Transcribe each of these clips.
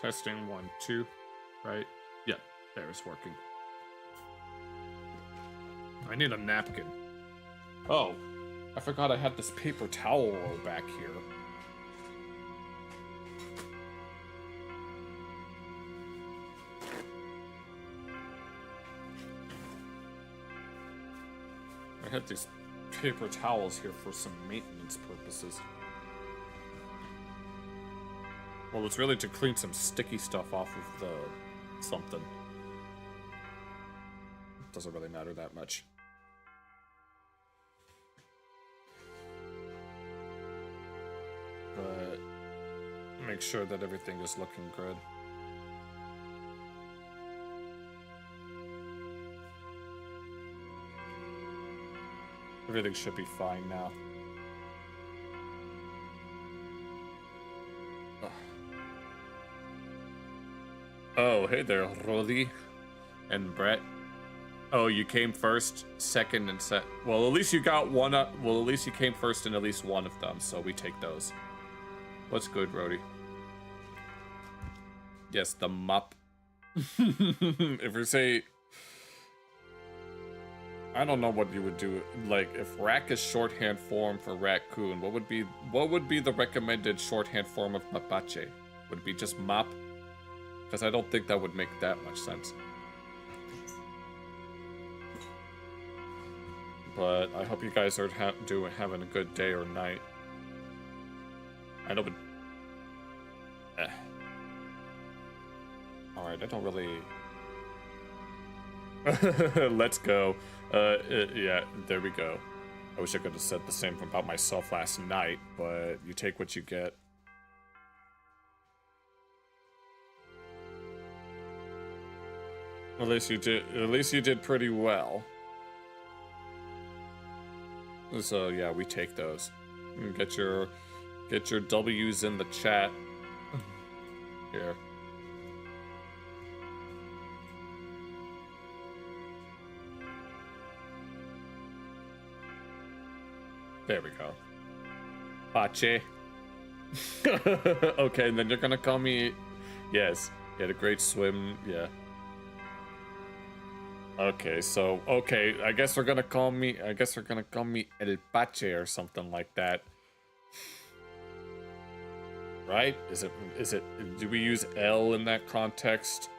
Testing 1, 2, right? Yeah, there, it's working. I need a napkin. Oh, I forgot I had this paper towel roll back here. I had these paper towels here for some maintenance purposes. Well, it's really to clean some sticky stuff off of the something. Doesn't really matter that much. But make sure that everything is looking good. Everything should be fine now. Oh, hey there, Rodi and Brett. Oh, you came first, second, and set. Well, at least you got one up. Well, at least you came first in at least one of them, so we take those. What's good, Rodi? Yes, the mop. If we say, I don't know what you would do. Like, if rack is shorthand form for raccoon, what would be the recommended shorthand form of mapache? Would it be just mop? Because I don't think that would make that much sense. But I hope you guys are having a good day or night. I know, but all right, I don't really. Let's go. Yeah, there we go. I wish I could have said the same about myself last night, but you take what you get. At least you did pretty well. So yeah, we take those. Get your W's in the chat. Here. There we go. Pache. Okay, and then you're gonna call me. Yes. You had a great swim. Yeah. Okay, so I guess they're gonna call me El Pache or something like that. Right? Is it do we use L in that context?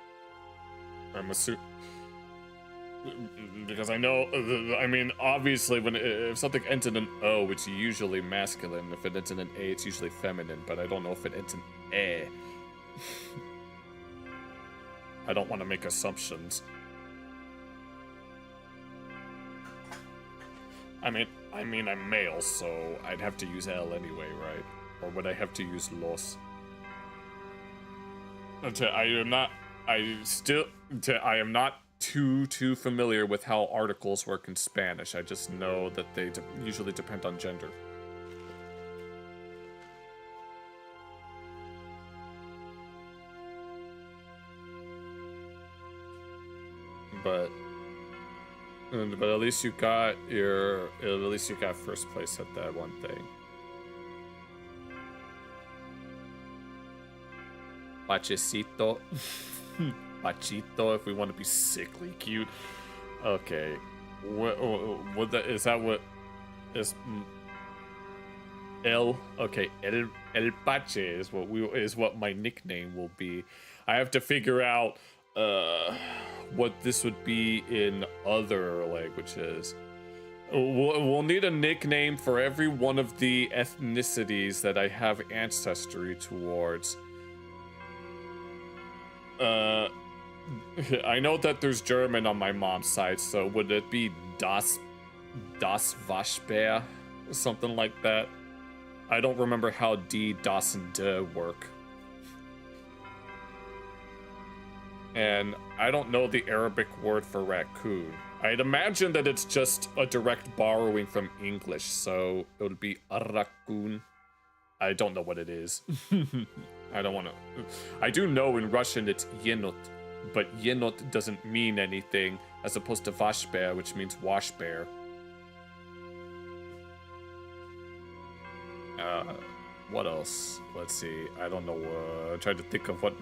I'm assuming, because I know, I mean, obviously if something ends in an O, it's usually masculine. If it ends in an A, it's usually feminine, but I don't know if it ends in A. I don't want to make assumptions. I mean, I'm male, so I'd have to use L anyway, right? Or would I have to use los? I am not too familiar with how articles work in Spanish. I just know that they usually depend on gender. But at least you got first place at that one thing. Pachecito. Pachito, if we want to be sickly cute. Okay. What is that what is El? Okay, El Pache is what my nickname will be. I have to figure out what this would be in other languages. We'll need a nickname for every one of the ethnicities that I have ancestry towards. I know that there's German on my mom's side, so would it be Das Waschbär? Something like that. I don't remember how D, Das, and D work. And I don't know the Arabic word for raccoon. I'd imagine that it's just a direct borrowing from English, so it would be a raccoon. I don't know what it is. I don't want to. I do know in Russian it's yenot, but yenot doesn't mean anything, as opposed to vashbear, which means wash bear. What else? Let's see. I don't know. I tried to think of what.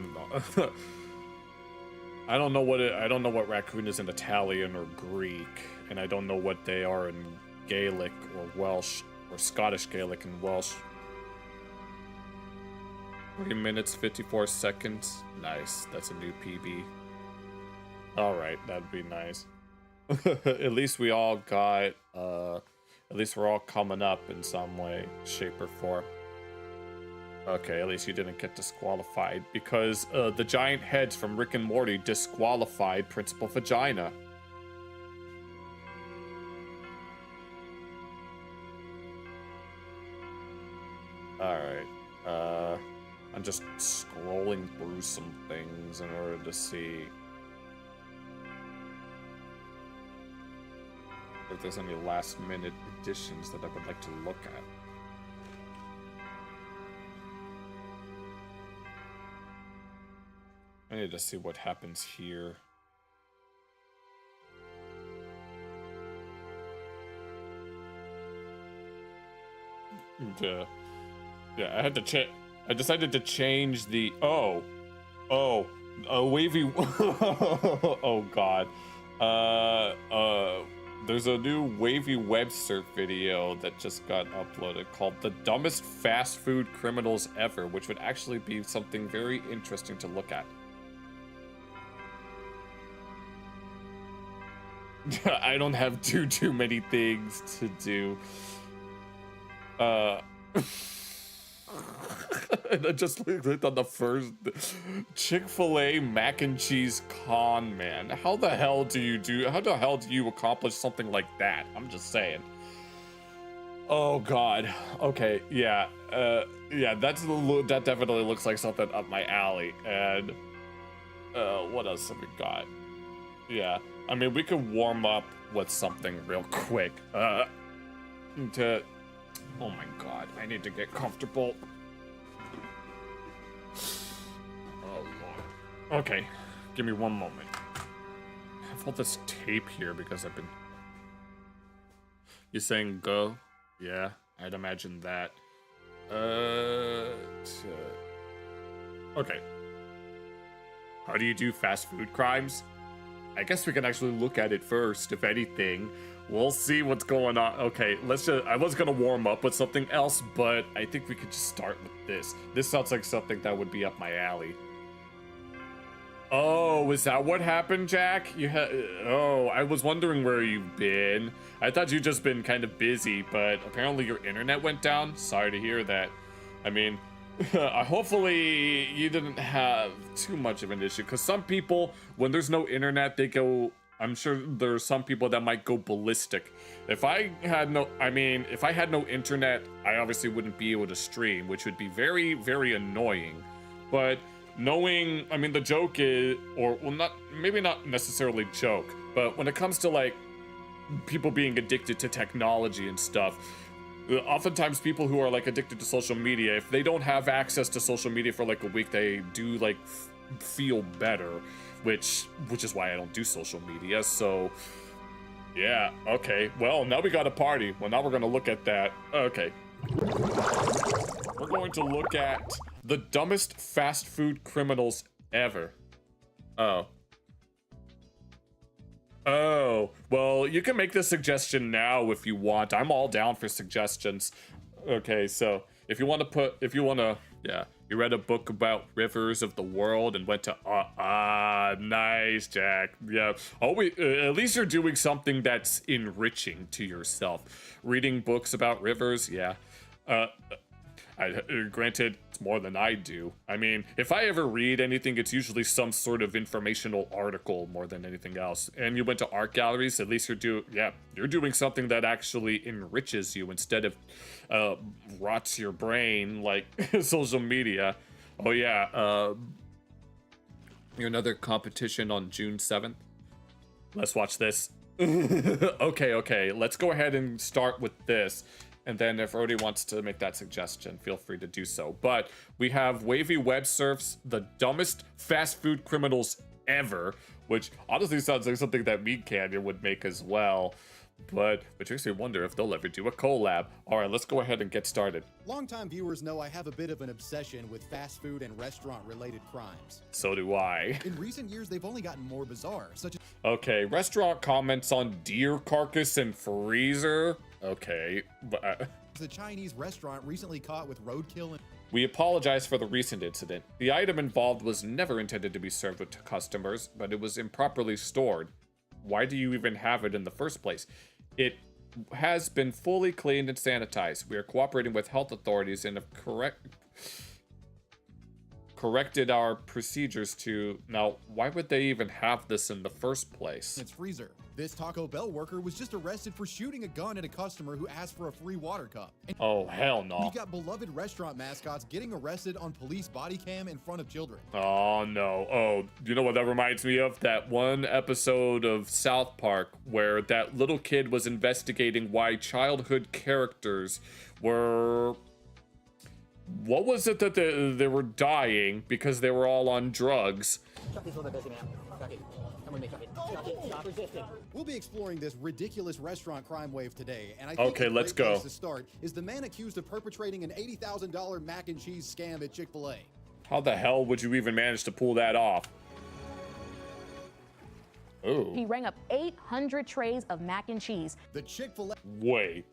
I don't know what raccoon is in Italian or Greek, and I don't know what they are in Gaelic or Welsh or Scottish Gaelic and Welsh. 3 minutes 54 seconds. Nice. That's a new PB. All right, that'd be nice. At least we all got. At least we're all coming up in some way, shape, or form. Okay, at least you didn't get disqualified because the giant heads from Rick and Morty disqualified Principal Vagina. Alright, I'm just scrolling through some things in order to see if there's any last minute additions that I would like to look at. I need to see what happens here. Yeah, I had to I decided to change the wavy. Oh God. There's a new wavy web surf video that just got uploaded called "The Dumbest Fast Food Criminals Ever," which would actually be something very interesting to look at. I don't have too many things to do. And I just clicked on the first Chick-fil-A mac and cheese con man. How the hell do you accomplish something like that? I'm just saying. Oh God. Okay, yeah. Yeah, that definitely looks like something up my alley. And what else have we got? Yeah. I mean, we could warm up with something real quick. Oh my God, I need to get comfortable. Oh Lord. Okay, give me one moment. I have all this tape here because I've been... You saying go? Yeah, I'd imagine that. Okay. How do you do fast food crimes? I guess we can actually look at it first, if anything. We'll see what's going on. Okay, I was gonna warm up with something else, but I think we could just start with this. This sounds like something that would be up my alley. Oh, is that what happened, Jack? Oh, I was wondering where you've been. I thought you'd just been kind of busy, but apparently your internet went down. Sorry to hear that. I mean, hopefully you didn't have too much of an issue, because some people, when there's no internet, they go... I'm sure there are some people that might go ballistic. If I had no internet, I obviously wouldn't be able to stream, which would be very, very annoying. But knowing, I mean, the joke is, maybe not necessarily joke, but when it comes to like people being addicted to technology and stuff, oftentimes people who are like addicted to social media, if they don't have access to social media for like a week, they do like feel better, which is why I don't do social media. So yeah, okay, well, now we got a party. Well, now we're gonna look at that. Okay, we're going to look at the dumbest fast food criminals ever. Oh, well, you can make this suggestion now if you want. I'm all down for suggestions. Okay, so if you want to, yeah, you read a book about rivers of the world and went to, nice, Jack. Yeah, at least you're doing something that's enriching to yourself. Reading books about rivers, yeah. Granted, it's more than I do. I mean, if I ever read anything, it's usually some sort of informational article more than anything else. And you went to art galleries, at least you're doing something that actually enriches you instead of rots your brain like social media. Oh yeah, another competition on June 7th. Let's watch this. Okay, let's go ahead and start with this. And then if Rody wants to make that suggestion, feel free to do so. But we have Wavy Web Surfs, the dumbest fast food criminals ever, which honestly sounds like something that Meat Canyon would make as well. but it makes me wonder if they'll ever do a collab. All right, let's go ahead and get started. Longtime viewers know I have a bit of an obsession with fast food and restaurant-related crimes. So do I. In recent years, they've only gotten more bizarre, such as... Okay, restaurant comments on deer carcass and freezer. Okay, but... The Chinese restaurant recently caught with roadkill and... We apologize for the recent incident. The item involved was never intended to be served to customers, but it was improperly stored. Why do you even have it in the first place? It has been fully cleaned and sanitized. We are cooperating with health authorities and have corrected our procedures to... Now, why would they even have this in the first place? its freezer. This Taco Bell worker was just arrested for shooting a gun at a customer who asked for a free water cup. And oh, hell no. we got beloved restaurant mascots getting arrested on police body cam in front of children. Oh, no. Oh, you know what that reminds me of? That one episode of South Park where that little kid was investigating why childhood characters were... What was it that they were dying because they were all on drugs? We'll be exploring this ridiculous restaurant crime wave today, and I think okay, let's great go. place to start is the man accused of perpetrating an $80,000 mac and cheese scam at Chick-fil-A. How the hell would you even manage to pull that off? Oh. He rang up 800 trays of mac and cheese. The Chick-fil-A Wait.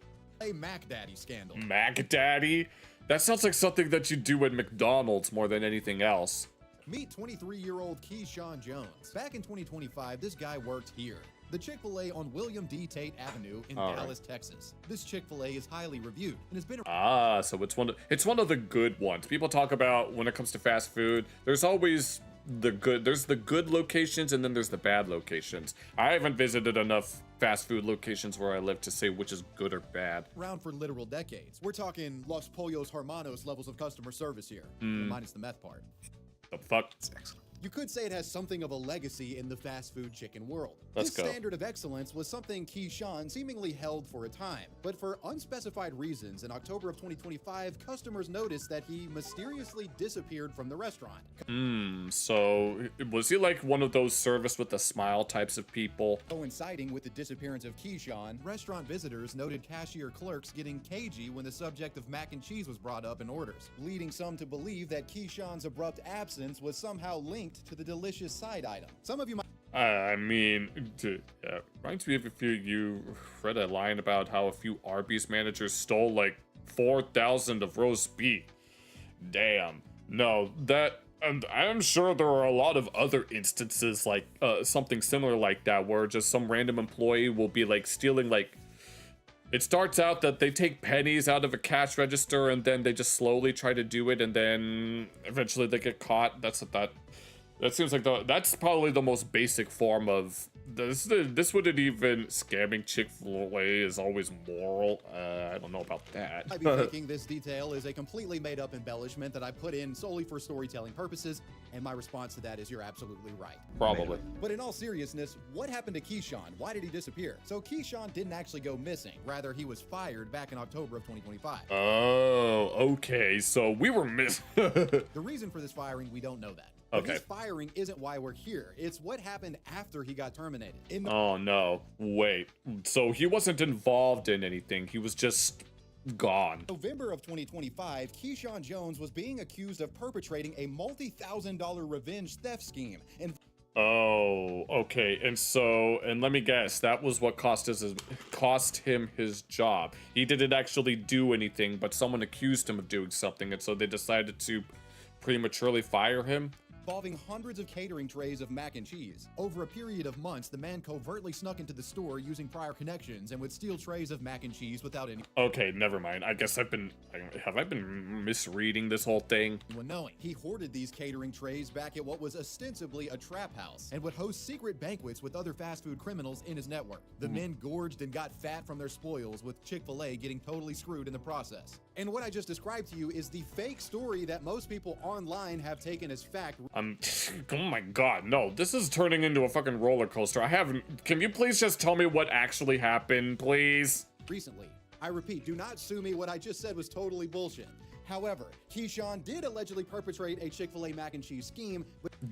Mac Daddy scandal. Mac Daddy? That sounds like something that you do at McDonald's more than anything else. Meet 23-year-old Keyshawn Jones. Back in 2025, this guy worked here, the Chick-fil-A on William D. Tate Avenue in Dallas, Texas. This Chick-fil-A is highly reviewed and has been... So it's one of the good ones. People talk about when it comes to fast food, there's always there's the good locations and then there's the bad locations. I haven't visited enough fast food locations where I live to say which is good or bad. Around for literal decades. We're talking Los Pollos Hermanos levels of customer service here, minus the meth part. The fuck? You could say it has something of a legacy in the fast food chicken world. Let's this go. standard of excellence was something Keyshawn seemingly held for a time, but for unspecified reasons, in October of 2025, customers noticed that he mysteriously disappeared from the restaurant. So was he like one of those service with a smile types of people? Coinciding with the disappearance of Keyshawn, restaurant visitors noted cashier clerks getting cagey when the subject of mac and cheese was brought up in orders, leading some to believe that Keyshawn's abrupt absence was somehow linked to the delicious side item. Some of you might... I mean, reminds me of if you read a line about how a few Arby's managers stole like 4,000 of roast beef. Damn. No, that... And I'm sure there are a lot of other instances like something similar like that where just some random employee will be like stealing like... It starts out that they take pennies out of a cash register and then they just slowly try to do it and then eventually they get caught. That seems like that's probably the most basic form of this wouldn't even scamming Chick-fil-A is always moral. I don't know about that. I'd be thinking this detail is a completely made-up embellishment that I put in solely for storytelling purposes, and my response to that is you're absolutely right. Probably. But in all seriousness, what happened to Keyshawn? Why did he disappear? So Keyshawn didn't actually go missing. Rather, he was fired back in October of 2025. Oh, okay. So we were The reason for this firing, we don't know that. But Okay. his firing isn't why we're here. It's what happened after he got terminated. Oh no. Wait. So he wasn't involved in anything. He was just gone. November of 2025, Keyshawn Jones was being accused of perpetrating a multi-$1,000 revenge theft scheme. And Oh, okay. And let me guess, that was what cost him his job. He didn't actually do anything, but someone accused him of doing something, and so they decided to prematurely fire him. involving hundreds of catering trays of mac and cheese. Over a period of months, the man covertly snuck into the store using prior connections and would steal trays of mac and cheese without Okay, never mind. I guess have I been misreading this whole thing? anyone knowing. He hoarded these catering trays back at what was ostensibly a trap house and would host secret banquets with other fast food criminals in his network. The men gorged and got fat from their spoils, with Chick-fil-A getting totally screwed in the process. And what I just described to you is the fake story that most people online have taken as fact. Oh my god, no, this is turning into a fucking roller coaster. Can you please just tell me what actually happened, please? Recently. I repeat, do not sue me. What I just said was totally bullshit. However, Keyshawn did allegedly perpetrate a Chick-fil-A mac and cheese scheme.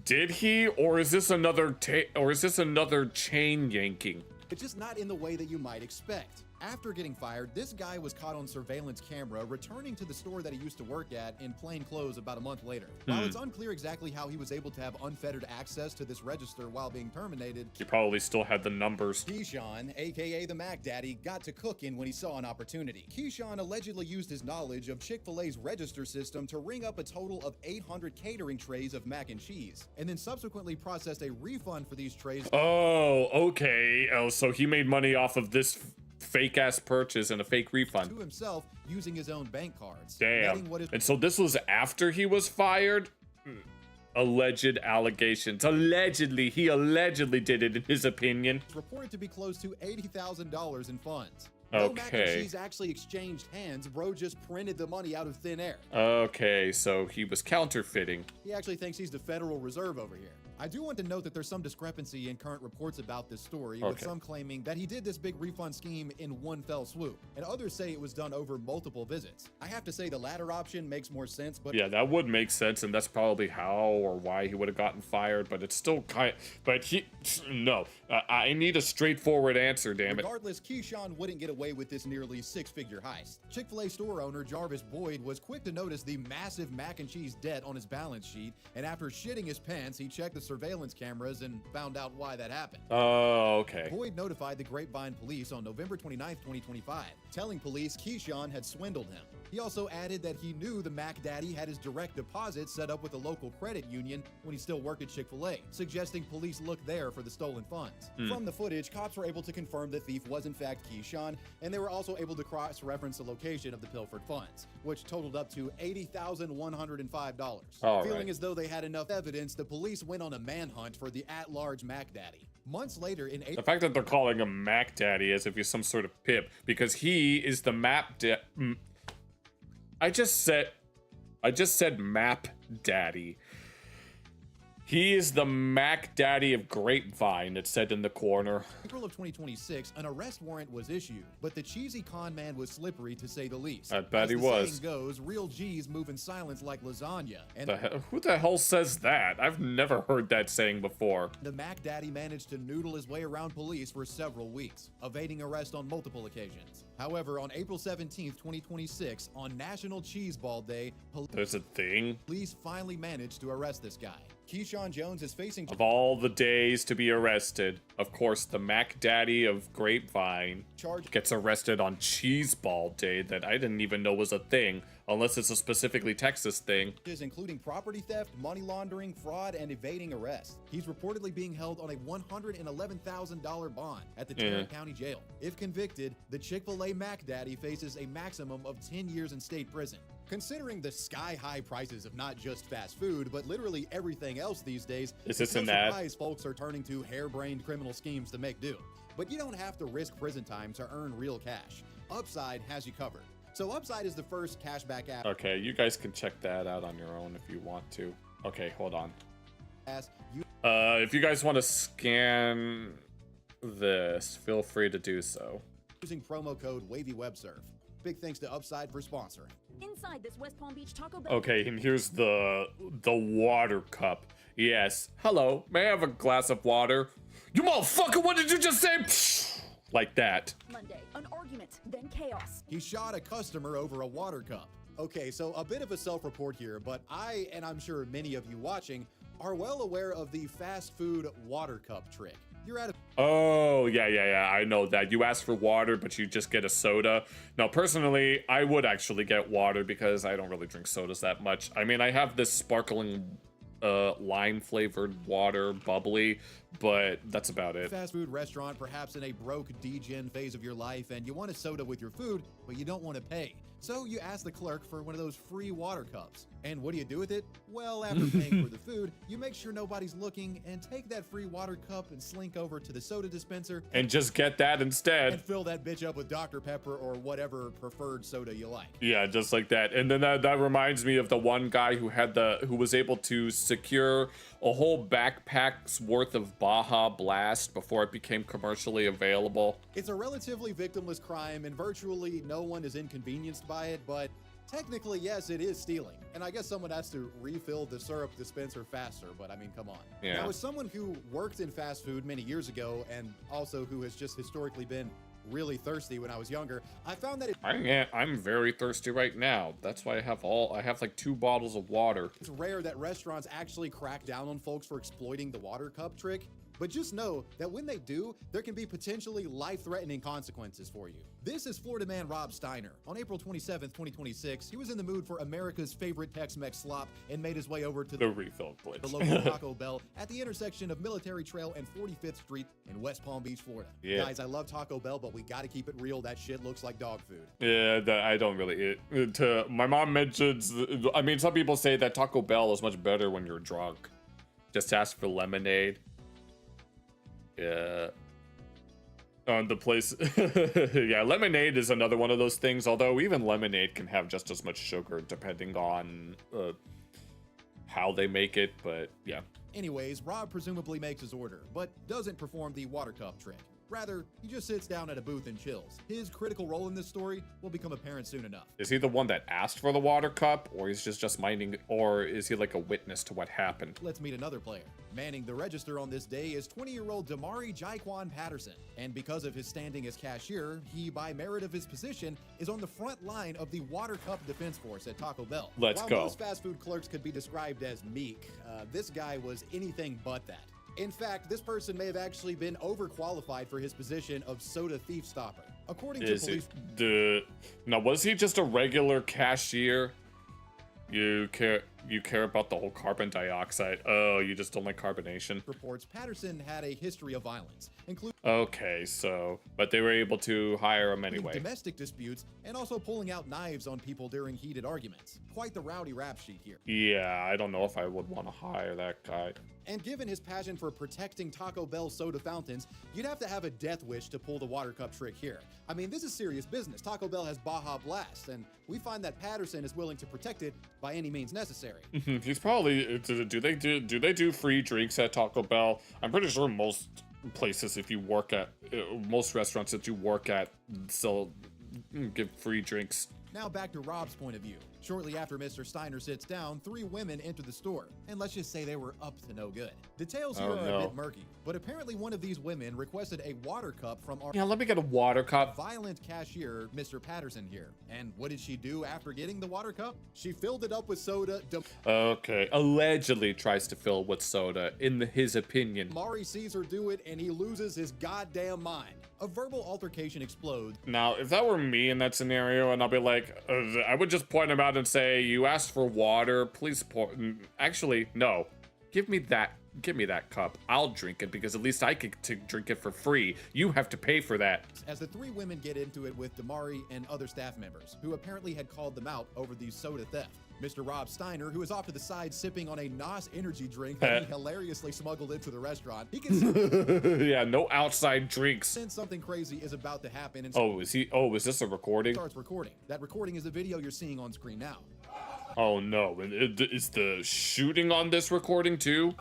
Did he, or is this another chain yanking? but just not in the way that you might expect. After getting fired, this guy was caught on surveillance camera returning to the store that he used to work at in plain clothes about a month later. While it's unclear exactly how he was able to have unfettered access to this register while being terminated, He probably still had the numbers. Keyshawn, aka the Mac Daddy, got to cooking when he saw an opportunity. Keyshawn allegedly used his knowledge of Chick-fil-A's register system to ring up a total of 800 catering trays of mac and cheese, and then subsequently processed a refund for these trays. Oh, okay. Oh, so he made money off of this fake ass purchase and a fake refund. To himself using his own bank cards. Damn. Netting what is And so this was after he was fired? Alleged allegations. Allegedly, he allegedly did it in his opinion. reported to be close to $80,000 in funds. No mac and Okay. cheese actually exchanged hands, bro just printed the money out of thin air. Okay, so he was counterfeiting. He actually thinks he's the Federal Reserve over here. I do want to note that there's some discrepancy in current reports about this story, with Okay. some claiming that he did this big refund scheme in one fell swoop, and others say it was done over multiple visits. I have to say the latter option makes more sense, but Yeah, that would make sense, and that's probably how or why he would have gotten fired, but it's still kind but he, no. I need a straightforward answer, damn it. regardless, Keyshawn wouldn't get away with this nearly six-figure heist. Chick-fil-A store owner Jarvis Boyd was quick to notice the massive mac and cheese debt on his balance sheet, and after shitting his pants, he checked the surveillance cameras and found out why that happened. Oh, okay. Boyd notified the Grapevine police on November 29, 2025, telling police Keyshawn had swindled him. He also added that he knew the Mac Daddy had his direct deposit set up with a local credit union when he still worked at Chick-fil-A, suggesting police look there for the stolen funds. From the footage, cops were able to confirm the thief was in fact Keyshawn, and they were also able to cross-reference the location of the pilfered funds, which totaled up to $80,105. All Feeling right. as though they had enough evidence, the police went on a manhunt for the at-large Mac Daddy. Months later, in The fact that they're calling him Mac Daddy as if he's some sort of pip, because he is the I just said Map Daddy. He is the Mac Daddy of Grapevine, it said in the corner. April of 2026, an arrest warrant was issued, but the cheesy con man was slippery to say the least. I bet As he the was. saying goes, real G's move in silence like lasagna, and Who the hell says that? I've never heard that saying before. the Mac Daddy managed to noodle his way around police for several weeks, evading arrest on multiple occasions. However, on April 17th, 2026, on National Cheese Ball Day, There's a thing. police finally managed to arrest this guy. Keyshawn Jones is facing Of all the days to be arrested, of course, the Mac Daddy of Grapevine charge gets arrested on Cheese Ball Day that I didn't even know was a thing, unless it's a specifically Texas thing. including property theft, money laundering, fraud, and evading arrest. He's reportedly being held on a $111,000 bond at the Tarrant County Jail. If convicted, the Chick-fil-A Mac Daddy faces a maximum of 10 years in state prison. Considering the sky-high prices of not just fast food, but literally everything else these days, Is this it's no an ad? surprise folks are turning to harebrained criminal schemes to make do. But you don't have to risk prison time to earn real cash. Upside has you covered. So Upside is the first cashback app. Okay, you guys can check that out on your own if you want to. Okay, hold on. If you guys want to scan this, feel free to do so. Using promo code WavyWebSurf. Big thanks to Upside for sponsoring. Inside this West Palm Beach Taco Bell. Okay, and here's the water cup. Yes. Hello, may I have a glass of water? You motherfucker, what did you just say? Psh, like that. Monday, an argument, then chaos. He shot a customer over a water cup. Okay, so a bit of a self-report here, but I, and I'm sure many of you watching, are well aware of the fast food water cup trick. You're at a Oh, yeah, I know that. You ask for water, but you just get a soda. Now, personally, I would actually get water because I don't really drink sodas that much. I mean, I have this sparkling lime-flavored water, bubbly, but that's about it. fast food restaurant, perhaps in a broke degen phase of your life, and you want a soda with your food, but you don't want to pay. So you ask the clerk for one of those free water cups. And what do you do with it? Well, after paying for the food, you make sure nobody's looking and take that free water cup and slink over to the soda dispenser And just get that instead. and fill that bitch up with Dr. Pepper or whatever preferred soda you like. Yeah, just like that. And then that reminds me of the one guy who was able to secure a whole backpack's worth of Baja Blast before it became commercially available. It's a relatively victimless crime and virtually no one is inconvenienced by it, but Technically, yes, it is stealing. And I guess someone has to refill the syrup dispenser faster, but I mean, come on. Yeah. Now, as someone who worked in fast food many years ago and also who has just historically been really thirsty when I was younger, I found that I'm very thirsty right now. That's why I have like 2 bottles of water. it's rare that restaurants actually crack down on folks for exploiting the water cup trick. But just know that when they do, there can be potentially life-threatening consequences for you. This is Florida man Rob Steiner. On April 27th, 2026, he was in the mood for America's favorite Tex-Mex slop and made his way over to The refill glitch. the local Taco Bell at the intersection of Military Trail and 45th Street in West Palm Beach, Florida. Yeah. Guys, I love Taco Bell, but we gotta keep it real. That shit looks like dog food. Yeah, I don't really eat. My mom mentions, I mean, some people say that Taco Bell is much better when you're drunk. Just ask for lemonade. Yeah. The place, yeah, lemonade is another one of those things, although even lemonade can have just as much sugar depending on how they make it, but yeah. Anyways, Rob presumably makes his order, but doesn't perform the water cup trick. Rather, he just sits down at a booth and chills. His critical role in this story will become apparent soon enough. Is he the one that asked for the water cup, or is just minding, or is he like a witness to what happened? Let's meet another player. Manning the register on this day is 20-year-old Damari Jaquan Patterson. And because of his standing as cashier, he, by merit of his position, is on the front line of the water cup defense force at Taco Bell. Let's While go. most fast food clerks could be described as meek, this guy was anything but that. In fact, this person may have actually been overqualified for his position of soda thief stopper. According to police... Now, was he just a regular cashier? You care about the whole carbon dioxide. Oh, you just don't like carbonation. reports, Patterson had a history of violence, including Okay, so, but they were able to hire him anyway. domestic disputes and also pulling out knives on people during heated arguments. Quite the rowdy rap sheet here. Yeah, I don't know if I would want to hire that guy. And given his passion for protecting Taco Bell soda fountains, you'd have to have a death wish to pull the water cup trick here. I mean, this is serious business. Taco Bell has Baja Blast, and we find that Patterson is willing to protect it by any means necessary. He's probably, do they do free drinks at Taco Bell? I'm pretty sure most places, if you work at, most restaurants that you work at, still give free drinks. Now back to Rob's point of view. Shortly after Mr. Steiner sits down, 3 women enter the store, and let's just say they were up to no good. Details here Oh, are no. a bit murky, but apparently one of these women requested a water cup from our Yeah, let me get a water cup. violent cashier, Mr. Patterson here. And what did she do after getting the water cup? She filled it up with soda. Okay, allegedly tries to fill with soda, in his opinion. Mari sees her do it, and he loses his goddamn mind. A verbal altercation explodes. Now, if that were me in that scenario, and I'll be like, I would just point him out and say, you asked for water, please pour. Actually, no. Give me that cup. I'll drink it because at least I get to drink it for free. You have to pay for that. As the 3 women get into it with Damari and other staff members, who apparently had called them out over the soda theft. Mr. Rob Steiner, who is off to the side sipping on a NOS energy drink that he hilariously smuggled into the restaurant, he can Yeah, no outside drinks. sense something crazy is about to happen and Is this a recording? starts recording. That recording is the video you're seeing on screen now. Oh no, is the shooting on this recording too?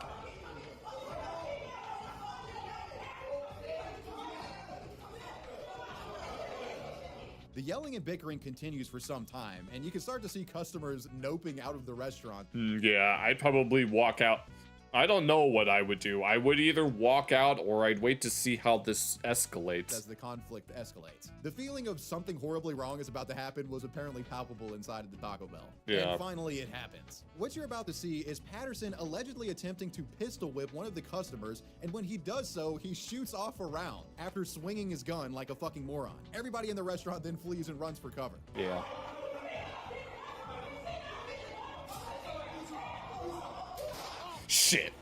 The yelling and bickering continues for some time, and you can start to see customers noping out of the restaurant. Yeah, I'd probably walk out. I don't know what I would do. I would either walk out or I'd wait to see how this escalates. As the conflict escalates. The feeling of something horribly wrong is about to happen was apparently palpable inside of the Taco Bell. Yeah. And finally it happens. What you're about to see is Patterson allegedly attempting to pistol whip one of the customers, and when he does so, he shoots off a round after swinging his gun like a fucking moron. Everybody in the restaurant then flees and runs for cover. Yeah. Shit.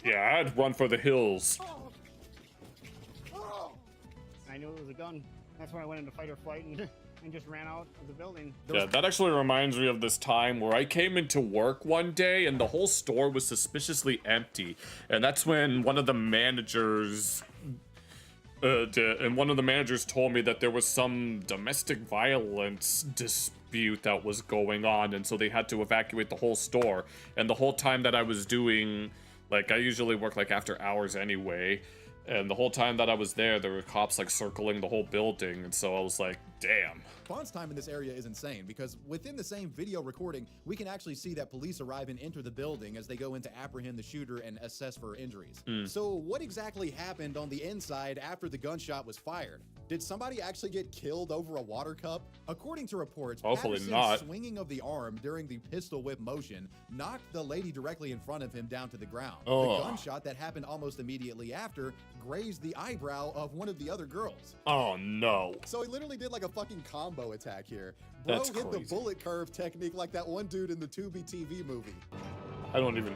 Yeah, I'd run for the hills. I knew it was a gun. That's when I went into fight or flight and just ran out of the building. Yeah, that actually reminds me of this time where I came into work one day and the whole store was suspiciously empty. And that's when one of the managers told me that there was some domestic violence dispute that was going on, and so they had to evacuate the whole store. And the whole time that I was doing, like, I usually work like after hours anyway, And the whole time that I was there were cops like circling the whole building, and so I was like, damn. Response time in this area is insane because within the same video recording, we can actually see that police arrive and enter the building as they go in to apprehend the shooter and assess for injuries. So what exactly happened on the inside after the gunshot was fired? Did somebody actually get killed over a water cup? According to reports, Hopefully Patterson's not. swinging of the arm during the pistol whip motion knocked the lady directly in front of him down to the ground. Oh. The gunshot that happened almost immediately after grazed the eyebrow of one of the other girls. Oh no. So he literally did like a fucking combo attack here. Bro That's hit crazy. the bullet curve technique like that one dude in the Tubi TV movie. I don't even.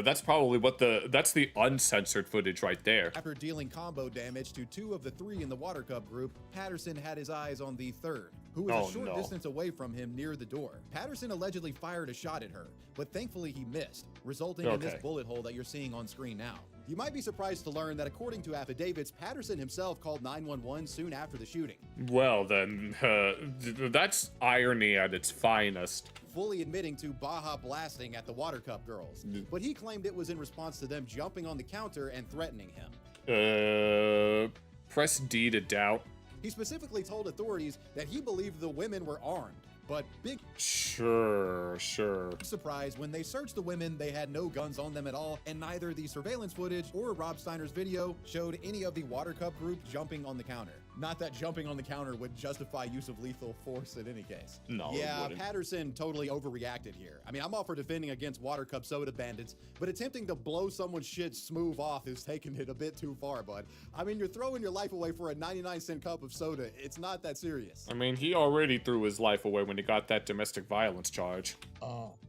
That's probably what that's the uncensored footage right there. After dealing combo damage to 2 of the 3 in the water cup group, Patterson had his eyes on the 3rd, who was Oh, a short no. distance away from him near the door. Patterson allegedly fired a shot at her, but thankfully he missed, resulting in this Okay. bullet hole that you're seeing on screen now. You might be surprised to learn that according to affidavits, Patterson himself called 911 soon after the shooting, Well then, that's irony at its finest. fully admitting to Baja blasting at the water cup girls. But he claimed it was in response to them jumping on the counter and threatening him. Press D to doubt. He specifically told authorities that he believed the women were armed, but big Sure. surprise, when they searched the women, they had no guns on them at all, and neither the surveillance footage or Rob Steiner's video showed any of the water cup group jumping on the counter. Not that jumping on the counter would justify use of lethal force in any case. No, it Yeah, wouldn't. Patterson totally overreacted here. I mean, I'm all for defending against water cup soda bandits, but attempting to blow someone's shit smooth off is taking it a bit too far, bud. I mean, you're throwing your life away for a 99-cent cup of soda. It's not that serious. I mean, he already threw his life away when he got that domestic violence charge.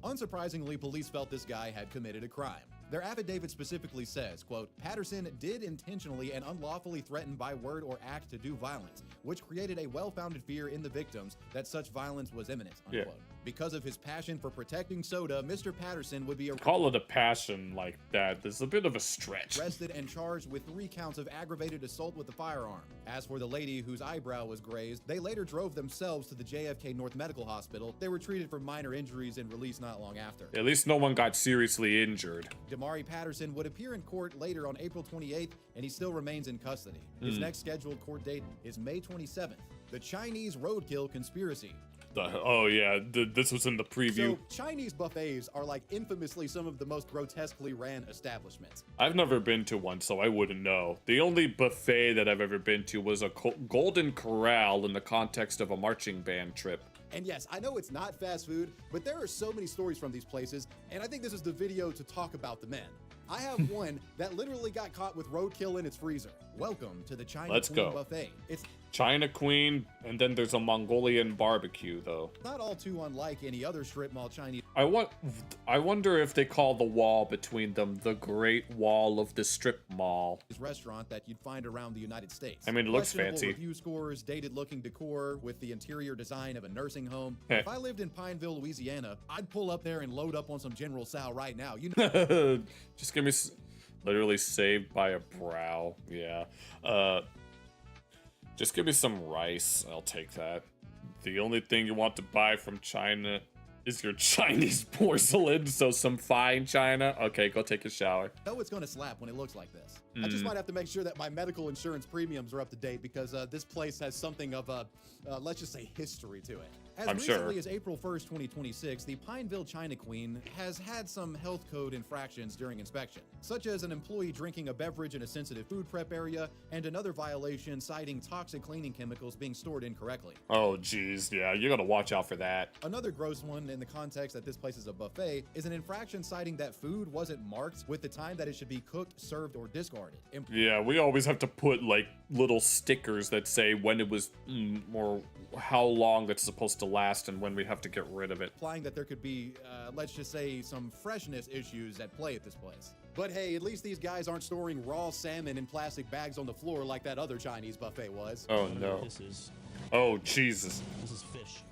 Unsurprisingly, police felt this guy had committed a crime. Their affidavit specifically says, quote, Patterson did intentionally and unlawfully threaten by word or act to do violence, which created a well-founded fear in the victims that such violence was imminent, unquote. Yeah. Because of his passion for protecting soda, Mr. Patterson would be Call it a passion like that. There's a bit of a stretch. arrested and charged with 3 counts of aggravated assault with a firearm. As for the lady whose eyebrow was grazed, they later drove themselves to the JFK North Medical Hospital. They were treated for minor injuries and released not long after. At least no one got seriously injured. Damari Patterson would appear in court later on April 28th, and he still remains in custody. His next scheduled court date is May 27th. The Chinese roadkill conspiracy. Oh yeah, this was in the preview. So, Chinese buffets are like infamously some of the most grotesquely ran establishments. I've never been to one, so I wouldn't know. The only buffet that I've ever been to was a Golden Corral in the context of a marching band trip. And yes, I know it's not fast food, but there are so many stories from these places, and I think this is the video to talk about the men. I have one that literally got caught with roadkill in its freezer. Welcome to the China Let's Queen go. buffet. It's China Queen, and then there's a Mongolian barbecue, though. not all too unlike any other strip mall Chinese I wonder if they call the wall between them the Great Wall of the Strip Mall. restaurant that you'd find around the United States. I mean, it looks Questionable fancy. Review scores, dated-looking decor with the interior design of a nursing home. Heh. If I lived in Pineville, Louisiana, I'd pull up there and load up on some General Tso right now. You know, Just give me literally saved by a brow. Yeah. Just give me some rice. I'll take that. The only thing you want to buy from China is your Chinese porcelain, so some fine china. Okay, go take a shower. know it's going to slap when it looks like this. I just might have to make sure that my medical insurance premiums are up to date because this place has something of a, let's just say, history to it. As I'm recently sure. as April 1st, 2026, the Pineville China Queen has had some health code infractions during inspection, such as an employee drinking a beverage in a sensitive food prep area and another violation citing toxic cleaning chemicals being stored incorrectly. Oh, geez. Yeah, you gotta watch out for that. Another gross one in the context that this place is a buffet is an infraction citing that food wasn't marked with the time that it should be cooked, served, or discarded. Yeah, we always have to put like little stickers that say when it was or how long it's supposed to last and when we have to get rid of it. Implying that there could be, let's just say, some freshness issues at play at this place. But hey, at least these guys aren't storing raw salmon in plastic bags on the floor like that other Chinese buffet was. Oh no. This is Oh Jesus. fish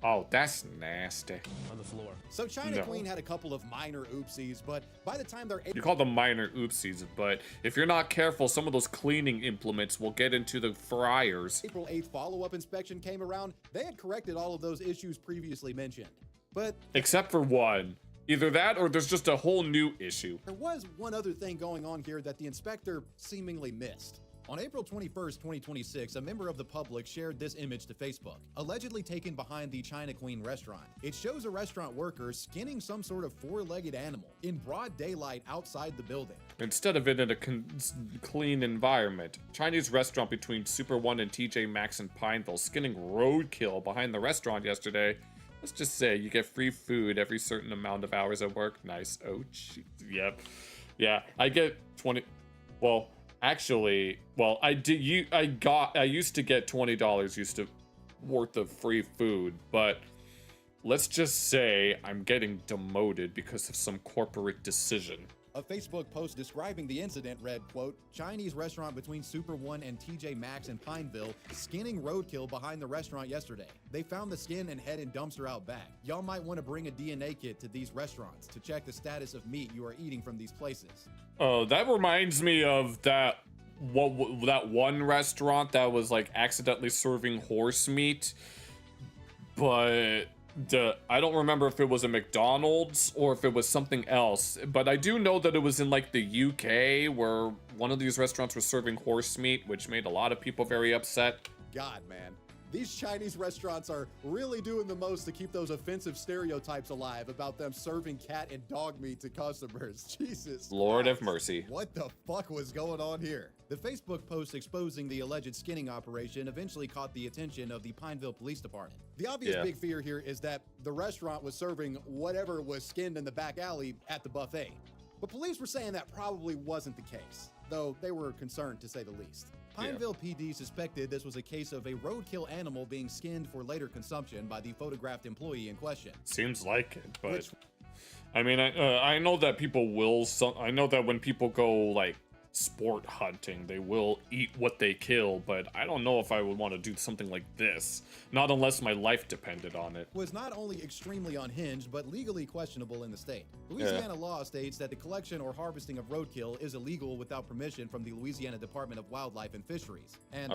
Oh, that's nasty. on the floor. So China No. Queen had a couple of minor oopsies, but by the time they're You call them minor oopsies, but if you're not careful, some of those cleaning implements will get into the fryers. April 8th follow-up inspection came around, they had corrected all of those issues previously mentioned. But Except for one. Either that or there's just a whole new issue. There was one other thing going on here that the inspector seemingly missed. On April 21st, 2026, a member of the public shared this image to Facebook, allegedly taken behind the China Queen restaurant. It shows a restaurant worker skinning some sort of four-legged animal in broad daylight outside the building. Instead of it in a clean environment, Chinese restaurant between Super One and TJ Maxx in Pineville skinning roadkill behind the restaurant yesterday. Let's just say you get free food every certain amount of hours at work. Nice. Oh, yep. Yeah, I get 20. Well, actually, well, I used to get $20 worth of free food, but let's just say I'm getting demoted because of some corporate decision. A Facebook post describing the incident read, quote, Chinese restaurant between Super One and TJ Maxx in Pineville skinning roadkill behind the restaurant yesterday. They found the skin and head in dumpster out back. Y'all might want to bring a DNA kit to these restaurants to check the status of meat you are eating from these places. Oh, that reminds me of that one restaurant that was like accidentally serving horse meat, but I don't remember if it was a McDonald's or if it was something else, but I do know that it was in like the UK where one of these restaurants was serving horse meat, which made a lot of people very upset. God, man. These Chinese restaurants are really doing the most to keep those offensive stereotypes alive about them serving cat and dog meat to customers. Jesus Lord Christ. have mercy. What the fuck was going on here? The Facebook post exposing the alleged skinning operation eventually caught the attention of the Pineville Police Department. The obvious big fear here is that the restaurant was serving whatever was skinned in the back alley at the buffet. But police were saying that probably wasn't the case, though they were concerned to say the least. Pineville PD suspected this was a case of a roadkill animal being skinned for later consumption by the photographed employee in question. Seems like it, but I mean, I know that people will. I know that when people go like sport hunting, they will eat what they kill, but I don't know if I would want to do something like this. Not unless my life depended on it. Was not only extremely unhinged, but legally questionable in the state. Louisiana law states that the collection or harvesting of roadkill is illegal without permission from the Louisiana Department of Wildlife and Fisheries. And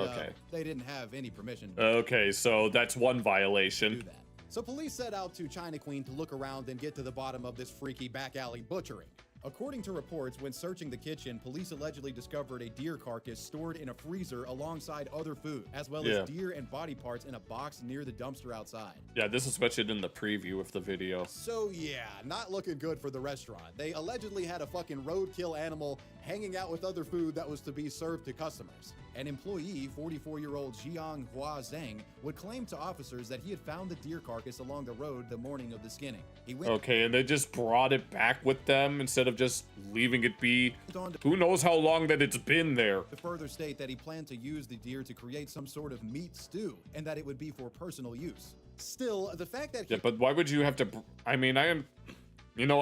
they didn't have any permission. Okay, so that's one violation. Do that. So police set out to China Queen to look around and get to the bottom of this freaky back alley butchering. According to reports, when searching the kitchen, police allegedly discovered a deer carcass stored in a freezer alongside other food, as well as deer and body parts in a box near the dumpster outside. Yeah, this was mentioned in the preview of the video. So yeah, not looking good for the restaurant. They allegedly had a fucking roadkill animal hanging out with other food that was to be served to customers. An employee, 44-year-old Jiang Hua Zhang, would claim to officers that he had found the deer carcass along the road the morning of the skinning. He went and they just brought it back with them instead of just leaving it be. Who knows how long that it's been there? To further state that he planned to use the deer to create some sort of meat stew, and that it would be for personal use. Still, the fact that yeah, but why would you have to? I mean, I am. You know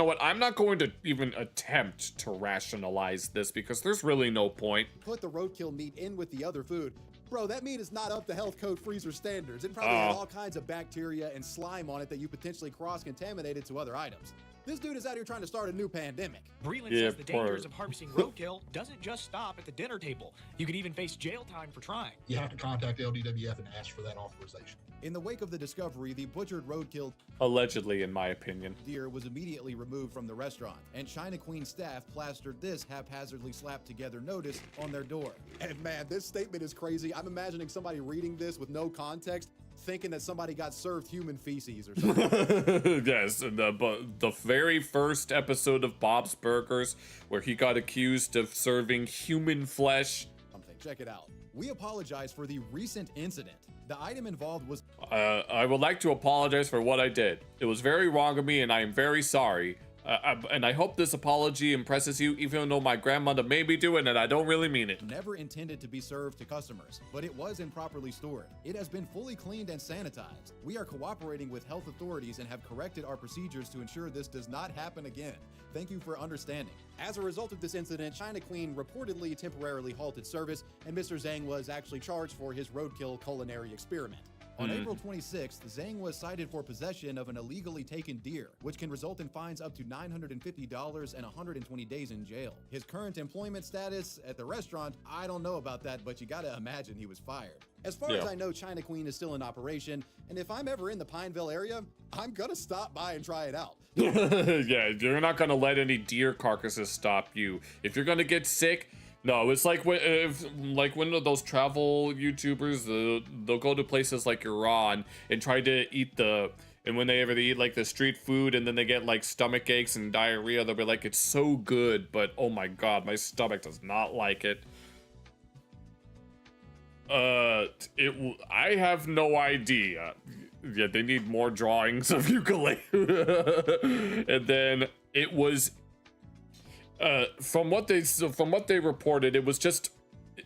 what? I'm not going to even attempt to rationalize this because there's really no point. Put the roadkill meat in with the other food. Bro, that meat is not up to health code freezer standards. It probably had all kinds of bacteria and slime on it that you potentially cross-contaminated to other items. This dude is out here trying to start a new pandemic. Breland says the dangers of harvesting roadkill doesn't just stop at the dinner table. You could even face jail time for trying. You have to contact LDWF and ask for that authorization. In the wake of the discovery, the butchered roadkill, allegedly in my opinion, deer was immediately removed from the restaurant, and China Queen staff plastered this haphazardly slapped together notice on their door. And man, this statement is crazy. I'm imagining somebody reading this with no context, thinking that somebody got served human feces or something. Yes, the very first episode of Bob's Burgers, where he got accused of serving human flesh. Check it out. We apologize for the recent incident. The item involved was... I would like to apologize for what I did. It was very wrong of me, and I am very sorry. And I hope this apology impresses you, even though my grandmother may be doing it, I don't really mean it. Never intended to be served to customers, but it was improperly stored. It has been fully cleaned and sanitized. We are cooperating with health authorities and have corrected our procedures to ensure this does not happen again. Thank you for understanding. As a result of this incident, China Queen reportedly temporarily halted service, and Mr. Zhang was actually charged for his roadkill culinary experiment. On April 26th, Zhang was cited for possession of an illegally taken deer, which can result in fines up to $950 and 120 days in jail. His current employment status at the restaurant, I don't know about that, but you gotta imagine he was fired. As far as I know, China Queen is still in operation, and if I'm ever in the Pineville area, I'm gonna stop by and try it out. Yeah, you're not gonna let any deer carcasses stop you. If you're gonna get sick, no, it's like when those travel YouTubers, they'll go to places like Iran and try to eat and whenever they eat like the street food and then they get like stomach aches and diarrhea, they'll be like, it's so good, but oh my god, my stomach does not like it. I have no idea. Yeah, they need more drawings of ukulele. And then it was from what they reported,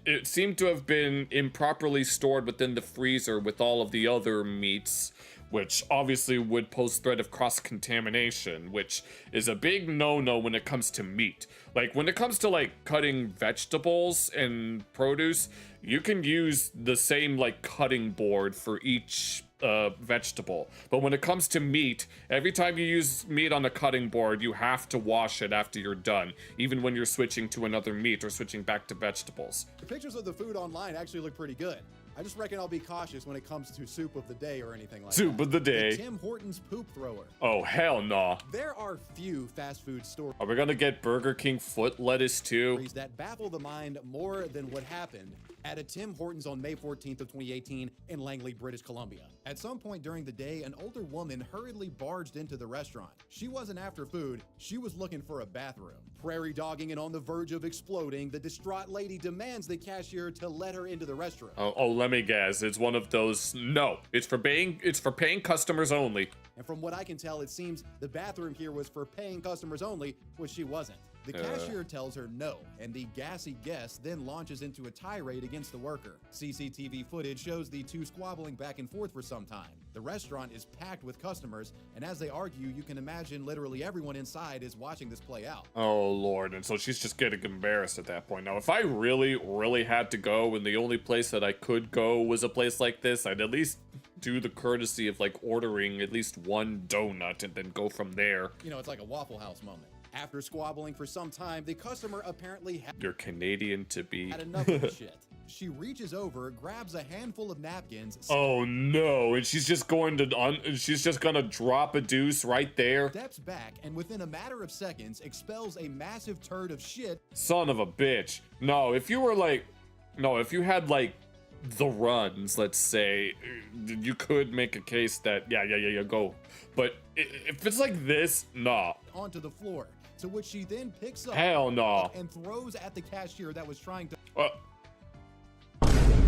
it seemed to have been improperly stored within the freezer with all of the other meats, which obviously would pose threat of cross-contamination, which is a big no-no when it comes to meat. Like, when it comes to, like, cutting vegetables and produce, you can use the same, like, cutting board for each vegetable. But when it comes to meat, every time you use meat on the cutting board, you have to wash it after you're done, even when you're switching to another meat or switching back to vegetables. The pictures of the food online actually look pretty good. I just reckon I'll be cautious when it comes to soup of the day or anything like that. Soup of the day. Tim Hortons poop thrower. Oh, hell no. There are few fast food stores Are we gonna get Burger King foot lettuce too? that baffle the mind more than what happened at a Tim Hortons on May 14th of 2018 in Langley, British Columbia. At some point during the day, an older woman hurriedly barged into the restaurant. She wasn't after food, she was looking for a bathroom. Prairie dogging and on the verge of exploding, the distraught lady demands the cashier to let her into the restroom. Oh, let me guess. It's one of those. No, it's for paying customers only. And from what I can tell, it seems the bathroom here was for paying customers only, which she wasn't. The cashier tells her no, and the gassy guest then launches into a tirade against the worker. CCTV footage shows the two squabbling back and forth for some time. The restaurant is packed with customers, and as they argue, you can imagine literally everyone inside is watching this play out. Oh, Lord. And so she's just getting embarrassed at that point. Now, if I really, really had to go and the only place that I could go was a place like this, I'd at least do the courtesy of, like, ordering at least one donut and then go from there. You know, it's like a Waffle House moment. After squabbling for some time, the customer apparently You're Canadian to be. had enough of the shit. She reaches over, grabs a handful of napkins. Oh no, and she's just gonna drop a deuce right there. Steps back and within a matter of seconds expels a massive turd of shit. Son of a bitch. No, if you had like the runs, let's say, you could make a case that yeah, go. But if it's like this, nah. Onto the floor, to which she then picks up Hell no. and throws at the cashier that was trying to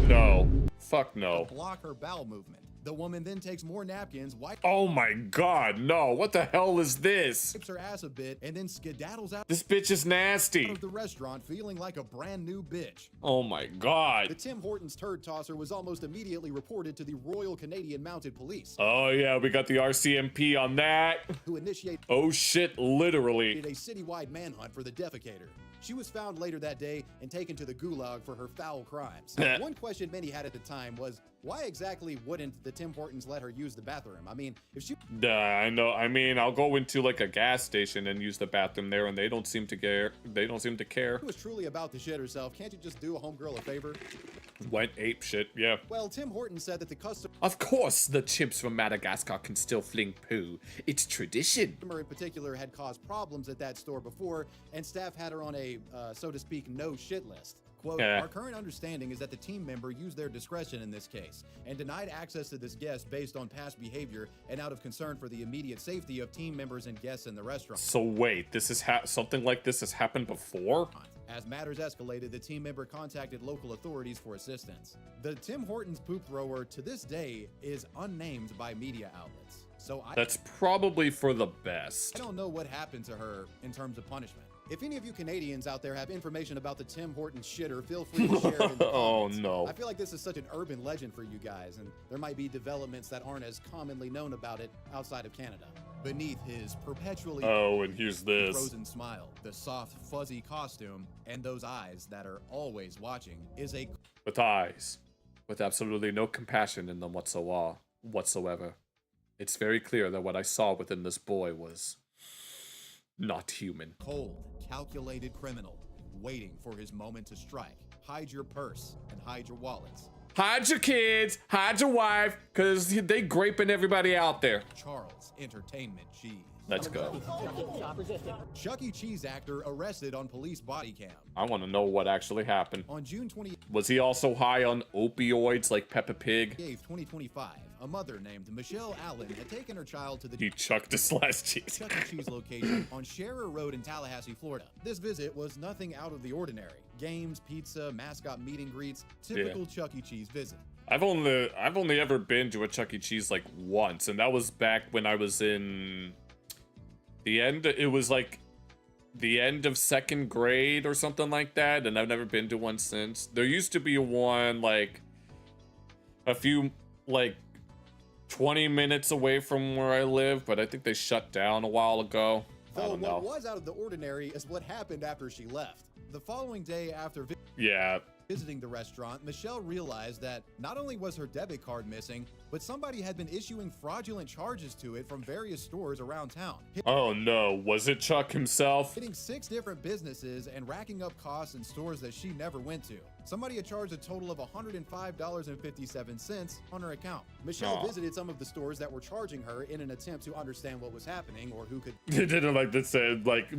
No. Fuck no. block her bowel movement. The woman then takes more napkins, wipes Oh my god, no. What the hell is this? her ass a bit, and then skedaddles out This bitch is nasty. of the restaurant feeling like a brand new bitch. Oh my The god. Tim Hortons turd tosser was almost immediately reported to the Royal Canadian Mounted Police, Oh yeah, we got the RCMP on that. who initiated Oh shit, literally. a citywide manhunt for the defecator. She was found later that day and taken to the gulag for her foul crimes. One question many had at the time was, why exactly wouldn't the Tim Hortons let her use the bathroom? I mean, if she I know. I mean, I'll go into like a gas station and use the bathroom there, and they don't seem to care. They don't seem to care. was truly about to shit herself, can't you just do a homegirl a favor? Went ape shit. Yeah. Well, Tim Hortons said that the customer Of course, the chimps from Madagascar can still fling poo. It's tradition. in particular had caused problems at that store before, and staff had her on a, so to speak, no shit list. Quote, Yeah. our current understanding is that the team member used their discretion in this case and denied access to this guest based on past behavior and out of concern for the immediate safety of team members and guests in the restaurant. So wait, this is something like this has happened before? As matters escalated, the team member contacted local authorities for assistance. The Tim Hortons poop thrower to this day is unnamed by media outlets. So That's probably for the best. I don't know what happened to her in terms of punishment. If any of you Canadians out there have information about the Tim Hortons shitter, feel free to share it in the Oh, comments. no. I feel like this is such an urban legend for you guys, and there might be developments that aren't as commonly known about it outside of Canada. Beneath his perpetually Oh, and here's this. frozen smile, the soft, fuzzy costume, and those eyes that are always watching is a With eyes. with absolutely no compassion in them whatsoever. It's very clear that what I saw within this boy was not human. Cold, calculated criminal, waiting for his moment to strike. Hide your purse and hide your wallets. Hide your kids, hide your wife, because they graping everybody out there. Charles Entertainment Cheese. Let's go. Chuck E. Cheese actor arrested on police body cam. I want to know what actually happened. On June 28th, Was he also high on opioids like Peppa Pig? 2025, a mother named Michelle Allen had taken her child to the He chucked his last cheese. Chuck E. Cheese location on Scherer Road in Tallahassee, Florida. This visit was nothing out of the ordinary. Games, pizza, mascot meet and greets, typical Chuck E. Cheese visit. I've only ever been to a Chuck E. Cheese like once, and that was back when I was in it was like the end of 2nd grade or something like that, and I've never been to one since. There used to be one like a few like 20 minutes away from where I live, but I think they shut down a while ago. I don't know. What was out of the ordinary is what happened after she left. The following day after visiting the restaurant, Michelle realized that not only was her debit card missing, but somebody had been issuing fraudulent charges to it from various stores around town. Oh no, was it Chuck himself? Hitting 6 different businesses and racking up costs in stores that she never went to. Somebody had charged a total of $105.57 on her account. Michelle visited some of the stores that were charging her in an attempt to understand what was happening or who could. They didn't like that said like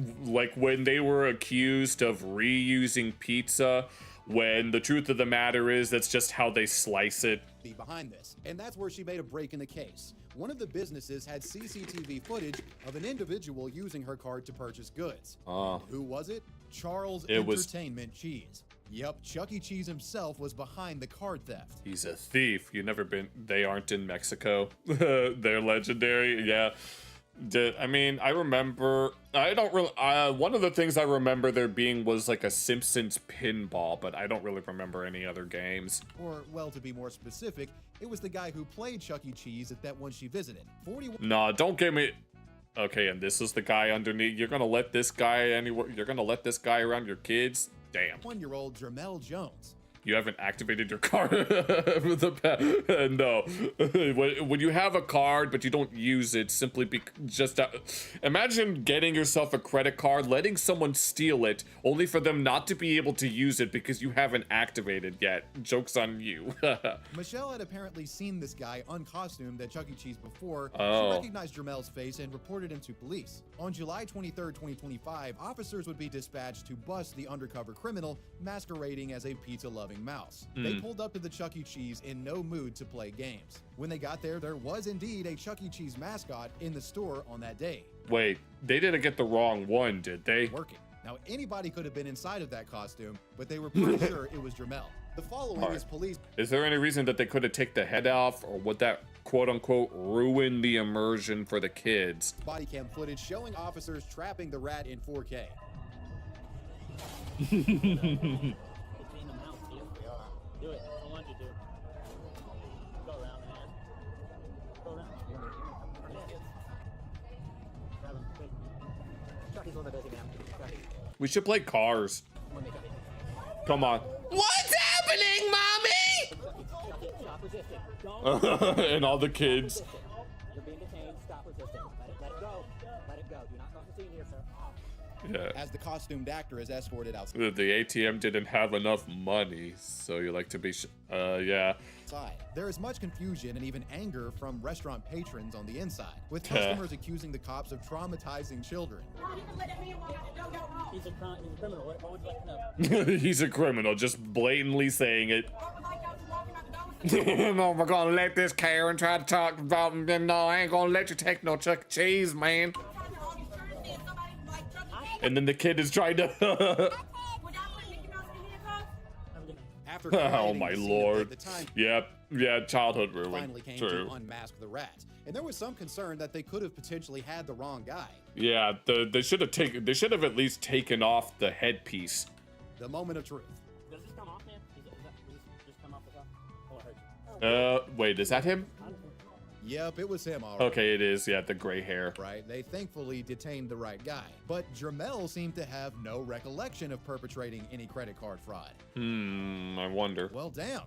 when they were accused of reusing pizza, when the truth of the matter is that's just how they slice it. Be behind this, and that's where she made a break in the case. One of the businesses had CCTV footage of an individual using her card to purchase goods. Who was it? Charles Entertainment Cheese. Yep, Chuck E. Cheese himself was behind the card theft. He's a thief. They aren't in Mexico. They're legendary. Yeah. I mean, I remember, one of the things I remember there being was like a Simpsons pinball, but I don't really remember any other games. Or, well, to be more specific, it was the guy who played Chuck E. Cheese at that one she visited. Nah, don't give me. Okay, and this is the guy underneath. You're gonna let this guy around your kids? Damn. 1-year-old Jermel Jones. You haven't activated your card. No. When you have a card but you don't use it, imagine getting yourself a credit card, letting someone steal it, only for them not to be able to use it because you haven't activated yet. Joke's on you. Michelle had apparently seen this guy uncostumed at Chuck E. Cheese before. Oh. She recognized Jermel's face and reported him to police. On July 23rd, 2025, officers would be dispatched to bust the undercover criminal masquerading as a pizza-loving mouse. They pulled up to the Chuck E. Cheese in no mood to play games. When they got there was indeed a Chuck E. Cheese mascot in the store on that day. Wait, they didn't get the wrong one, did they? Working. Now, anybody could have been inside of that costume, but they were pretty sure it was Jermel. The following is police. Is there any reason that they could have taken the head off, or would that quote-unquote ruin the immersion for the kids? Body cam footage showing officers trapping the rat in 4K. Do it. I want you to. Go around there. Go around. Grab him, quick. Chucky's a little bit busy, man. Chucky. We should play Cars. Come on. What's happening, Chucky, stop resisting. mommy? And all the kids. You're being detained. Stop resisting. Let it go. Let it go. Do not cause a scene here, sir. Yeah. As the costumed actor is escorted outside. The ATM didn't have enough money, so you like to be yeah. There is much confusion and even anger from restaurant patrons on the inside, with customers accusing the cops of traumatizing children. He's a criminal. What would you like to know? He's a criminal, just blatantly saying it. No, we're gonna let this Karen try to talk about him. No, I ain't gonna let you take no Chuck E. Cheese, man. And then the kid is trying to. After oh my lord. The time Yep. Yeah, childhood ruin. finally came to unmask the rat, and there was some concern that they could have potentially had the wrong guy. Yeah, they should have at least taken off the headpiece. The moment of truth. Does this come off, man? Does this just come off without? Oh, it hurt you. Wait, is that him? Yep, it was him, all right. Okay, it is. Yeah, the gray hair. Right, they thankfully detained the right guy. But Jermel seemed to have no recollection of perpetrating any credit card fraud. I wonder. Well, damn.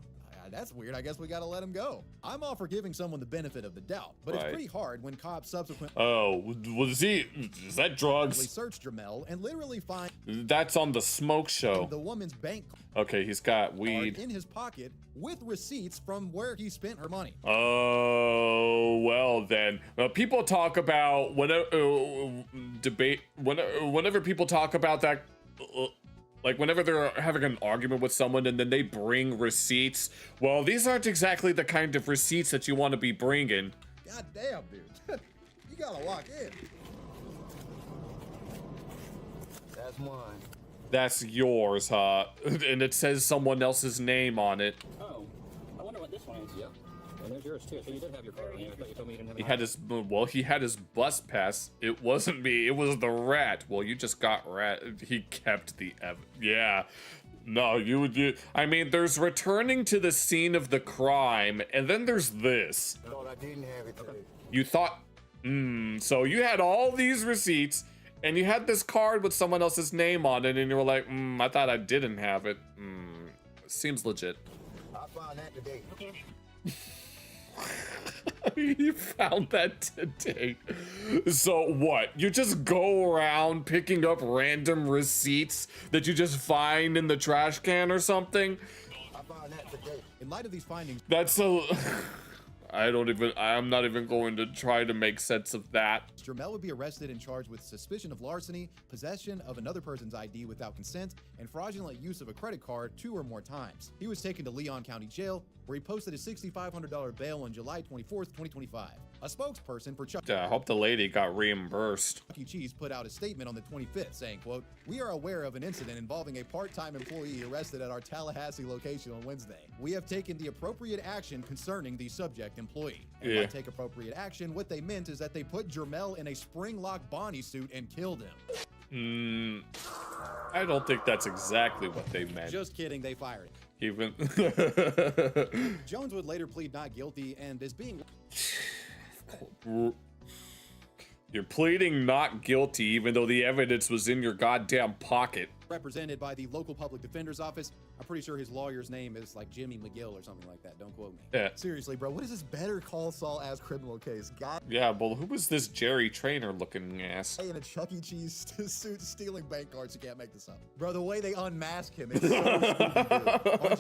That's weird. I guess we gotta let him go. I'm all for giving someone the benefit of the doubt, but Right. it's pretty hard when cops subsequently Oh, is that drugs? search Jamel and literally find That's on the smoke show. the woman's bank Okay, he's got card weed. in his pocket with receipts from where he spent her money. Oh, well then. People talk about whenever people talk about that, like whenever they're having an argument with someone and then they bring receipts. Well, these aren't exactly the kind of receipts that you want to be bringing. God damn, dude. You gotta lock in. That's mine. That's yours, huh? And it says someone else's name on it. Oh, I wonder what this one is. Yep. And there's yours too. So you did have your card on you. I thought you told me you didn't have He it. had his, well, he had his bus pass. It wasn't me. It was the rat. Well, you just got rat. He kept the yeah. No, I mean, there's returning to the scene of the crime, and then there's this. I thought I didn't have it today. You thought, so you had all these receipts, and you had this card with someone else's name on it, and you were like, I thought I didn't have it. Seems legit. I found that today. Okay. You found that today. So what? You just go around picking up random receipts that you just find in the trash can or something? I found that today. In light of these findings, That's so... I'm not even going to try to make sense of that. Jamel would be arrested and charged with suspicion of larceny, possession of another person's ID without consent, and fraudulent use of a credit card 2 or more times. He was taken to Leon County Jail, where he posted a $6,500 bail on July 24th, 2025. A spokesperson for Chuck I hope the lady got reimbursed. E. Cheese put out a statement on the 25th saying, quote, "We are aware of an incident involving a part-time employee arrested at our Tallahassee location on Wednesday. We have taken the appropriate action concerning the subject employee." And by Yeah. take appropriate action, what they meant is that they put Jermel in a spring-lock Bonnie suit and killed him. I don't think that's exactly what they meant. Just kidding, they fired him. Even... Jones would later plead not guilty and is being You're pleading not guilty even though the evidence was in your goddamn pocket. represented by the local public defender's office. I'm pretty sure his lawyer's name is like Jimmy McGill or something like that. Don't quote me. Yeah. Seriously, bro, what is this Better Call Saul ass criminal case? God, Yeah, well, who was this Jerry Trainer looking ass? in a Chuck E. Cheese suit stealing bank cards. You can't make this up. Bro, the way they unmask him is so Scooby-Doo. On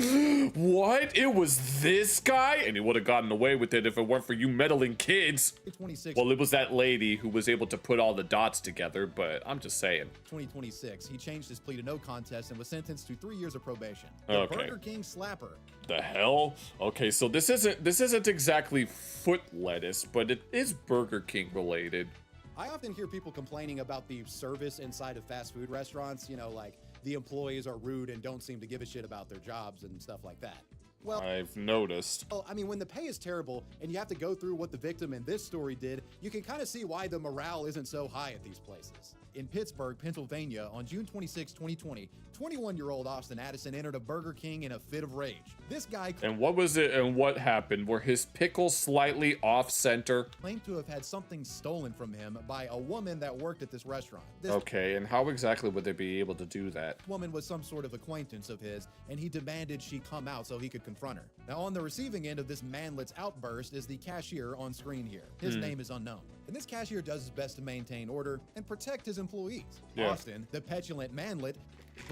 January What? It was this guy? And he would have gotten away with it if it weren't for you meddling kids. 26, Well, it was that lady who was able to put all the dots together, but I'm just saying. 2026, he changed his plea to no contest and was sentenced to 3 years of probation. The Okay. Burger King slapper. The hell? Okay, so this isn't exactly foot lettuce, but it is Burger King related. I often hear people complaining about the service inside of fast food restaurants, you know, like the employees are rude and don't seem to give a shit about their jobs and stuff like that. Well, I've noticed. well, I mean, when the pay is terrible and you have to go through what the victim in this story did, you can kind of see why the morale isn't so high at these places. In Pittsburgh, Pennsylvania, on June 26, 2020, 21-year-old Austin Addison entered a Burger King in a fit of rage. This guy And what was it and what happened? Were his pickles slightly off center? claimed to have had something stolen from him by a woman that worked at this restaurant. This Okay, and how exactly would they be able to do that? woman was some sort of acquaintance of his, and he demanded she come out so he could confront her. Now, on the receiving end of this manlet's outburst is the cashier on screen here. His name is unknown. And this cashier does his best to maintain order and protect his employees. Yeah. Austin, the petulant manlet,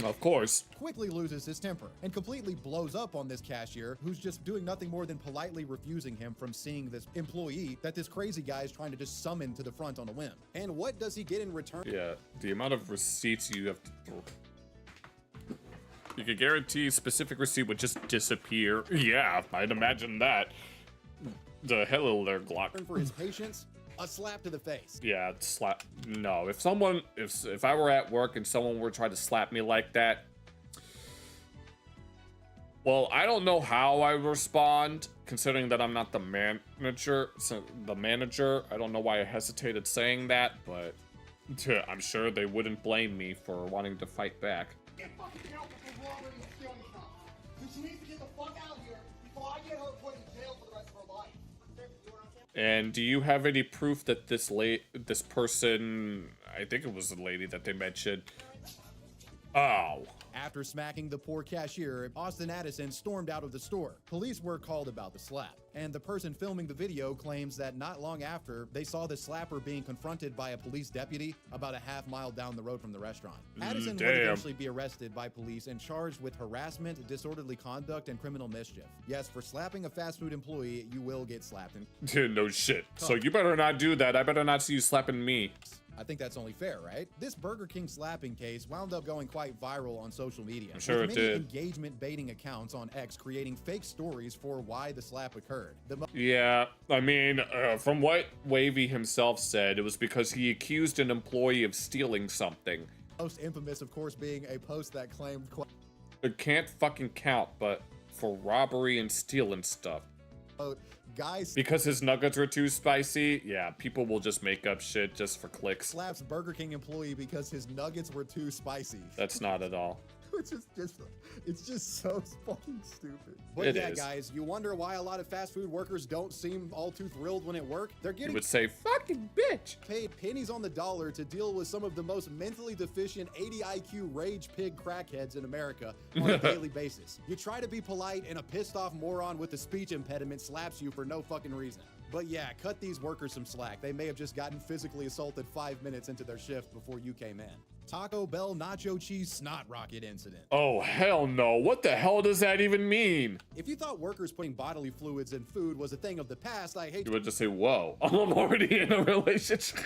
Of course. quickly loses his temper and completely blows up on this cashier who's just doing nothing more than politely refusing him from seeing this employee that this crazy guy is trying to just summon to the front on a whim. And what does he get in return? Yeah, the amount of receipts you have to throw. You could guarantee a specific receipt would just disappear. Yeah, I'd imagine that. The hello there, Glock. For his patience? A slap to the face. Yeah, slap. No, if I were at work and someone were trying to slap me like that, well, I don't know how I respond, considering that I'm not the manager. So the manager, I don't know why I hesitated saying that, but I'm sure they wouldn't blame me for wanting to fight back. Get fucking out with the robbery and stealing stuff. So she needs to get the fuck out of here before I get her put in jail for the rest of her life. And do you have any proof that this person, I think it was the lady that they mentioned, Oh. After smacking the poor cashier, Austin Addison stormed out of the store. Police were called about the slap, and the person filming the video claims that not long after, they saw the slapper being confronted by a police deputy about a half-mile down the road from the restaurant. Addison would eventually be arrested by police and charged with harassment, disorderly conduct, and criminal mischief. Yes, for slapping a fast food employee, you will get slapped. Dude, no shit. So you better not do that. I better not see you slapping me. I think that's only fair, right? This Burger King slapping case wound up going quite viral on social media. I'm sure with it many did. engagement baiting accounts on X creating fake stories for why the slap occurred. Yeah, I mean, from what Wavy himself said, it was because he accused an employee of stealing something. Most infamous, of course, being a post that claimed, It can't fucking count, but for robbery and stealing stuff. guys Because his nuggets were too spicy, yeah, people will just make up shit just for clicks. slaps Burger King employee because his nuggets were too spicy. That's not at all. Which is it's just so fucking stupid. But It yeah, is. guys, you wonder why a lot of fast food workers don't seem all too thrilled when at work? They're You getting would say, fucking bitch. paid pennies on the dollar to deal with some of the most mentally deficient 80 IQ rage pig crackheads in America on a daily basis. You try to be polite and a pissed off moron with a speech impediment slaps you for no fucking reason. But yeah, cut these workers some slack. They may have just gotten physically assaulted 5 minutes into their shift before you came in. Taco Bell nacho cheese snot rocket incident. Oh, hell no. What the hell does that even mean? If you thought workers putting bodily fluids in food was a thing of the past, I hate You would just say, whoa, I'm already in a relationship.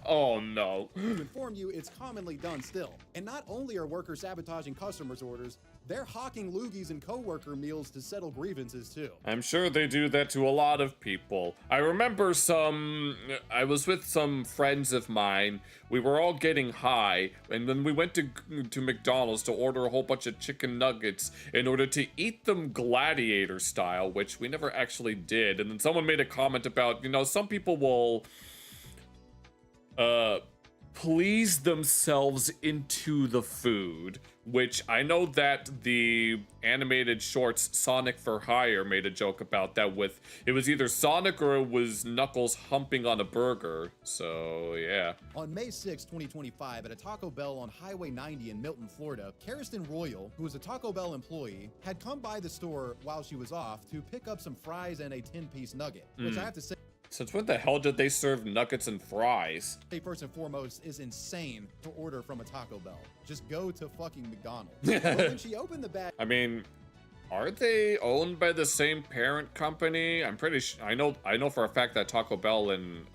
Oh, no. to inform you it's commonly done still. And not only are workers sabotaging customers' orders, they're hawking loogies and coworker meals to settle grievances too. I'm sure they do that to a lot of people. I remember I was with some friends of mine. We were all getting high, and then we went to McDonald's to order a whole bunch of chicken nuggets in order to eat them gladiator style, which we never actually did. And then someone made a comment about, some people will please themselves into the food, which I know that the animated shorts Sonic for Hire made a joke about that with, it was either Sonic or it was Knuckles humping on a burger. So yeah. On May 6, 2025, at a Taco Bell on Highway 90 in Milton, Florida, Kirsten Royal, who was a Taco Bell employee, had come by the store while she was off to pick up some fries and a 10-piece nugget, which I have to say, Since when the hell did they serve nuggets and fries? first and foremost, is insane to order from a Taco Bell. Just go to fucking McDonald's. But when she opened the bag, I mean, are they owned by the same parent company? I'm pretty sure. I know for a fact that Taco Bell and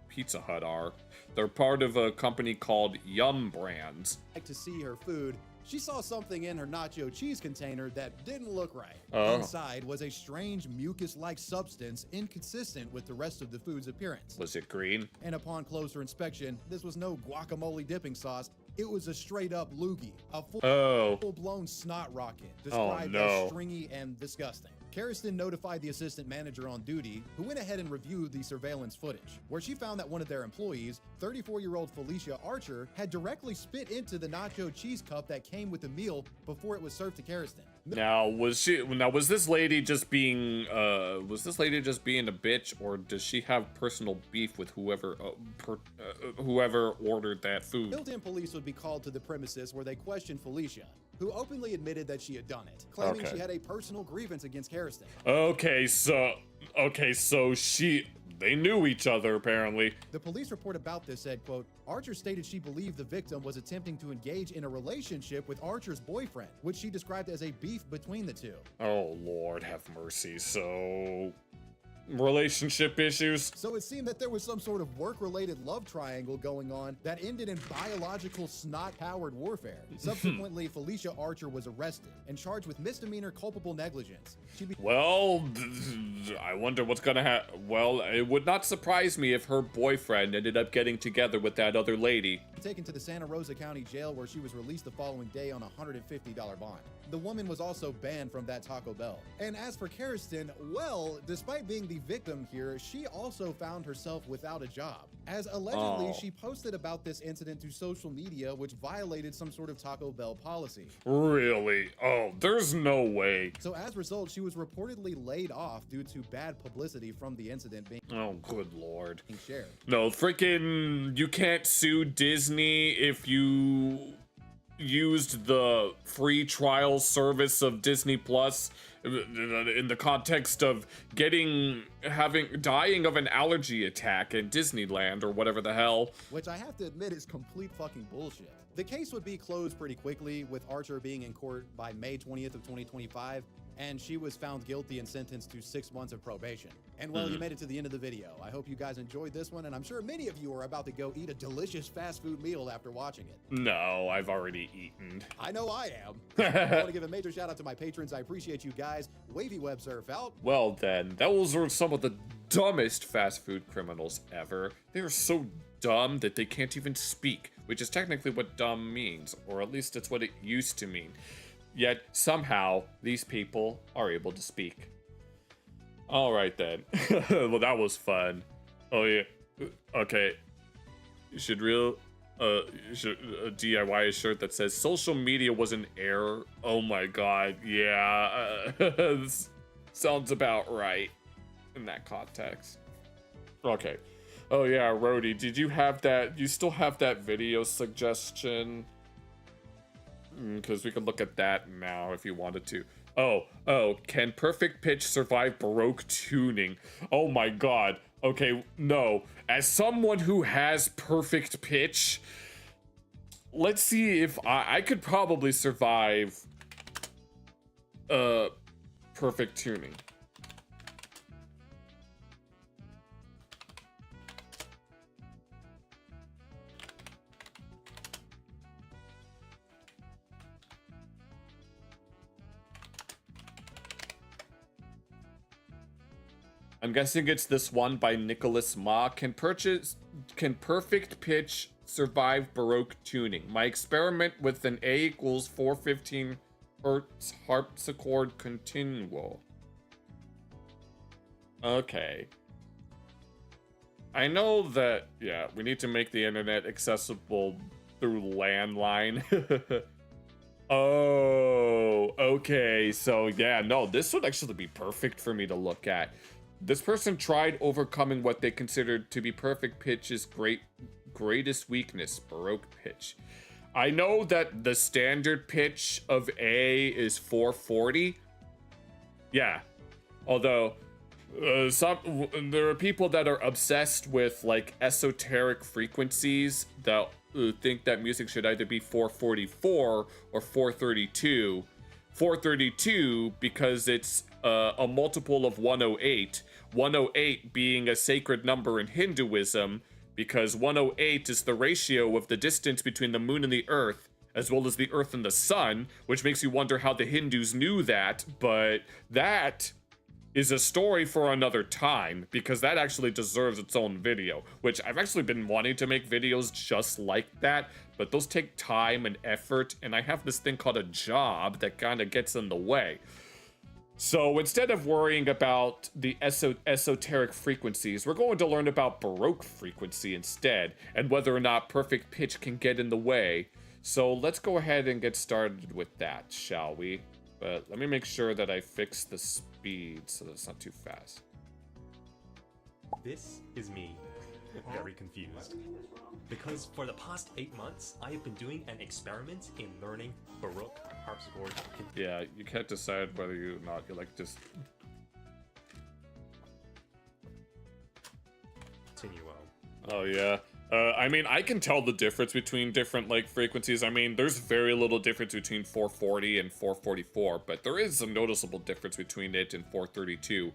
Pizza Hut are. They're part of a company called Yum Brands. to see her food, she saw something in her nacho cheese container that didn't look right. Oh. Inside was a strange mucus-like substance inconsistent with the rest of the food's appearance. Was it green? And upon closer inspection, this was no guacamole dipping sauce. It was a straight-up loogie, a full-blown snot rocket, described as stringy and disgusting. Kirsten notified the assistant manager on duty, who went ahead and reviewed the surveillance footage, where she found that one of their employees, 34-year-old Felicia Archer, had directly spit into the nacho cheese cup that came with the meal before it was served to Kirsten. Now was this lady just being a bitch, or does she have personal beef with whoever ordered that food? Built-in police would be called to the premises where they questioned Felicia, who openly admitted that she had done it, claiming she had a personal grievance against Kirsten. Okay, so they knew each other apparently. The police report about this said, quote, Archer stated she believed the victim was attempting to engage in a relationship with Archer's boyfriend, which she described as a beef between the two. Oh Lord, have mercy. So, relationship issues. So it seemed that there was some sort of work-related love triangle going on that ended in biological snot-powered warfare. Subsequently, Felicia Archer was arrested and charged with misdemeanor culpable negligence. Well, I wonder what's gonna happen. Well, it would not surprise me if her boyfriend ended up getting together with that other lady. Taken to the Santa Rosa County Jail, where she was released the following day on a $150 bond. The woman was also banned from that Taco Bell. And as for Kirsten, well, despite being the victim here, she also found herself without a job, as allegedly she posted about this incident to social media, which violated some sort of Taco Bell policy. Really? Oh, there's no way. So as a result, she was reportedly laid off due to bad publicity from the incident being good Lord. shared. No, freaking, you can't sue Disney if you used the free trial service of Disney Plus in the context of dying of an allergy attack in Disneyland or whatever the hell. Which I have to admit is complete fucking bullshit. The case would be closed pretty quickly, with Archer being in court by May 20th of 2025, and she was found guilty and sentenced to 6 months of probation. And well, you made it to the end of the video. I hope you guys enjoyed this one, and I'm sure many of you are about to go eat a delicious fast food meal after watching it. No, I've already eaten. I know I am. I want to give a major shout out to my patrons. I appreciate you guys. Wavy Web Surf out. Well then, those are some of the dumbest fast food criminals ever. They are so dumb that they can't even speak, which is technically what dumb means, or at least it's what it used to mean. Yet somehow these people are able to speak. All right then. Well, that was fun. Oh yeah. Okay. You should DIY a shirt that says social media was an error. Oh my god. Yeah. This sounds about right in that context. Okay. Oh yeah, Rhodey, did you have that? You still have that video suggestion? Because we could look at that now if you wanted to. Oh, can perfect pitch survive Baroque tuning? Oh my god. Okay, no. As someone who has perfect pitch, let's see if I could probably survive perfect tuning. I'm guessing it's this one by Nicholas Ma. Can perfect pitch survive Baroque tuning? My experiment with an A equals 415 Hertz harpsichord continuo. Okay. I know that, yeah, we need to make the internet accessible through landline. Oh, okay. So yeah, no, this would actually be perfect for me to look at. This person tried overcoming what they considered to be perfect pitch's greatest weakness, Baroque pitch. I know that the standard pitch of A is 440. Yeah. Although, there are people that are obsessed with, like, esoteric frequencies that think that music should either be 444 or 432. 432 because it's a multiple of 108. 108 being a sacred number in Hinduism, because 108 is the ratio of the distance between the moon and the earth, as well as the earth and the sun, which makes you wonder how the Hindus knew that, but that is a story for another time, because that actually deserves its own video, which I've actually been wanting to make videos just like that, but those take time and effort, and I have this thing called a job that kind of gets in the way. So instead of worrying about the esoteric frequencies, we're going to learn about Baroque frequency instead, and whether or not perfect pitch can get in the way. So let's go ahead and get started with that, shall we? But let me make sure that I fix the speed so that it's not too fast. This is me, very confused. Because for the past 8 months, I have been doing an experiment in learning Baroque harpsichord. Yeah, you can't decide whether you or not, you like just... Continuo. Oh yeah. I mean, I can tell the difference between different, like, frequencies. I mean, there's very little difference between 440 and 444, but there is a noticeable difference between it and 432.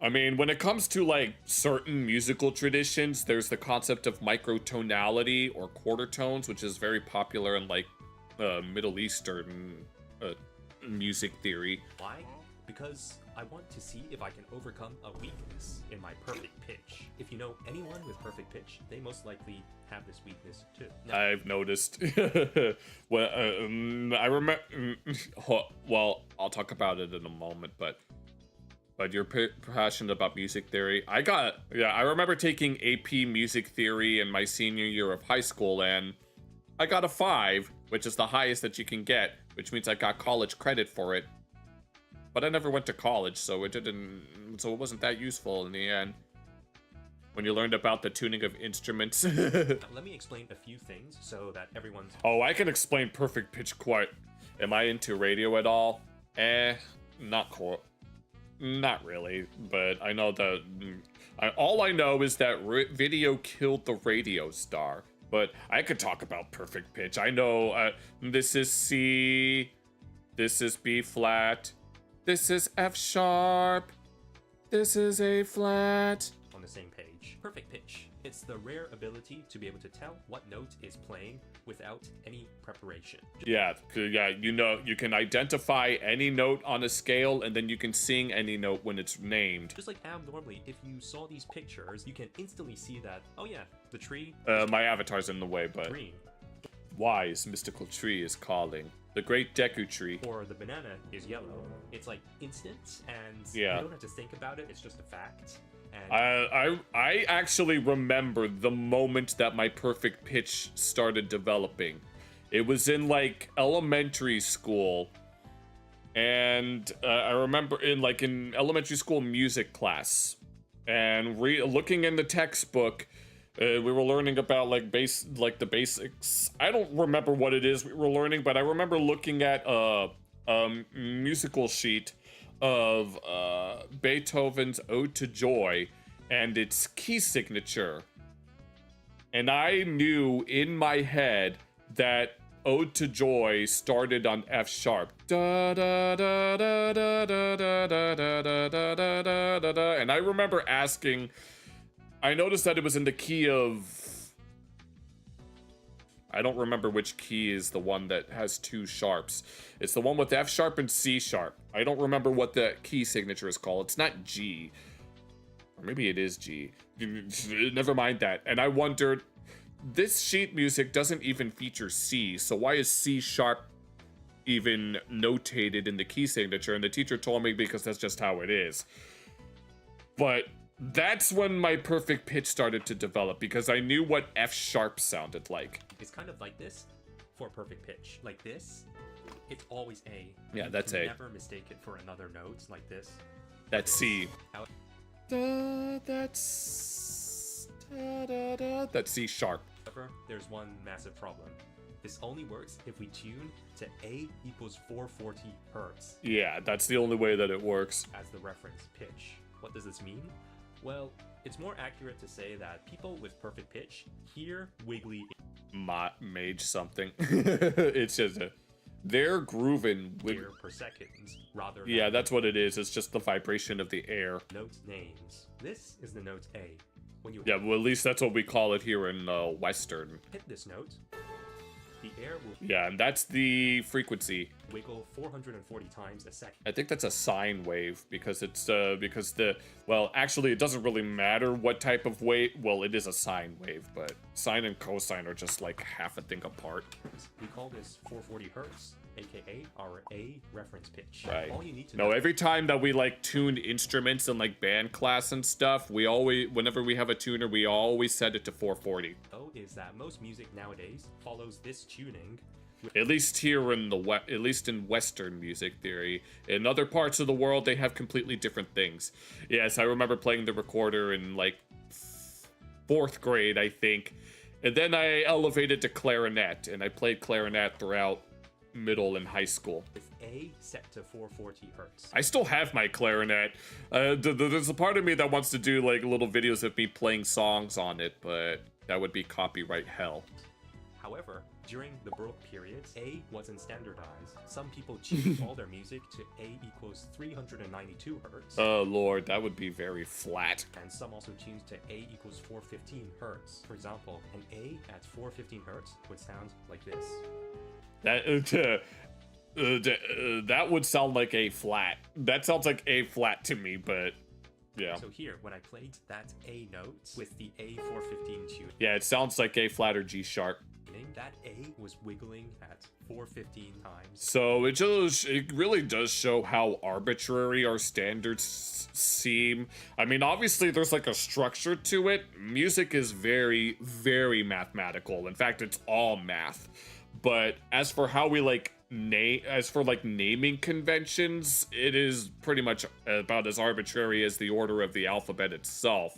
I mean, when it comes to, like, certain musical traditions, there's the concept of microtonality or quarter tones, which is very popular in, like, Middle Eastern music theory. Why? Because I want to see if I can overcome a weakness in my perfect pitch. If you know anyone with perfect pitch, they most likely have this weakness too. Now, I've noticed. Well, I remember. Well, I'll talk about it in a moment, but you're passionate about music theory. I remember taking AP music theory in my senior year of high school, and I got a 5, which is the highest that you can get, which means I got college credit for it. But I never went to college, so it wasn't that useful in the end. when you learned about the tuning of instruments. Now, let me explain a few things so that everyone's... Oh, I can explain perfect pitch quite. Am I into radio at all? Not really, but I know that... all I know is that video killed the radio star. But I could talk about perfect pitch. I know this is C, this is B flat, this is F sharp, this is A flat. On the same page. Perfect pitch. It's the rare ability to be able to tell what note is playing without any preparation. Yeah, you know, you can identify any note on a scale, and then you can sing any note when it's named. Just like how normally, if you saw these pictures, you can instantly see that, oh yeah, the tree... My avatar's in the way, but... green. Wise mystical tree is calling. The great Deku tree. Or the banana is yellow. It's like instant, and yeah. You don't have to think about it, it's just a fact. I actually remember the moment that my perfect pitch started developing. It was in like elementary school, and I remember in elementary school music class, and looking in the textbook, we were learning about the basics. I don't remember what it is we were learning, but I remember looking at a musical sheet of Beethoven's Ode to Joy and its key signature. And I knew in my head that Ode to Joy started on F sharp. Da da da da da da da da da da da da da da. And I remember asking, I noticed that it was in the key of, I don't remember which key is the one that has two sharps. It's the one with F sharp and C sharp. I don't remember what the key signature is called. It's not G. Or maybe it is G. Never mind that. And I wondered, this sheet music doesn't even feature C, so why is C sharp even notated in the key signature? And the teacher told me because that's just how it is. But that's when my perfect pitch started to develop, because I knew what F sharp sounded like. It's kind of like this for perfect pitch. Like this, it's always A. Yeah, that's A. Never mistake it for another note like this. That's C. That's C sharp. However, there's one massive problem. This only works if we tune to A equals 440 hertz. Yeah, that's the only way that it works. As the reference pitch. What does this mean? Well, it's more accurate to say that people with perfect pitch hear wiggly... Mage something. It's just they're grooving with... per second, rather than... Yeah, that's what it is. It's just the vibration of the air. Note names. This is the note A. When you well, at least that's what we call it here in Western. Hit this note, the air will... Yeah, and that's the frequency. Wiggle 440 times a second. I think that's a sine wave, because it's well, actually it doesn't really matter what type of wave. Well, it is a sine wave, but sine and cosine are just like half a thing apart. We call this 440 hertz, aka our A reference pitch. Right. All you need to know, every time that we like tuned instruments in like band class and stuff, we always, whenever we have a tuner, we always set it to 440. Oh, is that most music nowadays follows this tuning. At least here in at least in Western music theory. In other parts of the world, they have completely different things. Yes, I remember playing the recorder in like 4th grade, I think. And then I elevated to clarinet, and I played clarinet throughout middle and high school. With A set to 440 hertz. I still have my clarinet. There's a part of me that wants to do like little videos of me playing songs on it, but that would be copyright hell. However, during the Baroque period, A wasn't standardized. Some people tuned all their music to A equals 392 hertz. Oh lord, that would be very flat. And some also tuned to A equals 415 hertz. For example, an A at 415 hertz would sound like this. That would sound like A flat. That sounds like A flat to me, but yeah. So here, when I played that A note with the A415 tune. Yeah, it sounds like A flat or G sharp. That A was wiggling at 415 times. So it really does show how arbitrary our standards seem. I mean, obviously there's like a structure to it. Music is very, very mathematical. In fact, it's all math. But as for how we like naming conventions, it is pretty much about as arbitrary as the order of the alphabet itself.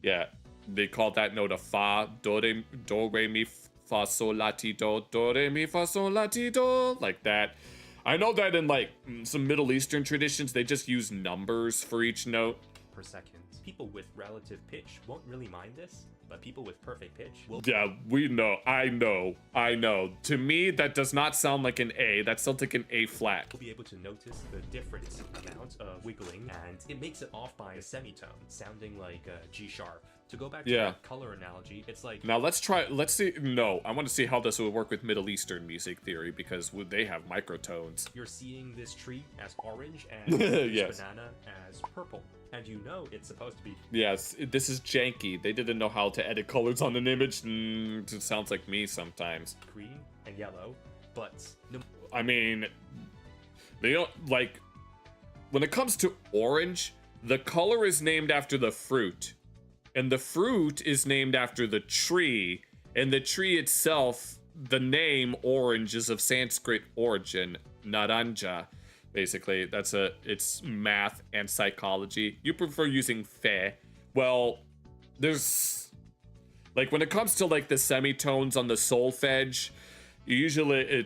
Yeah, they call that note a fa, do re mi fa sol la ti do re mi fa sol la ti do, like that. I know that in like some Middle Eastern traditions, they just use numbers for each note. Per second. People with relative pitch won't really mind this, but people with perfect pitch will. Yeah, we know. I know. To me, that does not sound like an A. That sounds like an A flat. Will be able to notice the different amount of wiggling, and it makes it off by a semitone, sounding like a G sharp. To go back to the color analogy, it's like... Now let's see. No, I want to see how this would work with Middle Eastern music theory, because they have microtones. You're seeing this tree as orange and this banana as purple. And you know it's supposed to be... Yes, this is janky. They didn't know how to edit colors on an image. It sounds like me sometimes. Green and yellow, but... No. I mean, they don't, like... When it comes to orange, the color is named after the fruit. And the fruit is named after the tree. And the tree itself, the name orange is of Sanskrit origin, naranja. Basically, it's math and psychology. You prefer using fe. Well, there's, like, when it comes to like the semitones on the solfege, usually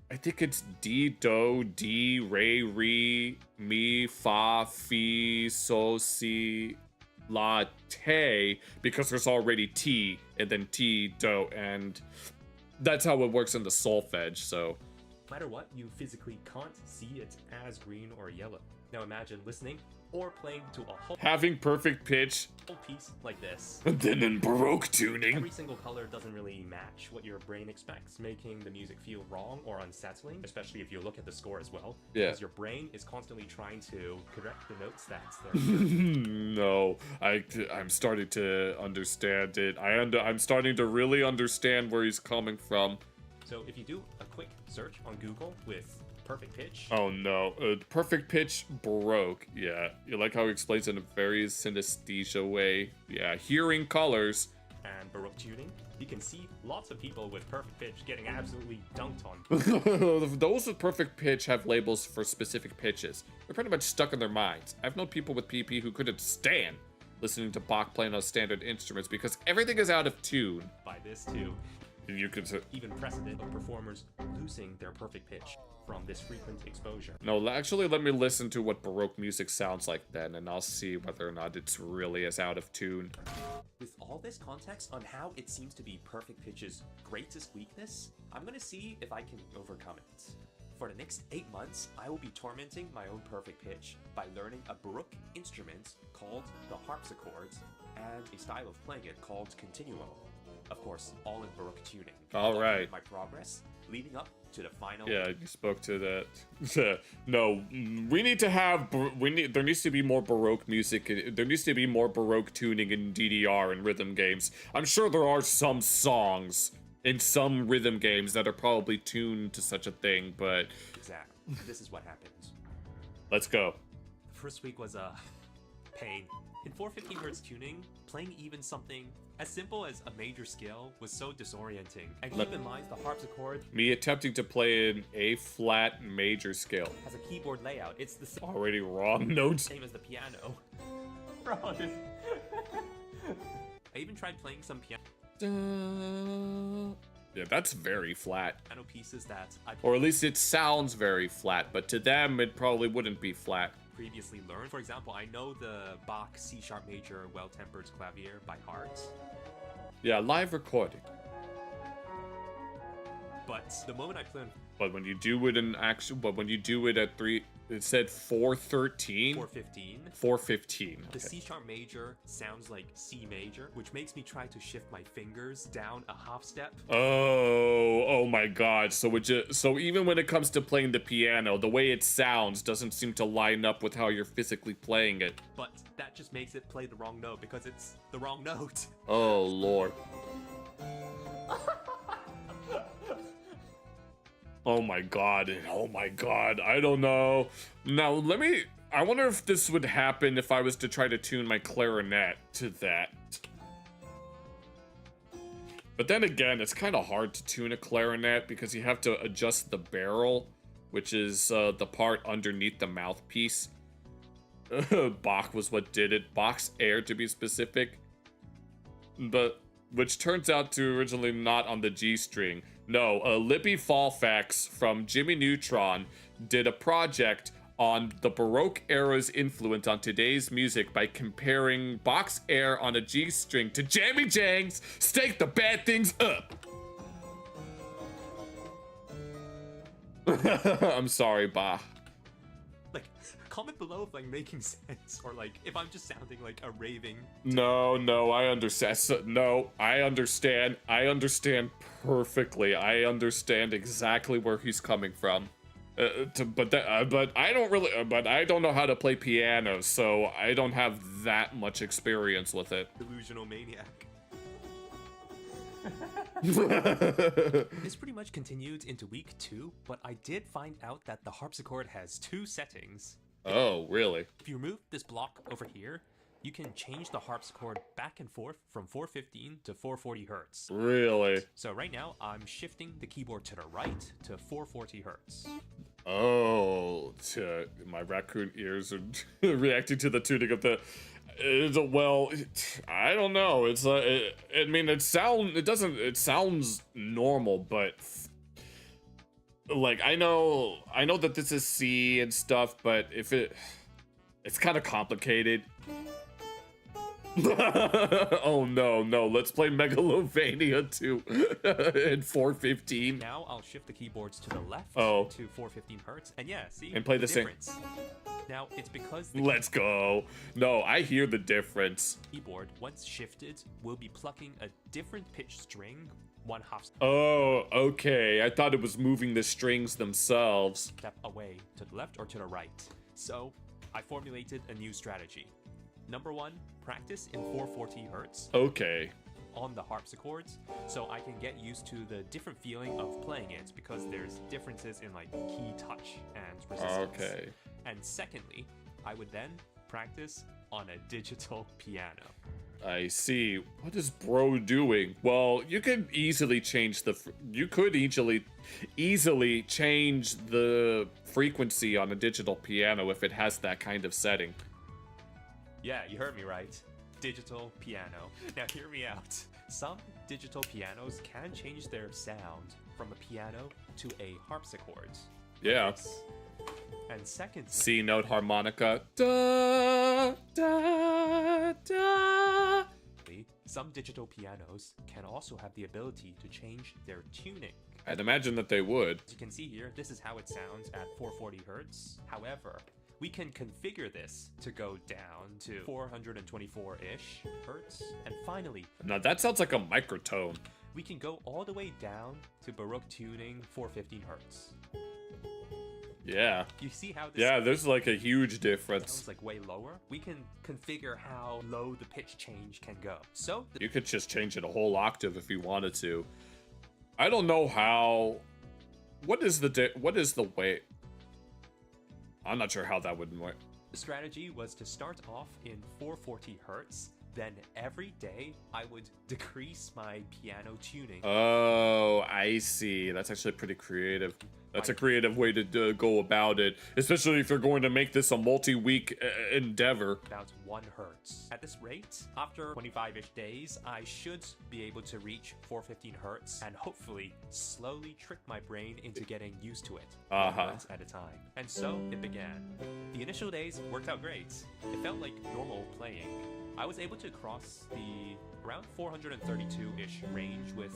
I think it's D, do, D, re, re, mi, fa, fi, so, si, la, te, because there's already T, and then T, do, and that's how it works in the solfege, so. No matter what, you physically can't see it as green or yellow. Now imagine listening or playing to a whole... Having perfect pitch. Whole piece like this. And then in Baroque tuning. Every single color doesn't really match what your brain expects, making the music feel wrong or unsettling, especially if you look at the score as well. Yeah. Because your brain is constantly trying to correct the notes that's there. No, I'm starting to understand it. I'm starting to really understand where he's coming from. So if you do a quick search on Google with perfect pitch. Oh no, perfect pitch Baroque. Yeah, you like how he explains it in a very synesthesia way. Yeah, hearing colors. And Baroque tuning. You can see lots of people with perfect pitch getting absolutely dunked on. Those with perfect pitch have labels for specific pitches. They're pretty much stuck in their minds. I've known people with PP who couldn't stand listening to Bach playing on standard instruments because everything is out of tune. By this too. You could even precedent of performers losing their perfect pitch from this frequent exposure. No, actually, let me listen to what Baroque music sounds like then, and I'll see whether or not it's really as out of tune. With all this context on how it seems to be perfect pitch's greatest weakness, I'm gonna see if I can overcome it. For the next 8 months, I will be tormenting my own perfect pitch by learning a Baroque instrument called the harpsichord and a style of playing it called continuo. Of course, all in Baroque tuning. All right. My progress leading up to the final. Yeah, you spoke to that. No, we need to have. There needs to be more Baroque music. There needs to be more Baroque tuning in DDR and rhythm games. I'm sure there are some songs in some rhythm games that are probably tuned to such a thing, but. Exactly. This is what happens. Let's go. The first week was a pain. In 415 Hz tuning, playing even something as simple as a major scale was so disorienting. And keep in mind, the harpsichord... Me attempting to play an A-flat major scale. ...has a keyboard layout. It's the same... Already wrong notes. ...same as the piano. Bro, this... I even tried playing some piano... Yeah, that's very flat. Piano pieces that I... Or at least it sounds very flat, but to them, it probably wouldn't be flat. ...previously learned. For example, I know the Bach C-sharp major well-tempered clavier by heart. Yeah, live recording. But the moment I play on... But when you do it in actual... But when you do it at 3... It said 413? 415. 415. Okay. The C-sharp major sounds like C major, which makes me try to shift my fingers down a half step. Oh my god. So even when it comes to playing the piano, the way it sounds doesn't seem to line up with how you're physically playing it. But that just makes it play the wrong note because it's the wrong note. Oh, Lord. Oh my god, I don't know. Now, I wonder if this would happen if I was to try to tune my clarinet to that. But then again, it's kind of hard to tune a clarinet because you have to adjust the barrel, which is the part underneath the mouthpiece. Bach was what did it. Bach's air, to be specific. but which turns out to originally not on the G string. No, Libby Fallfax from Jimmy Neutron did a project on the Baroque era's influence on today's music by comparing box air on a G string to Jammy Jang's Stake the Bad Things Up. I'm sorry, Bah. Like, comment below if like making sense or like if I'm just sounding like a raving. No, I understand. No, I understand. I understand perfectly. I understand exactly where he's coming from. But I don't really. But I don't know how to play piano, so I don't have that much experience with it. Delusional maniac. This pretty much continued into week 2, but I did find out that the harpsichord has 2 settings. Oh, really? If you remove this block over here, you can change the harpsichord back and forth from 415 to 440 hertz. Really? So right now, I'm shifting the keyboard to the right to 440 hertz. Oh, my raccoon ears are reacting to the tuning of the. Well, I don't know. It's I mean, it sounds normal, but like I know that this is C and stuff, but it's kind of complicated. Oh no, let's play Megalovania 2 in 415. Now I'll shift the keyboards to the left to 415 hertz, and yeah, see, and play the same. difference. Now it's because Let's go. No, I hear the difference. Keyboard, once shifted, will be plucking a different pitch string 1/2 Oh, okay. I thought it was moving the strings themselves. step away to the left or to the right. So I formulated a new strategy. Number 1, practice in 440 hertz. Okay. On the harpsichords, so I can get used to the different feeling of playing it because there's differences in like key touch and resistance. Okay. And secondly, I would then practice on a digital piano. I see. What is bro doing? Well, you could easily change the easily change the frequency on a digital piano if it has that kind of setting. Yeah, you heard me right. Digital piano. Now hear me out. Some digital pianos can change their sound from a piano to a harpsichord. Yeah. And second, C note harmonica. Da da da. some digital pianos can also have the ability to change their tuning. I'd imagine that they would. As you can see here, this is how it sounds at 440 hertz. However, we can configure this to go down to 424-ish hertz. And finally, Now that sounds like a microtone. we can go all the way down to Baroque tuning 415 hertz. Yeah. You see how this Yeah, there's like a huge difference. sounds like way lower? We can configure how low the pitch change can go. So You could just change it a whole octave if you wanted to. I don't know how. What is the way? I'm not sure how that would work. the strategy was to start off in 440 hertz. Then every day I would decrease my piano tuning. Oh, I see. That's actually pretty creative. That's a creative way to go about it, especially if you're going to make this a multi-week endeavor. About 1 hertz. At this rate, after 25-ish days, I should be able to reach 415 hertz and hopefully slowly trick my brain into getting used to it, 1 hertz at a time. And so it began. The initial days worked out great. It felt like normal playing. I was able to cross the around 432-ish range with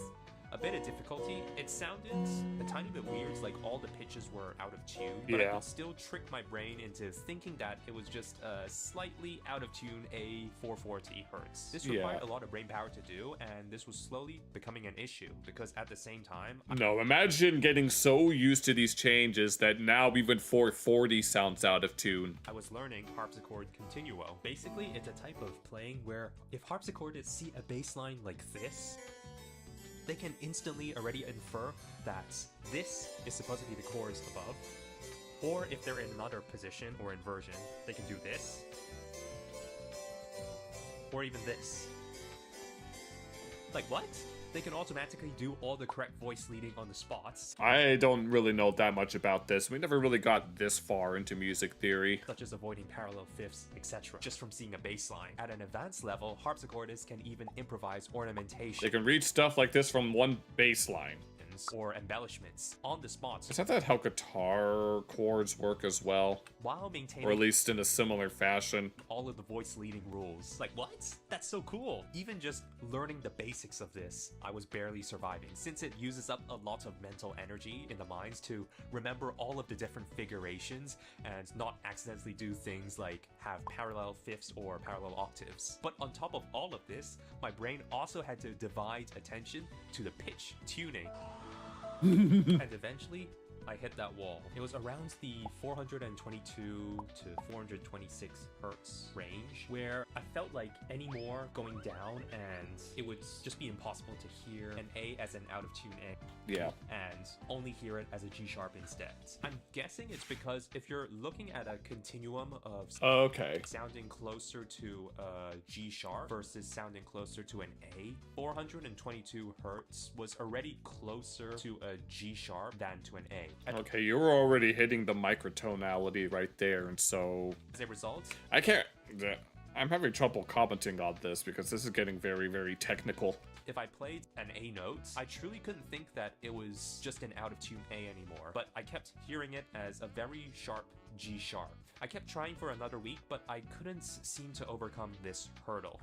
a bit of difficulty. It sounded a tiny bit weird, like all the pitches were out of tune, but I could still trick my brain into thinking that it was just a slightly out of tune A440 hertz. This required a lot of brain power to do, and this was slowly becoming an issue because at the same time... No, imagine getting so used to these changes that now even 440 sounds out of tune. I was learning harpsichord continuo. Basically, it's a type of playing where if harpsichordists see a bass line like this, they can instantly already infer that this is supposed to be the chords above. Or if they're in another position or inversion, they can do this. Or even this. Like what? They can automatically do all the correct voice leading on the spots, I don't really know that much about this. We never really got this far into music theory. such as avoiding parallel fifths, etc. Just from seeing a bass line. At an advanced level, harpsichordists can even improvise ornamentation. They can read stuff like this from one bass line. Or embellishments on the spots Is that how guitar chords work as well? while maintaining Or at least in a similar fashion. all of the voice leading rules. Like what? That's so cool. Even just learning the basics of this, I was barely surviving, since it uses up a lot of mental energy in the minds to remember all of the different figurations and not accidentally do things like have parallel fifths or parallel octaves. But on top of all of this, my brain also had to divide attention to the pitch tuning. And eventually, I hit that wall. It was around the 422 to 426 hertz range, where I felt like any more going down and it would just be impossible to hear an A as an out of tune A. Yeah. And only hear it as a G sharp instead. I'm guessing it's because if you're looking at a continuum of Okay. sounding closer to a G sharp versus sounding closer to an A, 422 hertz was already closer to a G sharp than to an A. Okay, you were already hitting the microtonality right there, and so... As a result, I can't... I'm having trouble commenting on this because this is getting very, very technical. if I played an A note, I truly couldn't think that it was just an out of tune A anymore, but I kept hearing it as a very sharp G sharp. I kept trying for another week, but I couldn't seem to overcome this hurdle.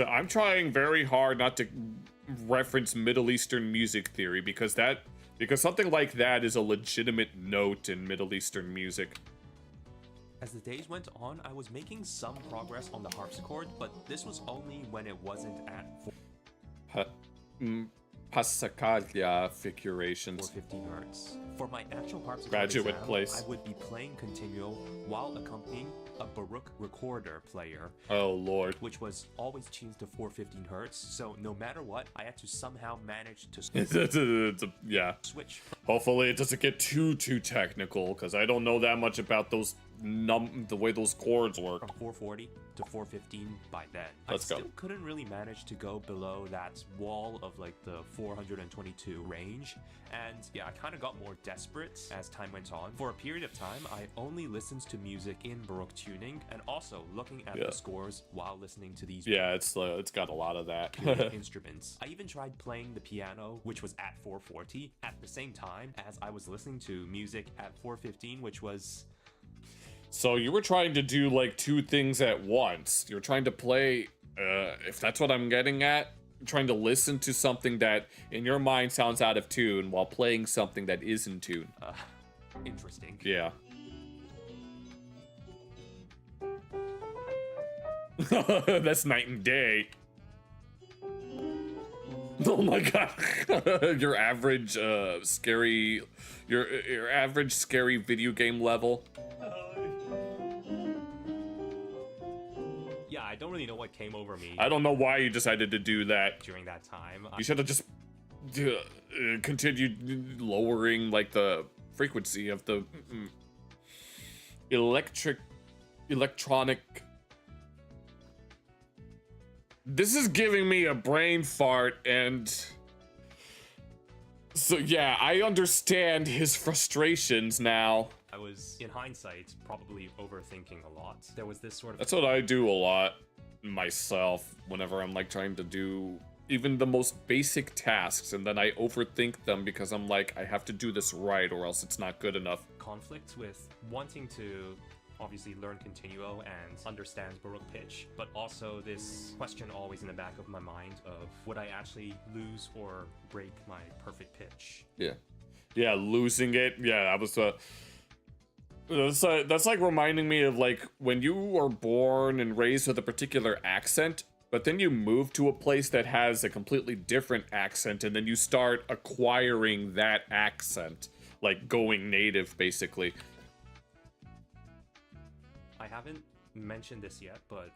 I'm trying very hard not to reference Middle Eastern music theory because something like that is a legitimate note in Middle Eastern music. As the days went on, I was making some progress on the harpsichord, but this was only when it wasn't at Passacaglia figurations. 415 hertz. For my actual harpsichord Graduate exam, place. I would be playing continuo while accompanying a Baroque recorder player. Oh lord. Which was always tuned to 415 hertz, so no matter what, I had to somehow manage to Yeah. switch. Hopefully it doesn't get too technical, because I don't know that much about those the way those chords work. From 440 to 415 by then. Let's I go. still couldn't really manage to go below that wall of like the 422 range, and yeah, I kind of got more desperate as time went on. For a period of time, I only listened to music in Baroque tuning, and also looking at the scores while listening to these it's got a lot of that. instruments. I even tried playing the piano, which was at 440, at the same time as I was listening to music at 415, which was... So you were trying to do like two things at once. You're trying to play, if that's what I'm getting at, trying to listen to something that in your mind sounds out of tune while playing something that is in tune. Interesting. Yeah. That's night and day. Oh my god. Your average scary your average scary video game level. Yeah, I don't really know what came over me. I don't know why you decided to do that. During that time. You should have just continued lowering like the frequency of the electronic. This is giving me a brain fart, and so yeah, I understand his frustrations now. I was, in hindsight, probably overthinking a lot. There was this sort of... That's what I do a lot myself whenever I'm like trying to do even the most basic tasks, and then I overthink them because I'm like, I have to do this right or else it's not good enough. conflict with wanting to obviously learn continuo and understand Baroque pitch, but also this question always in the back of my mind of would I actually lose or break my perfect pitch? Yeah, losing it. Yeah, that was that's like reminding me of like when you were born and raised with a particular accent, but then you move to a place that has a completely different accent, and then you start acquiring that accent, like going native, basically. I haven't mentioned this yet, but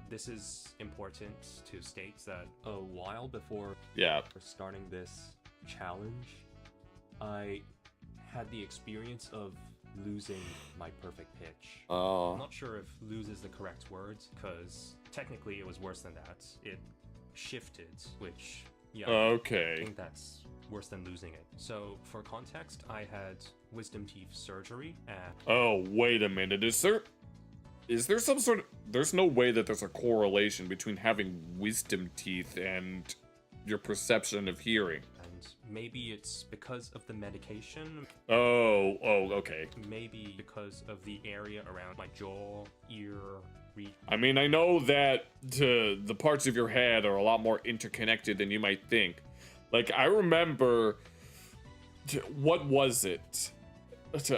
this is important to state that a while before starting this challenge, I had the experience of losing my perfect pitch. I'm not sure if lose is the correct word, because technically it was worse than that. It shifted, which, yeah, I Okay. think that's worse than losing it. So, for context, I had wisdom teeth surgery, and Oh, wait a minute. Is there some sort of... There's no way that there's a correlation between having wisdom teeth and your perception of hearing. maybe it's because of the medication, Oh, okay. maybe because of the area around my jaw, ear, region. I mean, I know that the parts of your head are a lot more interconnected than you might think. Like, I remember... What was it?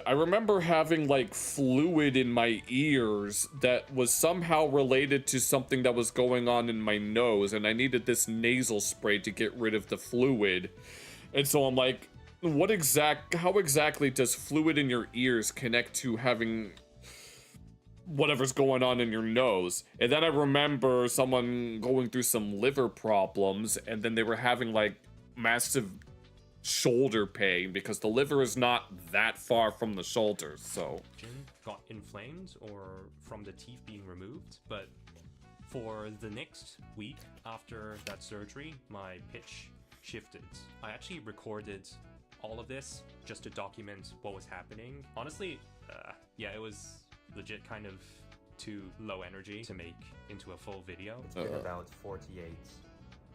I remember having, like, fluid in my ears that was somehow related to something that was going on in my nose, and I needed this nasal spray to get rid of the fluid. And so I'm like, how exactly does fluid in your ears connect to having whatever's going on in your nose? And then I remember someone going through some liver problems, and then they were having, like, massive shoulder pain because the liver is not that far from the shoulders, so Got inflamed or from the teeth being removed. But for the next week after that surgery, my pitch shifted. I actually recorded all of this just to document what was happening. Honestly, yeah, it was legit kind of too low energy to make into a full video. It's been about 48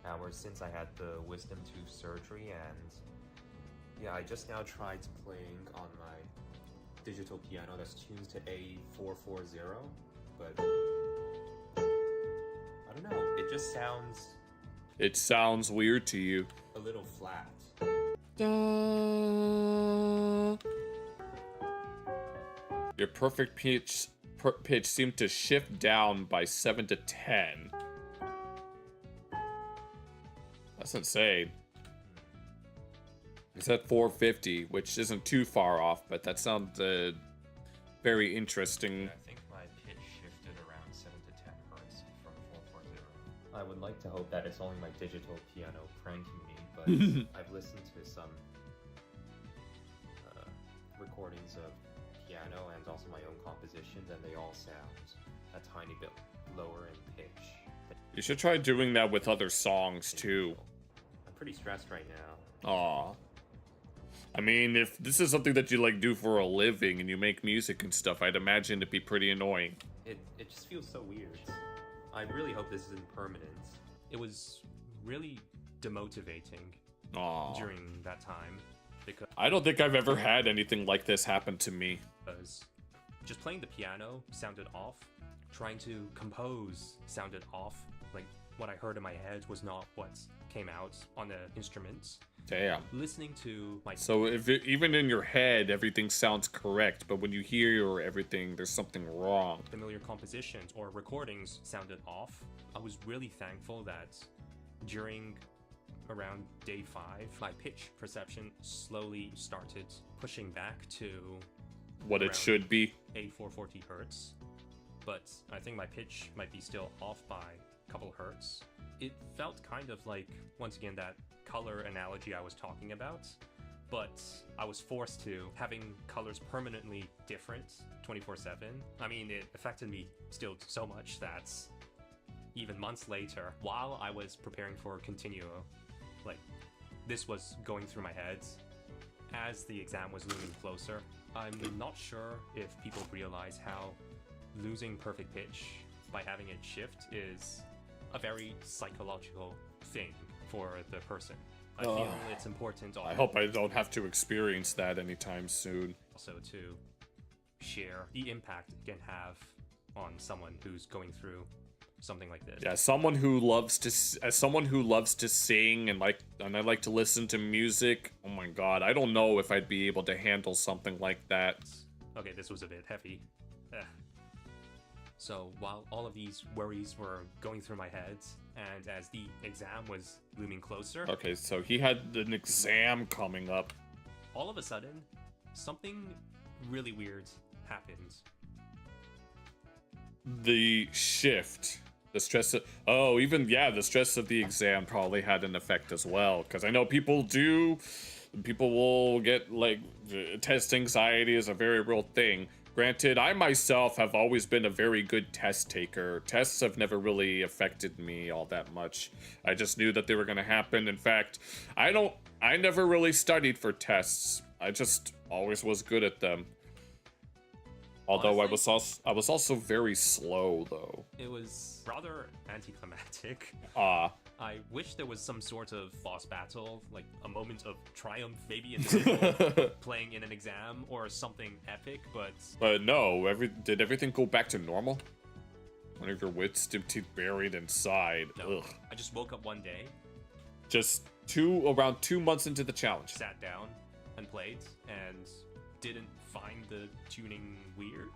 hours since I had the wisdom tooth surgery, and yeah, I just now tried playing on my digital piano that's tuned to A440, but I don't know, it just sounds... It sounds weird to you. A little flat. Your perfect pitch seemed to shift down by 7 to 10. That's insane. It's at 450, which isn't too far off, but that sounds very interesting. I think my pitch shifted around 7 to 10 hertz from 440. I would like to hope that it's only my digital piano pranking me, but I've listened to some recordings of piano and also my own compositions, and they all sound a tiny bit lower in pitch. You should try doing that with other songs too. I'm pretty stressed right now. Aw. I mean, if this is something that you like do for a living and you make music and stuff, I'd imagine it'd be pretty annoying. It just feels so weird. I really hope this isn't permanent. It was really demotivating Aw. during that time because I don't think I've ever had anything like this happen to me. just playing the piano sounded off, trying to compose sounded off, like what I heard in my head was not what came out on the instruments. Damn. Listening to my... So even in your head, everything sounds correct, but when you hear everything, there's something wrong. familiar compositions or recordings sounded off. I was really thankful that during around day 5, my pitch perception slowly started pushing back to What it should be. A440 hertz. But I think my pitch might be still off by a couple hertz. It felt kind of like, once again, that color analogy I was talking about, but I was forced to having colors permanently different 24/7. I mean, it affected me still so much that even months later, while I was preparing for Continuo, like, this was going through my head as the exam was looming closer. I'm not sure if people realize how losing perfect pitch by having it shift is a very psychological thing for the person. I feel it's important. I hope I don't have to experience that anytime soon. Also to share the impact it can have on someone who's going through something like this. Yeah, as someone who loves to sing and I like to listen to music. Oh my god, I don't know if I'd be able to handle something like that. Okay, this was a bit heavy. So while all of these worries were going through my head, and as the exam was looming closer... Okay, so he had an exam coming up. All of a sudden, something really weird happened. The shift. The stress of... Oh, even, yeah, the stress of the exam probably had an effect as well. Because I know people will get, like, test anxiety is a very real thing. Granted, I myself have always been a very good test taker. Tests have never really affected me all that much. I just knew that they were going to happen. In fact, I never really studied for tests. I just always was good at them. Although Honestly, I was also very slow though. it was rather anticlimactic. I wish there was some sort of boss battle, like a moment of triumph, maybe in playing in an exam or something epic, But no, did everything go back to normal? One of your wisdom teeth buried inside. no. Ugh. I just woke up one day, Just around 2 months into the challenge. sat down, and played, and didn't find the tuning weird.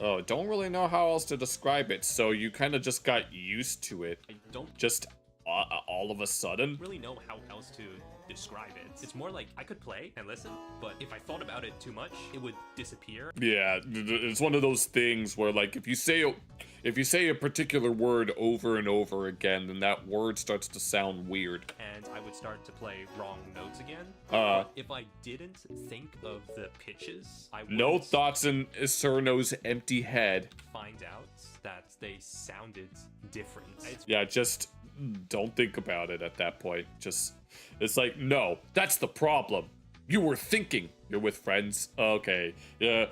Oh, don't really know how else to describe it. So you kind of just got used to it. I don't Just all of a sudden. really know how else to describe it. It's more like I could play and listen, but if I thought about it too much, it would disappear. Yeah, it's one of those things where like if you say a particular word over and over again, then that word starts to sound weird. And I would start to play wrong notes again. Uh, If I didn't think of the pitches, I would No thoughts in Cerno's empty head. find out that they sounded different. Yeah, just don't think about it at that point. It's like, no, that's the problem. You were thinking. You're with friends. Okay, yeah.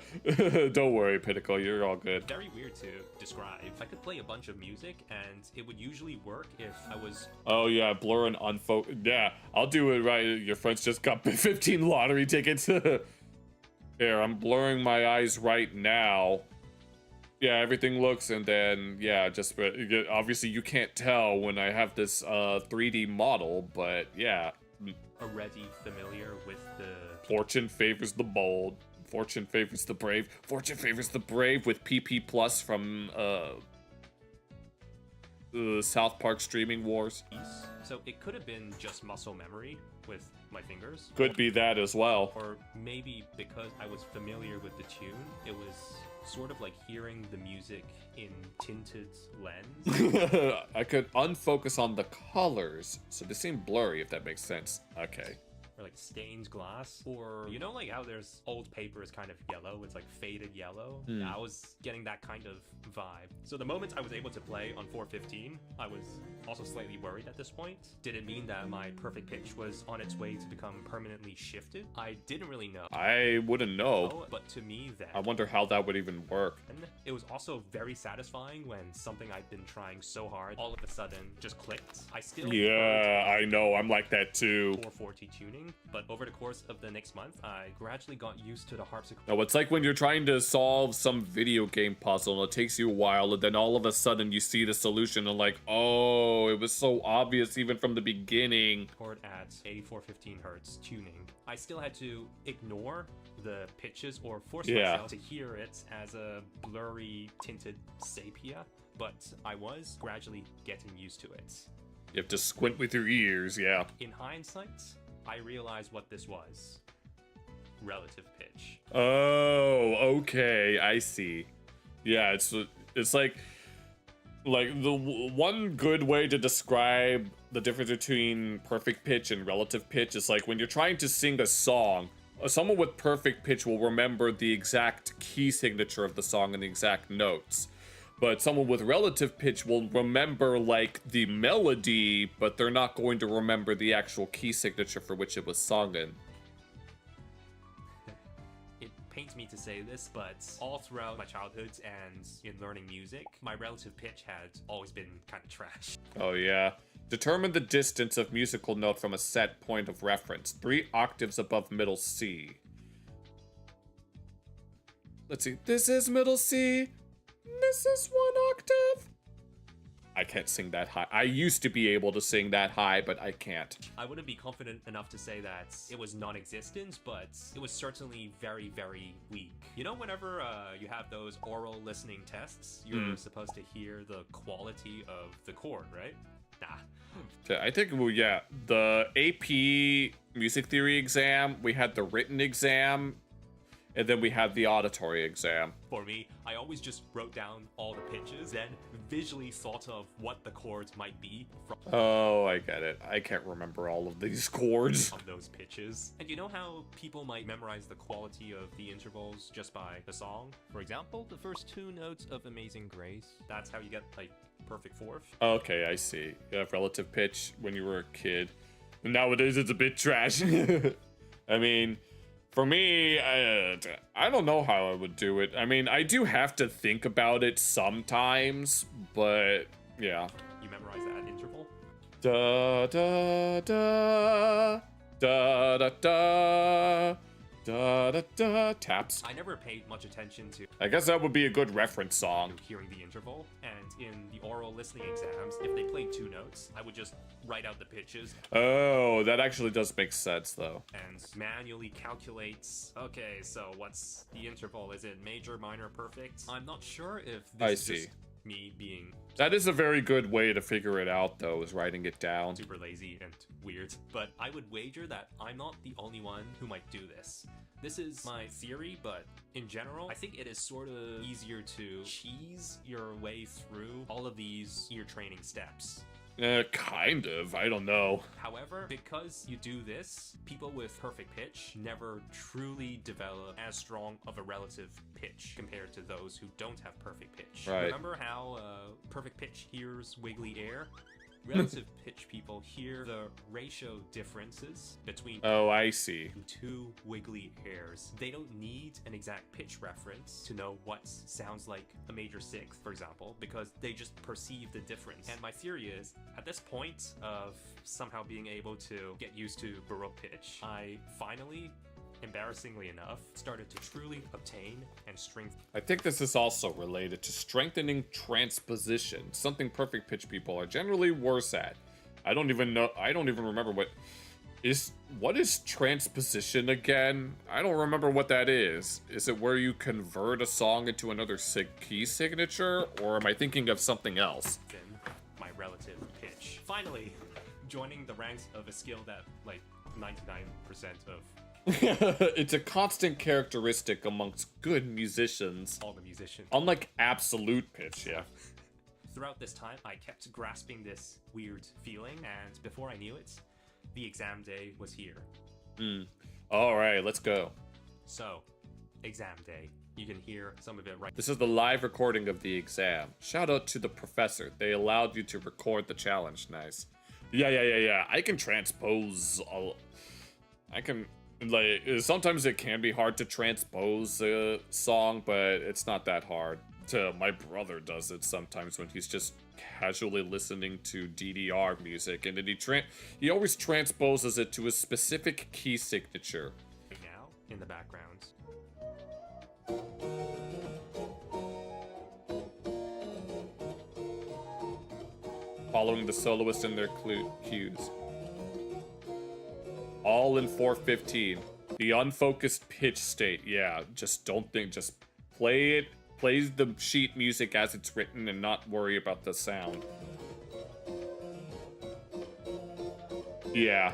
Don't worry, Pinnacle. You're all good. Very weird to describe. I could play a bunch of music, and it would usually work if I was... Oh yeah, blur and unfocus. Yeah, I'll do it right. Your friends just got 15 lottery tickets. Here, I'm blurring my eyes right now. Yeah, everything looks, and then yeah, just obviously you can't tell when I have this 3D model, but yeah. already familiar with the... Fortune favors the bold. Fortune favors the brave. Fortune favors the brave with PP Plus from South Park Streaming Wars. So it could have been just muscle memory with my fingers. Could be that as well. Or maybe because I was familiar with the tune, it was sort of like hearing the music in tinted lens. I could unfocus on the colors, so they seem blurry, if that makes sense. Okay. Or like stained glass. Or, you know, like how there's old paper is kind of yellow, it's like faded yellow. I was getting that kind of vibe. So the moment I was able to play on 415, I was also slightly worried at this point. Did it mean that my perfect pitch was on its way to become permanently shifted? I didn't really know. I wouldn't know. But to me, then, I wonder how that would even work. it was also very satisfying when something I'd been trying so hard all of a sudden just clicked. I still Yeah, I know. I'm like that too. 440 tuning, but over the course of the next month, I gradually got used to the harpsichord. No, it's like when you're trying to solve some video game puzzle and it takes you a while, and then all of a sudden you see the solution and like, oh, it was so obvious even from the beginning. At 8415 hertz tuning. I still had to ignore the pitches or force myself to hear it as a blurry tinted sepia, but I was gradually getting used to it. You have to squint with your ears, yeah. In hindsight, I realized what this was. Relative pitch. Oh, okay, I see. Yeah, it's like the one good way to describe the difference between perfect pitch and relative pitch is like when you're trying to sing a song, someone with perfect pitch will remember the exact key signature of the song and the exact notes. But someone with relative pitch will remember like the melody, but they're not going to remember the actual key signature for which it was sung in. It pains me to say this, but all throughout my childhood and in learning music, my relative pitch had always been kind of trash. Oh yeah. Determine the distance of musical note from a set point of reference. 3 octaves above middle C. Let's see. This is middle C. This is 1 octave. I can't sing that high. I used to be able to sing that high, but I can't. I wouldn't be confident enough to say that it was non-existent, but it was certainly very, very weak. You know, whenever you have those oral listening tests, you're supposed to hear the quality of the chord, right? Nah. I think, well, yeah, the AP music theory exam, we had the written exam, and then we have the auditory exam. For me, I always just wrote down all the pitches, then visually thought of what the chords might be from Oh, I get it. I can't remember all of these chords. those pitches. And you know how people might memorize the quality of the intervals just by the song? For example, the first 2 notes of Amazing Grace. That's how you get, like, perfect fourth. Okay, I see. You have relative pitch when you were a kid. Nowadays, it's a bit trash. I mean, for me, I don't know how I would do it. I mean, I do have to think about it sometimes, but yeah. You memorize that interval? Da da da da da da da da da taps. I never paid much attention to I guess that would be a good reference song. hearing the interval, and in the oral listening exams, if they played 2 notes, I would just write out the pitches Oh, that actually does make sense though. and manually calculate, okay, so what's the interval? Is it major, minor, perfect? I'm not sure if this I is see. just me being That is a very good way to figure it out though, is writing it down. super lazy and weird, but I would wager that I'm not the only one who might do this. This is my theory, but in general, I think it is sort of easier to cheese your way through all of these ear training steps. Kind of. I don't know. However, because you do this, people with perfect pitch never truly develop as strong of a relative pitch compared to those who don't have perfect pitch. Right. Remember how perfect pitch hears wiggly air? Relative pitch people hear the ratio differences between Oh, I see. 2 wiggly airs. They don't need an exact pitch reference to know what sounds like a major 6th, for example, because they just perceive the difference. And my theory is, at this point of somehow being able to get used to Baroque pitch, I finally, embarrassingly enough, started to truly obtain and strengthen. I think this is also related to strengthening transposition, something perfect pitch people are generally worse at. I don't even remember what is transposition again? I don't remember what that is. Is it where you convert a song into another key signature, or am I thinking of something else? My relative pitch. Finally, joining the ranks of a skill that like 99% of It's a constant characteristic amongst good musicians. all the musicians. Unlike absolute pitch, yeah. Throughout this time, I kept grasping this weird feeling, and before I knew it, the exam day was here. Alright, let's go. So, exam day. You can hear some of it right. This is the live recording of the exam. Shout out to the professor. They allowed you to record the challenge. Nice. Yeah. I can transpose. I can, like, sometimes it can be hard to transpose a song, but it's not that hard. My brother does it sometimes when he's just casually listening to DDR music, and then he always transposes it to a specific key signature. now in the background. Following the soloist in their cues. All in 4/15. The unfocused pitch state. Yeah, just don't think. Just play it. Play the sheet music as it's written and not worry about the sound. Yeah.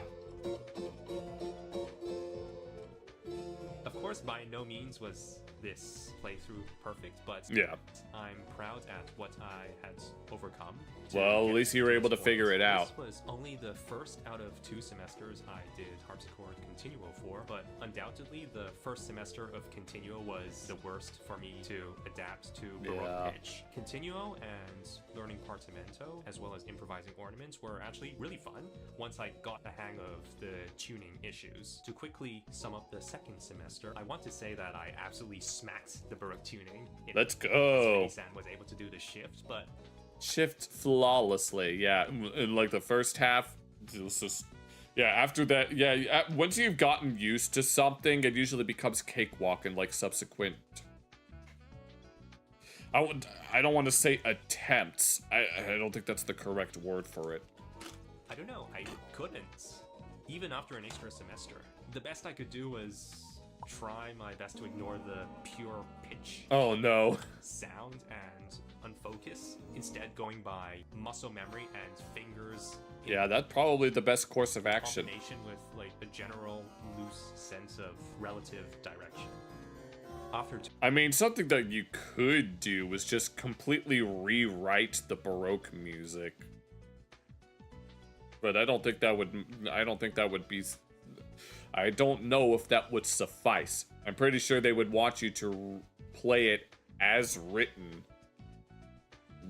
Of course, by no means was this playthrough perfect, but Yeah. I'm proud at what I had overcome. Well, at least you were able to figure it out. This was only the first out of 2 semesters I did harpsichord continuo for, but undoubtedly the first semester of continuo was the worst for me to adapt to Baroque pitch. Continuo and learning partimento, as well as improvising ornaments, were actually really fun once I got the hang of the tuning issues. To quickly sum up the second semester, I want to say that I absolutely smacked the Baroque tuning. Let's go. San was able to do the shift, but Shift flawlessly. Yeah, in like the first half, it was just... Yeah, after that, yeah, once you've gotten used to something, it usually becomes cakewalk in like subsequent... I don't want to say attempts. I don't think that's the correct word for it. I don't know, I couldn't. Even after an extra semester. The best I could do was try my best to ignore the pure pitch Oh no. sound and unfocus, instead going by muscle memory and fingers. Yeah, that's probably the best course of action. Combination with like a general loose sense of relative direction. after I mean, something that you could do was just completely rewrite the Baroque music. But I don't think that would be... I don't know if that would suffice. I'm pretty sure they would want you to play it as written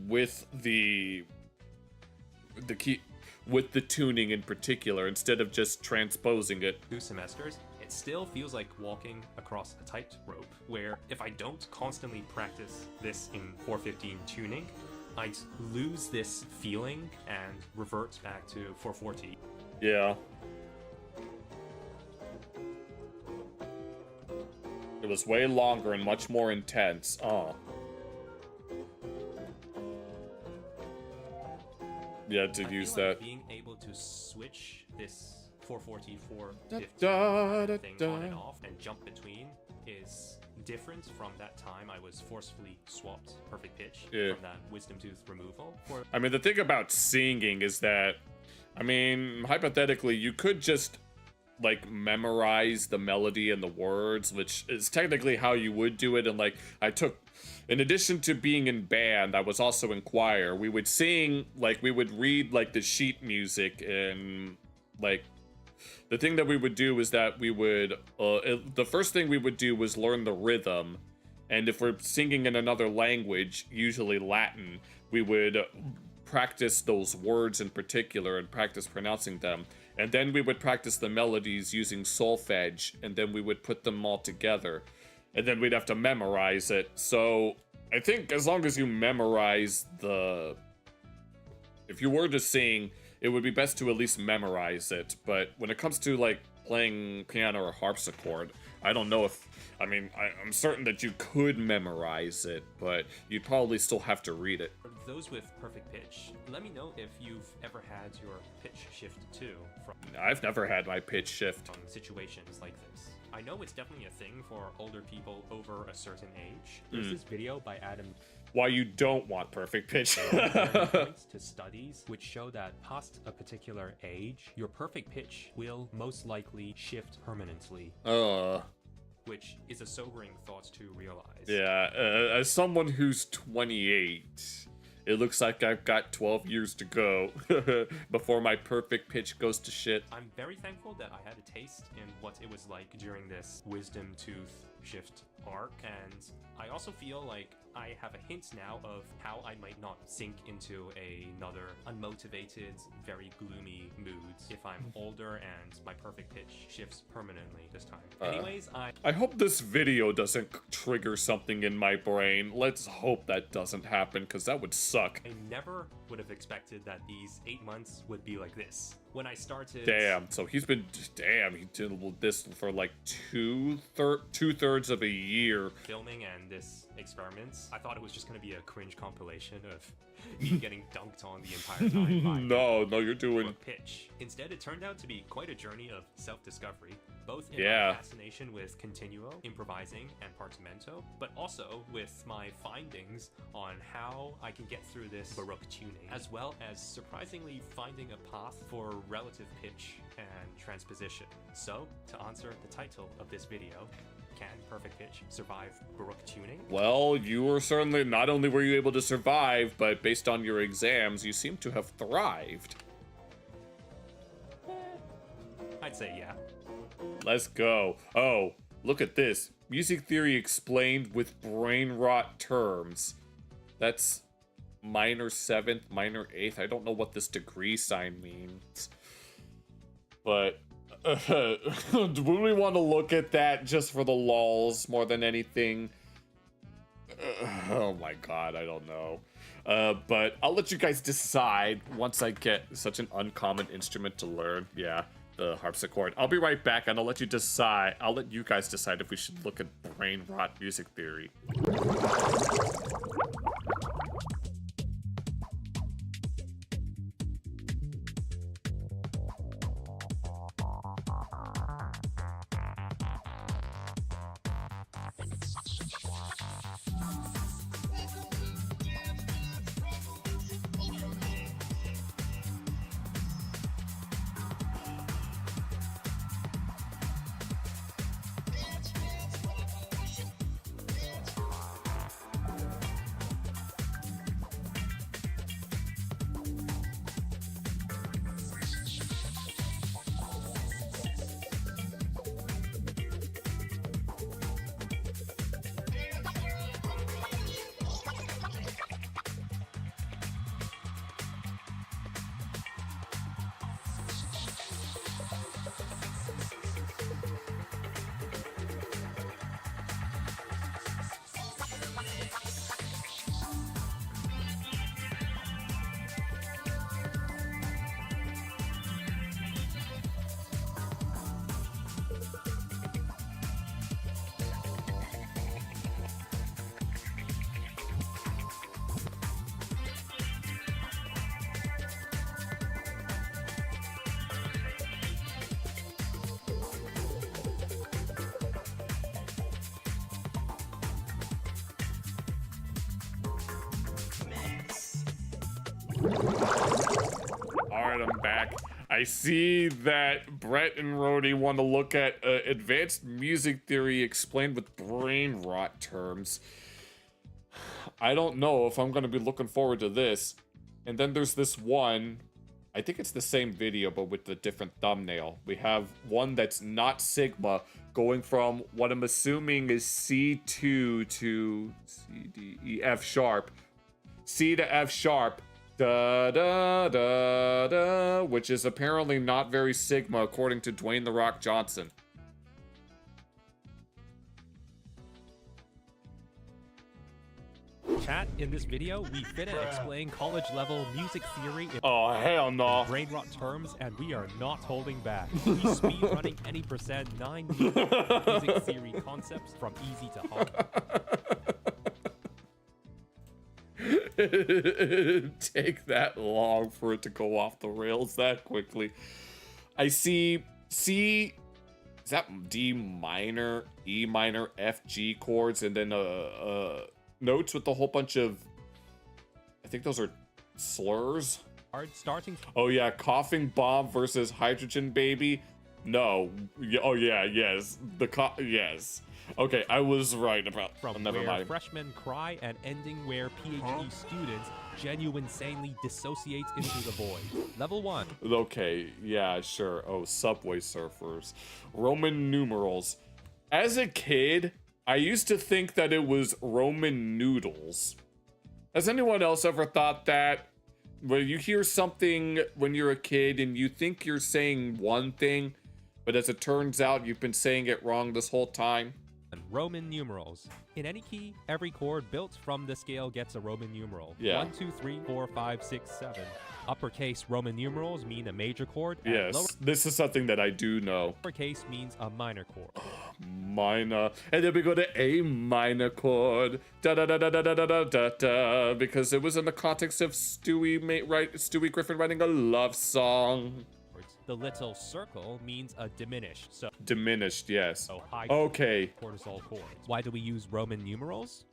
with the key, with the tuning in particular, instead of just transposing it. 2 semesters, it still feels like walking across a tightrope, where if I don't constantly practice this in 415 tuning, I'd lose this feeling and revert back to 440. Yeah. It was way longer and much more intense. Oh. Yeah, to use that. Being able to switch this 440, 450 thing on and off and jump between is different from that time I was forcefully swapped perfect pitch from that wisdom tooth removal. I mean, the thing about singing is that, I mean, hypothetically, you could just like memorize the melody and the words, which is technically how you would do it. And like, in addition to being in band, I was also in choir. We would sing, like, we would read like the sheet music, and like, the thing that we would do is that we would, the first thing we would do was learn the rhythm. And if we're singing in another language, usually Latin, we would practice those words in particular and practice pronouncing them. And then we would practice the melodies using solfege, and then we would put them all together. And then we'd have to memorize it. So I think as long as you memorize if you were to sing, it would be best to at least memorize it. But when it comes to like playing piano or harpsichord, I don't know if, I mean, I'm certain that you could memorize it, but you'd probably still have to read it. For those with perfect pitch, let me know if you've ever had your pitch shift too from... I've never had my pitch shift. ...from situations like this. I know it's definitely a thing for older people over a certain age. There's this video by Adam... Why you don't want perfect pitch. Points to studies which show that past a particular age, your perfect pitch will most likely shift permanently. Which is a sobering thought to realize. Yeah, as someone who's 28, it looks like I've got 12 years to go before my perfect pitch goes to shit. I'm very thankful that I had a taste in what it was like during this wisdom tooth shift arc, and I also feel like I have a hint now of how I might not sink into another unmotivated, very gloomy mood if I'm older and my perfect pitch shifts permanently this time. Anyways, I hope this video doesn't trigger something in my brain. Let's hope that doesn't happen, because that would suck. I never would have expected that these 8 months would be like this. When I started... Damn, so he did this for like two-thirds of a year. Filming and this experiments, I thought it was just going to be a cringe compilation of me getting dunked on the entire time by no, you're doing pitch. Instead, it turned out to be quite a journey of self-discovery, both in my fascination with continuo, improvising, and partimento, but also with my findings on how I can get through this Baroque tuning, as well as surprisingly finding a path for relative pitch and transposition. So, to answer the title of this video, can perfect pitch survive Baroque tuning? Well, you were certainly, not only were you able to survive, but based on your exams, you seem to have thrived. I'd say yeah. Let's go. Oh, look at this. Music theory explained with brain rot terms. That's minor 7th, minor 8th. I don't know what this degree sign means. But do we want to look at that just for the lulz more than anything? Oh my god, I don't know. But I'll let you guys decide once I get such an uncommon instrument to learn. Yeah, the harpsichord. I'll be right back, and I'll let you decide. I'll let you guys decide if we should look at brain rot music theory. Alright, I'm back. I see that Brett and Rhodey want to look at advanced music theory explained with brain rot terms. I don't know if I'm going to be looking forward to this. And then there's this one, I think it's the same video but with a different thumbnail. We have one that's not Sigma, going from what I'm assuming is C2 to C, D, E, F sharp. C to F sharp. Da da da da, which is apparently not very Sigma according to Dwayne "The Rock" Johnson. Chat, in this video, we finna explain college-level music theory in hell no. brain rot terms, and we are not holding back. We speed running any percent 9 music theory concepts from easy to hard. Take that long for it to go off the rails that quickly. I see C, is that D minor, E minor, F, G chords, and then notes with a whole bunch of, I think those are slurs. Hard starting. Oh yeah, coughing bomb versus hydrogen baby. No. Oh yeah, yes. Yes. Okay, I was right about. From never where mind. freshmen cry and ending where PhD students insanely dissociate into the void. Level 1. Okay, yeah, sure. Oh, Subway Surfers. Roman numerals. As a kid, I used to think that it was Roman noodles. Has anyone else ever thought that? Where you hear something when you're a kid and you think you're saying one thing, but as it turns out, you've been saying it wrong this whole time? And Roman numerals. In any key, every chord built from the scale gets a Roman numeral. Yeah. 1, 2, 3, 4, 5, 6, 7. Uppercase Roman numerals mean a major chord. And Yes, this is something that I do know. lowercase means a minor chord. Minor, and then we go to A minor chord, da da da da da da da da da, because it was in the context of Stewie Griffin writing a love song. The little circle means a diminished. So Diminished, yes. high Okay. cortisol chords. Why do we use Roman numerals?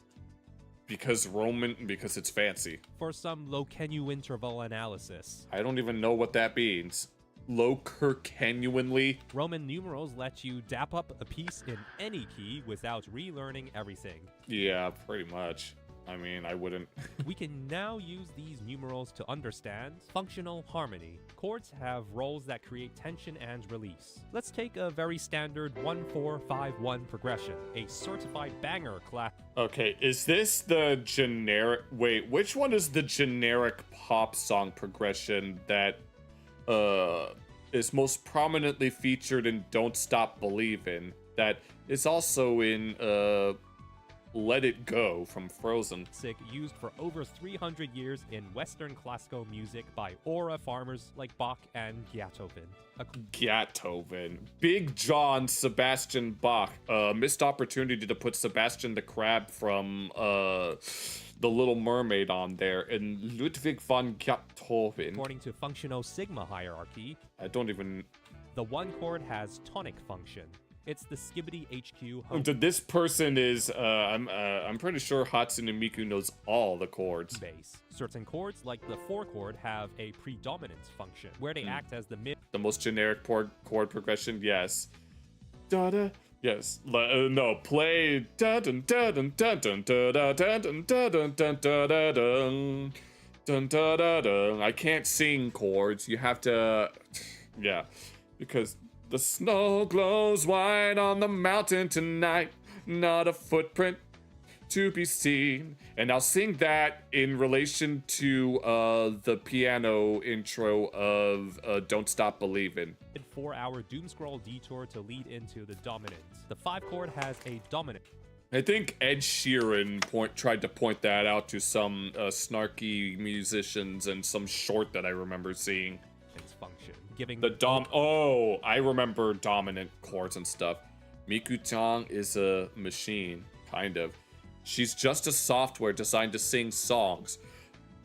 Because it's fancy. For some Locanu interval analysis. I don't even know what that means. Low-Kirkenuanly. Roman numerals let you dap up a piece in any key without relearning everything. Yeah, pretty much. I mean, I wouldn't. We can now use these numerals to understand functional harmony. Chords have roles that create tension and release. Let's take a very standard 1-4-5-1 progression, a certified banger class. Okay, is this the generic... Wait, which one is the generic pop song progression that is most prominently featured in Don't Stop Believin', that is also in Let It Go from Frozen? Used for over 300 years in Western classical music by aura farmers like Bach and Beethoven. Beethoven. Big John Sebastian Bach. Missed opportunity to put Sebastian the Crab from The Little Mermaid on there, and Ludwig von Beethoven. According to functional sigma hierarchy, I don't even... the one chord has tonic function. It's the Skibbity HQ home This person is, I'm pretty sure Hatsune Miku knows all the chords. base. Certain chords, like the 4 chord, have a predominant function, where they act as the mid. The most generic chord progression, yes. Da-da, yes. No, play da-dun da-dun da-dun da-da da-dun da-dun da-da-da-dun dun-da-da-dun. I can't sing chords. You have to, yeah, because the snow glows white on the mountain tonight, not a footprint to be seen. And I'll sing that in relation to the piano intro of Don't Stop Believin'. 4-hour doom scroll detour to lead into the dominant. The 5 chord has a dominant. I think Ed Sheeran tried to point that out to some snarky musicians in some short that I remember seeing. Its function, giving I remember dominant chords and stuff. Miku-chan is a machine, kind of. She's just a software designed to sing songs.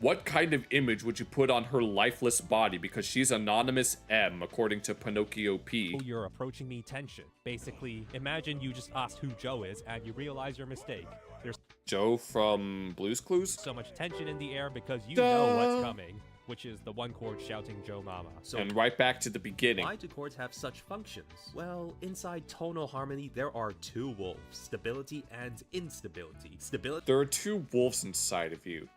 What kind of image would you put on her lifeless body? Because she's Anonymous M, according to Pinocchio P. You're approaching me tension. Basically, imagine you just asked who Joe is and you realize your mistake. There's Joe from Blue's Clues? so much tension in the air because you know what's coming. which is the one chord shouting Joe Mama. So And right back to the beginning. why do chords have such functions? Well, inside tonal harmony, there are two wolves, stability and instability. Stability There are two wolves inside of you.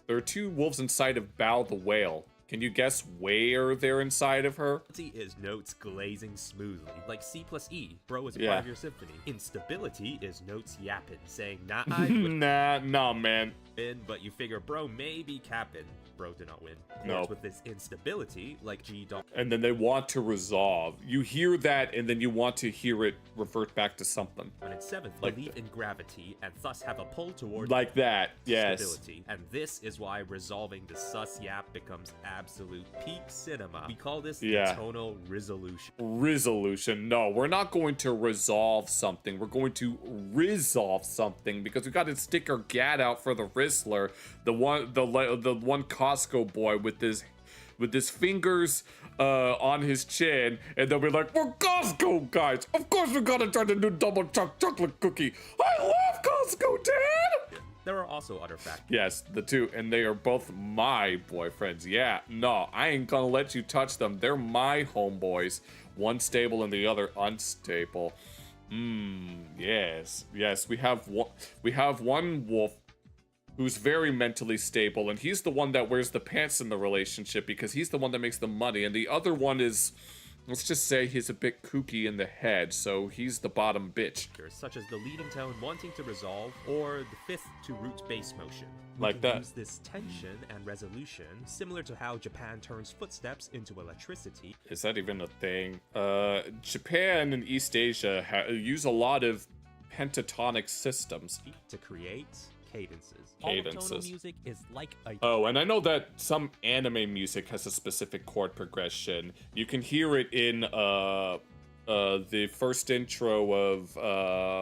There are two wolves inside of Bao the whale. Can you guess where they're inside of her? is notes glazing smoothly, like C plus E. Bro is a Yeah. part of your symphony. Instability is notes yapping, saying nah, I would Nah, man. win, but you figure bro may be capping. Bro did not win. No. Chords with this instability, like G dot. And then they want to resolve. You hear that, and then you want to hear it revert back to something. And its seventh, Like believe in gravity, and thus have a pull toward Like that, yes. stability. And this is why resolving the sus yap becomes absolute peak cinema. We call this Yeah. the tonal resolution. Resolution. No, we're not going to resolve something. We're going to resolve something because we got to stick our gat out for the Rizzler, the one Costco boy with his fingers on his chin, and they'll be like, "We're Costco guys. Of course we gotta try the new double chocolate cookie. I love Costco, Dad." There are also other factors. Yes, the two, and they are both my boyfriends. Yeah, no, I ain't gonna let you touch them. They're my homeboys. One stable and the other unstable. Yes. We have one wolf who's very mentally stable, and he's the one that wears the pants in the relationship because he's the one that makes the money, and the other one is, let's just say he's a bit kooky in the head, so he's the bottom bitch. Such as the leading tone wanting to resolve, or the fifth to root bass motion. We Like can that. use this tension and resolution, similar to how Japan turns footsteps into electricity. Is that even a thing? Japan and East Asia use a lot of pentatonic systems. To create cadences. Cadences. Polytonal music is like a Oh, and I know that some anime music has a specific chord progression. You can hear it in the first intro of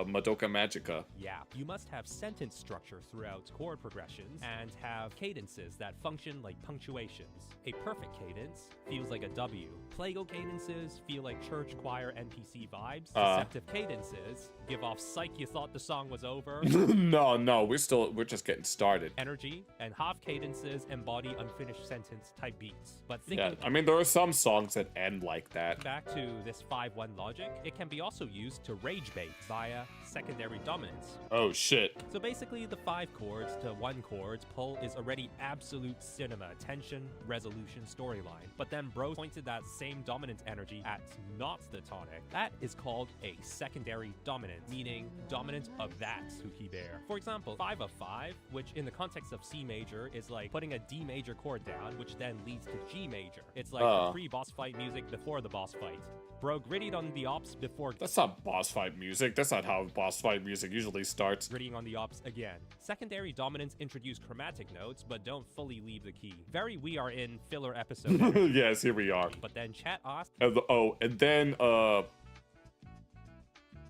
Madoka Magica. Yeah, you must have sentence structure throughout chord progressions and have cadences that function like punctuations. A perfect cadence feels like a W. Plagal cadences feel like church choir NPC vibes. Deceptive cadences give off psych you thought the song was over. No, we're just getting started. Energy, and half cadences embody unfinished sentence type beats. But Yeah, thinking I mean, there are some songs that end like that. back to this 5-1 logic, it can be also used to rage bait via secondary dominance. Oh, shit. So basically, the 5 chords to 1 chord's pull is already absolute cinema, tension, resolution, storyline. But then bro pointed that same dominant energy at not the tonic. That is called a secondary dominant, meaning dominant of that Suki bear. For example, 5 of 5, which in the context of C major is like putting a D major chord down, which then leads to G major. It's like pre-boss fight music before the boss fight. Bro grittied on the ops before. That's not boss fight music. That's not how boss fight music usually starts. Grittying on the ops again. Secondary dominants introduce chromatic notes, but don't fully leave the key. Very we are in filler episode energy. Yes, here we are. But then chat asked. And then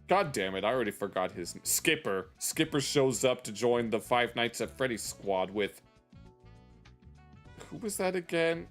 God damn it, I already forgot his Skipper. Skipper shows up to join the Five Nights at Freddy's squad with... Who was that again?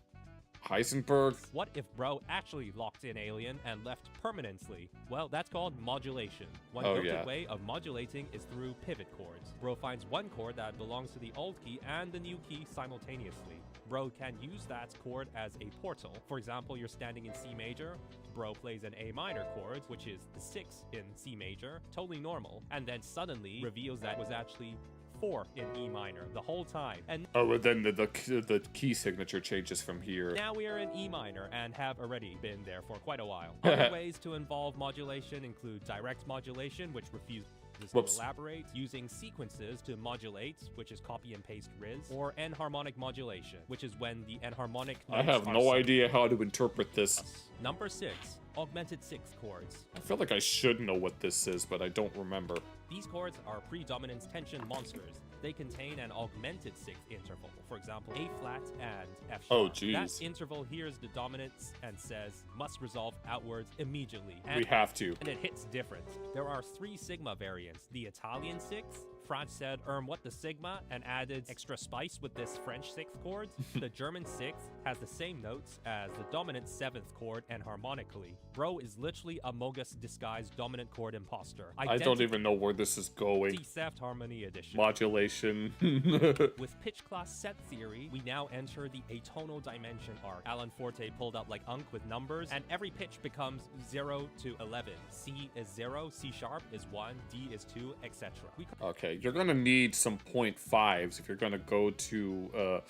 Heisenberg? What if bro actually locked in Alien and left permanently? Well, that's called modulation. One good way of modulating is through pivot chords. Bro finds one chord that belongs to the old key and the new key simultaneously. Bro can use that chord as a portal. For example, you're standing in C major, bro plays an A minor chord, which is the 6 in C major, totally normal, and then suddenly reveals that it was actually 4 in E minor the whole time. And then the key signature changes from here. now we are in E minor and have already been there for quite a while. Other ways to involve modulation include direct modulation, which refuses to elaborate, using sequences to modulate, which is copy and paste Riz, or enharmonic modulation, which is when the enharmonic I have no idea how to interpret this. Number 6. Augmented 6 chords. I feel like I should know what this is, but I don't remember. These chords are predominance tension monsters. They contain an augmented 6th interval, for example, A flat and F sharp. Oh, jeez. That interval hears the dominance and says, must resolve outwards immediately. We have to. And it hits different. There are 3 sigma variants, the Italian 6th, France said, what the sigma, and added extra spice with this French 6th chord. The German 6th has the same notes as the dominant 7th chord and harmonically. Bro is literally a Mogus disguised dominant chord imposter. I don't even know where this is going. D-Theft Harmony Edition. Modulation. With pitch class set theory, we now enter the atonal dimension arc. Alan Forte pulled up like Unk with numbers, and every pitch becomes 0 to 11. C is 0, C sharp is 1, D is 2, etc. Okay, you're gonna need some 0.5s if you're gonna go to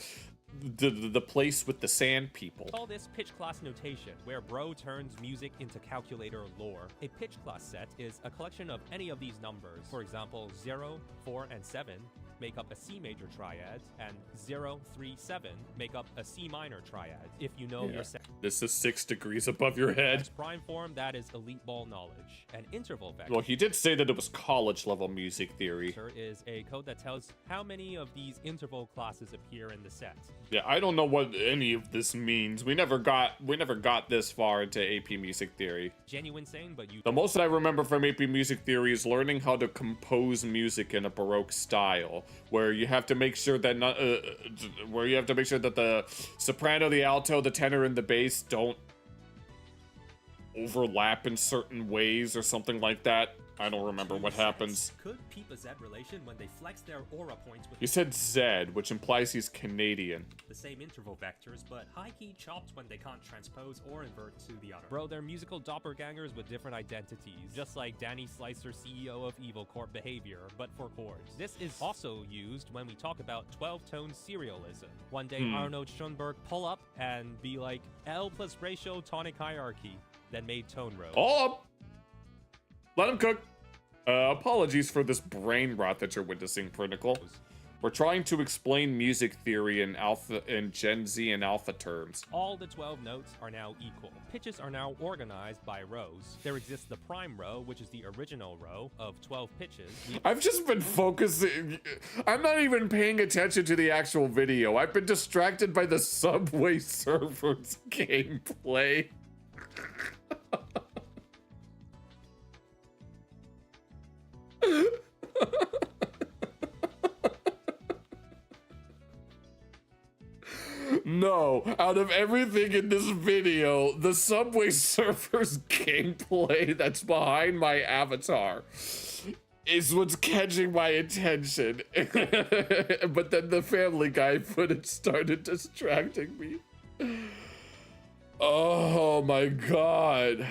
the place with the sand people. Call this pitch class notation, where Bro turns music into calculator lore. A pitch class set is a collection of any of these numbers. For example, 0, 4, and 7 make up a C major triad, and 0, 3, 7 make up a C minor triad. If you know your set. This is 6 degrees above your head. As prime form, that is elite ball knowledge. An interval vector. Well, he did say that it was college level music theory. Is a code that tells how many of these interval classes appear in the set. Yeah, I don't know what any of this means. We never got this far into AP music theory. Genuine sane, but you. The most that I remember from AP music theory is learning how to compose music in a Baroque style, where you have to make sure that the soprano, the alto, the tenor, and the bass don't overlap in certain ways or something like that. I don't remember what happens. Could peep a Z relation when they flex their aura points with. You said Z, which implies he's Canadian. The same interval vectors, but high-key chopped when they can't transpose or invert to the other. Bro, they're musical doppelgangers with different identities, just like Danny Slicer, CEO of Evil Corp behavior, but for chords. This is also used when we talk about 12-tone serialism. One day, Arnold Schoenberg pull up and be like, L plus ratio tonic hierarchy, then made tone row. Oh! Let him cook. Apologies for this brain rot that you're witnessing, Prinicle. We're trying to explain music theory in Gen Z and alpha terms. All the 12 notes are now equal. Pitches are now organized by rows. There exists the prime row, which is the original row of 12 pitches. I've just been focusing. I'm not even paying attention to the actual video. I've been distracted by the Subway Surfers gameplay. No, out of everything in this video, the Subway Surfers gameplay that's behind my avatar is what's catching my attention. But then the Family Guy footage started distracting me. Oh my god.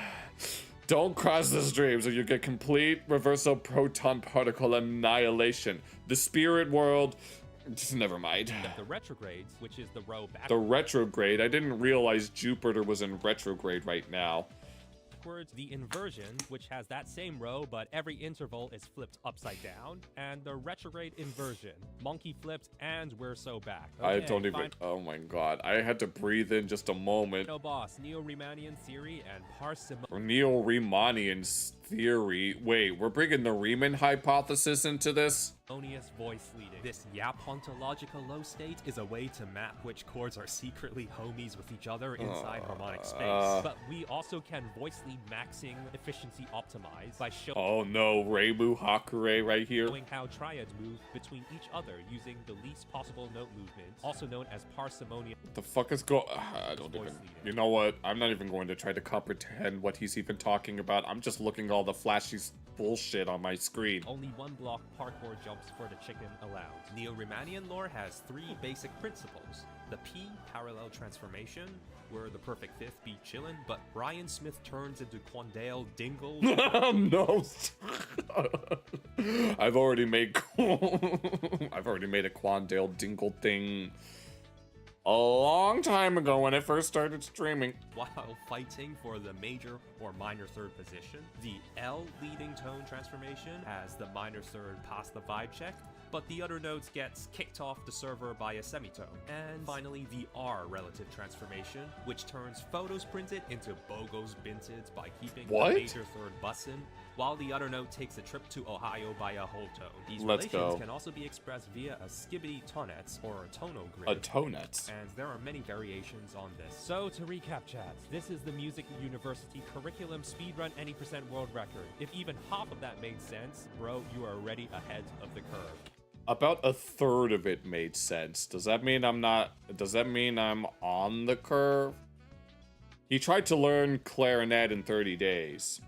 Don't cross the streams or you get complete reversal proton particle annihilation. The spirit world, just never mind. The retrogrades, which is the row back. The retrograde, I didn't realize Jupiter was in retrograde right now. Backwards, the inversion, which has that same row, but every interval is flipped upside down, and the retrograde inversion, monkey flipped, and we're so back. Okay, I don't even, oh my god, I had to breathe in just a moment. No boss, Neo-Riemannian theory and parsimony. Neo-Riemannian theory. Wait, we're bringing the Riemann hypothesis into this? Voice leading. This yapontological low state is a way to map which chords are secretly homies with each other inside harmonic space. But we also can voice lead maxing efficiency optimize by showing. Oh no, Reimu Hakure right here. Showing how triads move between each other using the least possible note movement, also known as parsimony. What the fuck is going? I don't even. You know what? I'm not even going to try to comprehend what he's even talking about. I'm just looking at all the flashy bullshit on my screen. Only one block parkour jumps for the chicken allowed. Neo-Riemannian lore has 3 basic principles. The P parallel transformation, where the perfect fifth be chillin', but Brian Smith turns into Quandale Dingle. No. I've already made a Quandale Dingle thing a long time ago when I first started streaming. While fighting for the major or minor third position, the L leading tone transformation has the minor third pass the vibe check, but the other nodes gets kicked off the server by a semitone. And finally, the R relative transformation, which turns photos printed into bogos binted by keeping What? the major third bussin', while the other node takes a trip to Ohio via whole tone. These Let's relations go. can also be expressed via a skibbity tonets or a tonal grid. A tonets. And there are many variations on this. So to recap, chats, this is the Music University curriculum speedrun any % world record. If even half of that made sense, bro, you are already ahead of the curve. About a third of it made sense. Does that mean I'm on the curve? He tried to learn clarinet in 30 days.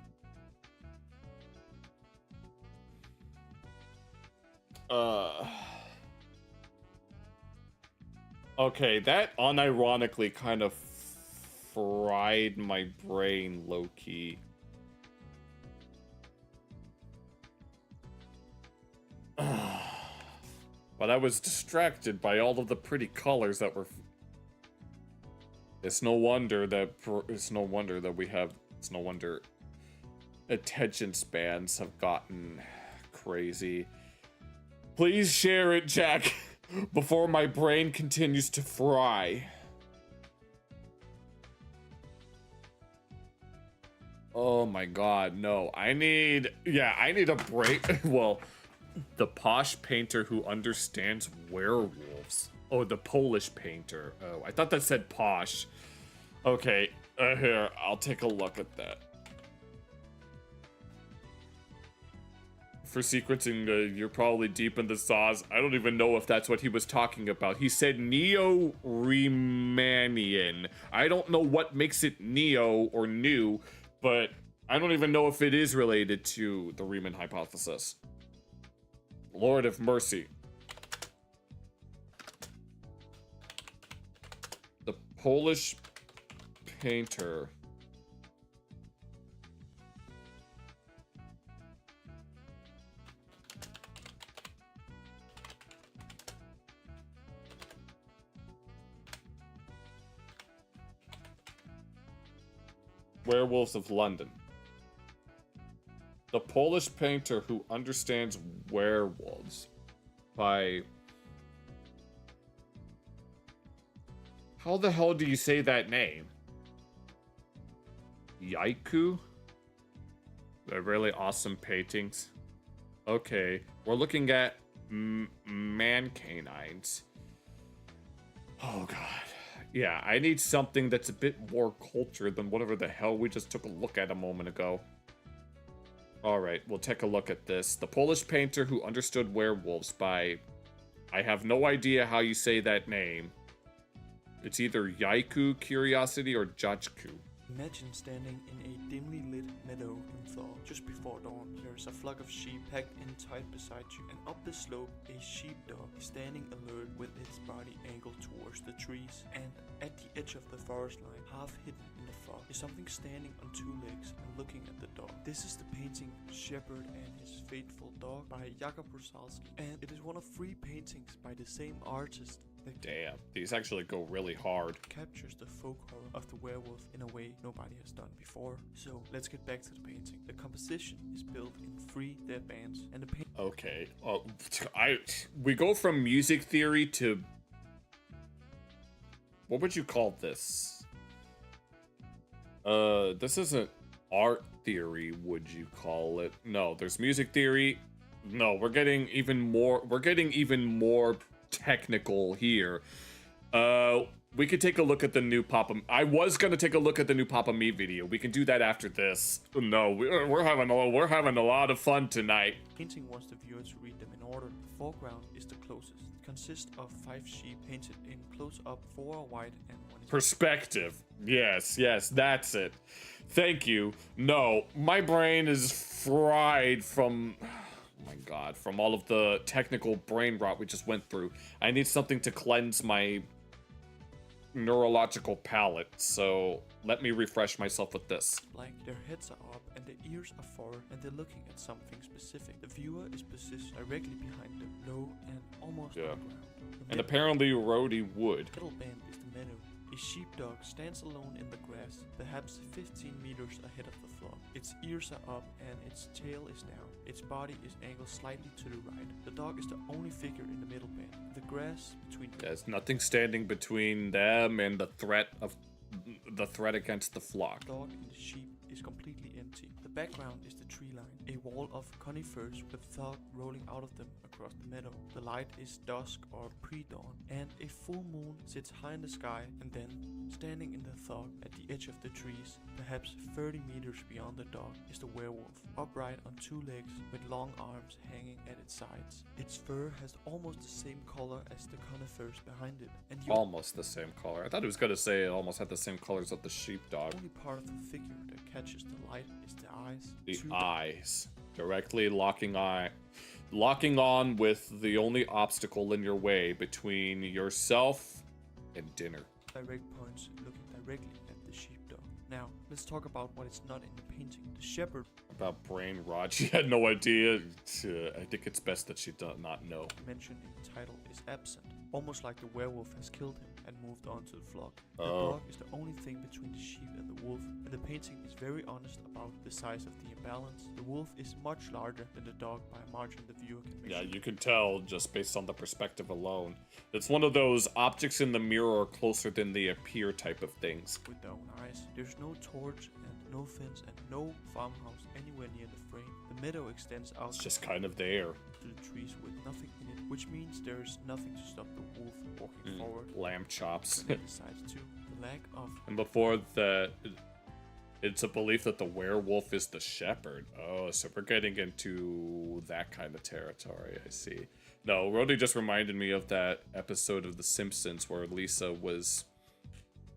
Okay, that unironically kind of fried my brain low-key. But I was distracted by all of the pretty colors that were... It's no wonder attention spans have gotten crazy. Please share it, Jack, before my brain continues to fry. Oh my god, no. I need a break. Well, the posh painter who understands werewolves. Oh, the Polish painter. Oh, I thought that said posh. Okay, here, I'll take a look at that. For sequencing, you're probably deep in the sauce. I don't even know if that's what he was talking about. He said Neo-Riemannian. I don't know what makes it neo or new, but I don't even know if it is related to the Riemann hypothesis. Lord of mercy. The Polish painter. Werewolves of London. The Polish painter who understands werewolves by... How the hell do you say that name? Yaiku? They're really awesome paintings. Okay, we're looking at man canines. Oh god. Yeah, I need something that's a bit more cultured than whatever the hell we just took a look at a moment ago. Alright, we'll take a look at this. The Polish painter who understood werewolves by... I have no idea how you say that name. It's either Yaiku Curiosity or Jachku. Imagine standing in a dimly lit meadow in thaw just before dawn. There is a flock of sheep packed in tight beside you, and up the slope a sheepdog is standing alert with its body angled towards the trees. And at the edge of the forest line, half hidden in the fog, is something standing on two legs and looking at the dog. This is the painting Shepherd and His Faithful Dog by Jakub Rusalski, and it is one of 3 paintings by the same artist. Damn, these actually go really hard. Captures the folk horror of the werewolf in a way nobody has done before. So let's get back to the painting. The composition is built in 3 dead bands, and the paint. Okay, we go from music theory to... What would you call this? This isn't art theory, would you call it? No, there's music theory. No, we're getting even more technical here. We could take a look at the new Papa... I was gonna take a look at the new Papa Me video. We can do that after this. No, we're having a lot of fun tonight. Painting wants the viewer to read them in order. The foreground is the closest. It consists of 5 sheep painted in close-up, 4 are white and 1 is... Perspective. Yes, that's it. Thank you. No, my brain is fried from... Oh my god, from all of the technical brain rot we just went through. I need something to cleanse my neurological palate, so let me refresh myself with this. Like their heads are up and their ears are forward and they're looking at something specific. The viewer is positioned directly behind them, low and almost on the ground. And apparently Rhodey would. The middle band is the meadow. A sheepdog stands alone in the grass, perhaps 15 meters ahead of the flock. Its ears are up and its tail is down. Its body is angled slightly to the right. The dog is the only figure in the middle band. The grass between There's nothing standing between them and the threat against the flock. The dog and the sheep is completely empty. The background is the tree line, a wall of conifers with fog rolling out of them across the meadow. The light is dusk or pre-dawn, and a full moon sits high in the sky, and then, standing in the fog at the edge of the trees, perhaps 30 meters beyond the dog, is the werewolf, upright on two legs with long arms hanging at its sides. Its fur has almost the same color as the conifers behind it, and almost the same color. I thought it was going to say it almost had the same colors of the sheepdog. The only part of the figure that catches the light is the eyes. The eyes. Directly locking on with the only obstacle in your way between yourself and dinner. Direct points looking directly at the sheepdog. Now, let's talk about what is not in the painting. The shepherd. About brain rot, she had no idea. I think it's best that she does not know. Mentioned in the title is absent, almost like the werewolf has killed him and moved on to the flock. The Oh. dog is the only thing between the sheep and the wolf, and the painting is very honest about the size of the imbalance. The wolf is much larger than the dog by a margin the viewer can measure. Yeah, you can tell just based on the perspective alone. It's one of those objects in the mirror are closer than they appear type of things. With their own eyes. There's no torch and no fence and no farmhouse anywhere near the frame. The meadow extends out. It's just kind of there. To the trees with nothing in it, which means there is nothing to stop the wolf walking forward. Lamb chops. Besides too, the lack of. And before that, it's a belief that the werewolf is the shepherd. Oh, so we're getting into that kind of territory, I see. No, Rody just reminded me of that episode of The Simpsons where Lisa was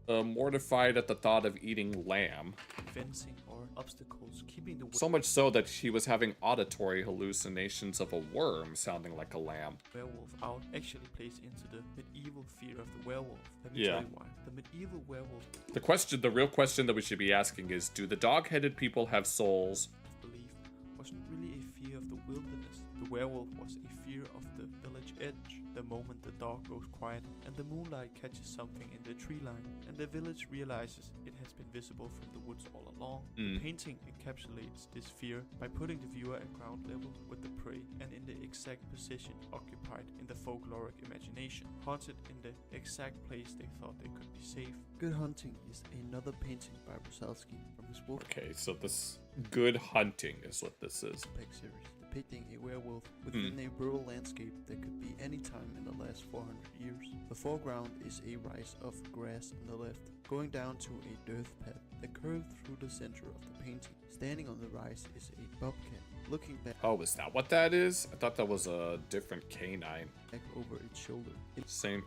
mortified at the thought of eating lamb. Fencing or obstacles, keeping the So much so that she was having auditory hallucinations of a worm sounding like a lamb. werewolf out actually plays into the medieval fear of the werewolf. Let me Yeah. tell you why. The medieval werewolf The real question that we should be asking is, do the dog-headed people have souls? belief wasn't really a fear of the wilderness. The werewolf was a fear of the village edge. The moment the dog goes quiet and the moonlight catches something in the tree line, and the village realizes it has been visible from the woods all along. The painting encapsulates this fear by putting the viewer at ground level with the prey and in the exact position occupied in the folkloric imagination, haunted in the exact place they thought they could be safe. Good Hunting is another painting by Brusalski from his Wolf Okay, so this Good Hunting is what this is. Pack series, depicting a werewolf within a rural landscape that could be any time in the last 400 years. The foreground is a rise of grass on the left, going down to a dirt path that curved through the center of the painting. Standing on the rise is a bobcat, looking back Oh, is that what that is? I thought that was a different canine. over its shoulder. Saint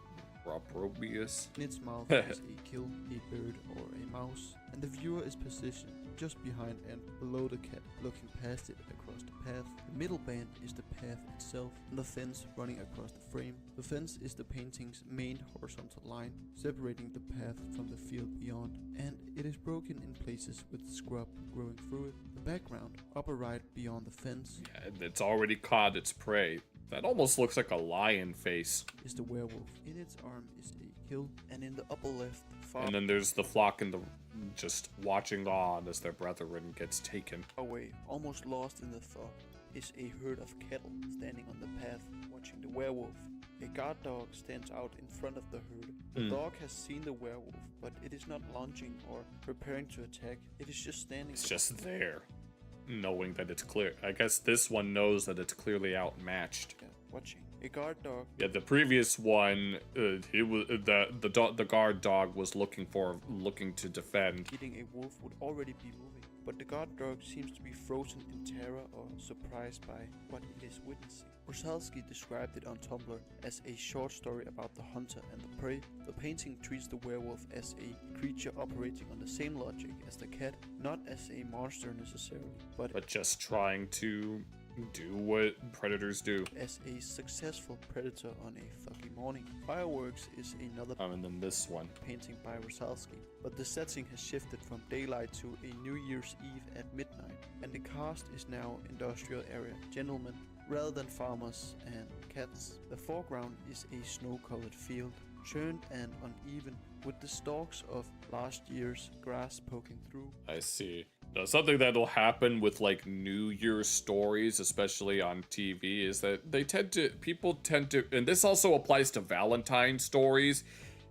Roprobius. In its mouth is a kill, a bird, or a mouse, and the viewer is positioned just behind and below the cat, looking past it across the path. The middle band is the path itself, and the fence running across the frame. The fence is the painting's main horizontal line, separating the path from the field beyond, and it is broken in places with scrub growing through it. The background, upper right beyond the fence, And it's already caught its prey. That almost looks like a lion face. is the werewolf. In its arm is a kill, and in the upper left, far And then there's the flock in the just watching on as their brethren gets taken. away, almost lost in the thought, is a herd of cattle standing on the path, watching the werewolf. A guard dog stands out in front of the herd. The dog has seen the werewolf, but it is not lunging or preparing to attack. It is just standing. It's just there, knowing that it's clear. I guess this one knows that it's clearly outmatched. watching. A guard dog. Yeah, the previous one, he was the guard dog was looking to defend. Hitting a wolf would already be moving, but the guard dog seems to be frozen in terror or surprised by what it is witnessing. Brusalski described it on Tumblr as a short story about the hunter and the prey. The painting treats the werewolf as a creature operating on the same logic as the cat, not as a monster necessarily, but just trying to do what predators do. as a successful predator on a foggy morning. Fireworks is another And then this one. painting by Brusalski, but the setting has shifted from daylight to a New Year's Eve at midnight, and the cast is now industrial area gentlemen rather than farmers and cats. The foreground is a snow-covered field. churned and uneven, with the stalks of last year's grass poking through. I see. Now, something that'll happen with like New Year's stories, especially on TV, is that people tend to, and this also applies to Valentine stories,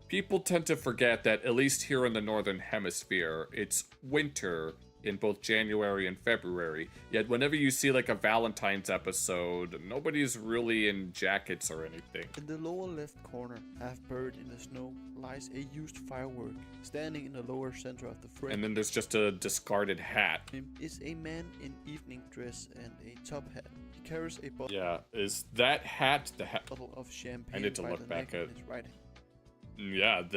people tend to forget that, at least here in the Northern Hemisphere, it's winter in both January and February. Yet whenever you see like a Valentine's episode, nobody's really in jackets or anything. In the lower left corner, half buried in the snow, lies a used firework. Standing in the lower center of the frame, And then there's just a discarded hat. is a man in evening dress and a top hat. He carries a Yeah, is that hat the hat? bottle of champagne I need to by look the back neck at. in his right hand.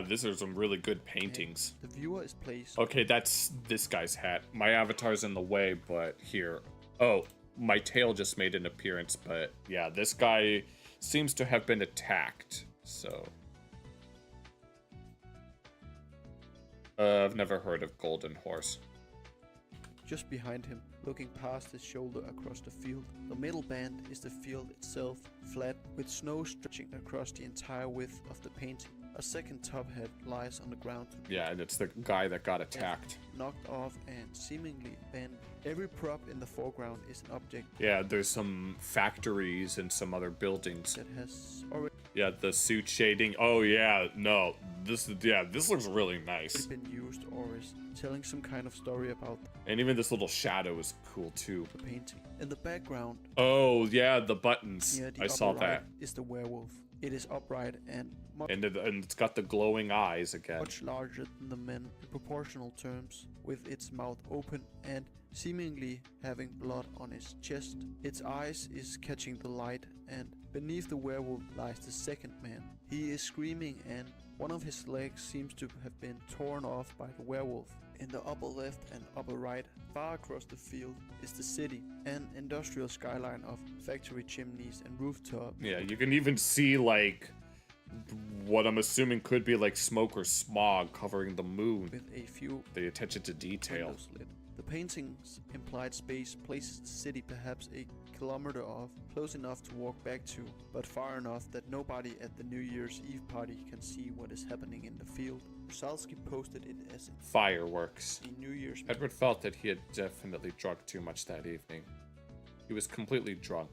These are some really good paintings. The viewer is placed. Okay, that's this guy's hat. My avatar's in the way, but here. Oh, my tail just made an appearance, but yeah, this guy seems to have been attacked, so. I've never heard of Golden Horse. Just behind him, looking past his shoulder across the field. The middle band is the field itself, flat, with snow stretching across the entire width of the painting. A second top hat lies on the ground. Yeah, and it's the guy that got attacked. Knocked off and seemingly bent. Every prop in the foreground is an object Yeah, there's some factories and some other buildings. that has already Yeah, the suit shading. Oh yeah, no. This looks really nice. been used or is telling some kind of story about And even this little shadow is cool too. the painting. In the background, Oh yeah, the buttons. near the I saw upper that. right, is the werewolf. It is upright and And it's got the glowing eyes again. much larger than the men in proportional terms, with its mouth open and seemingly having blood on its chest. Its eyes is catching the light, and beneath the werewolf lies the second man. He is screaming, and one of his legs seems to have been torn off by the werewolf. In the upper left and upper right, far across the field, is the city, an industrial skyline of factory chimneys and rooftops. Yeah, you can even see like what I'm assuming could be like smoke or smog covering the moon. With a few The attention to detail. windows lit. The painting's implied space places the city perhaps a kilometer off, close enough to walk back to, but far enough that nobody at the New Year's Eve party can see what is happening in the field. Rusalski posted it as Fireworks. a New Year's Edward felt that he had definitely drunk too much that evening. He was completely drunk.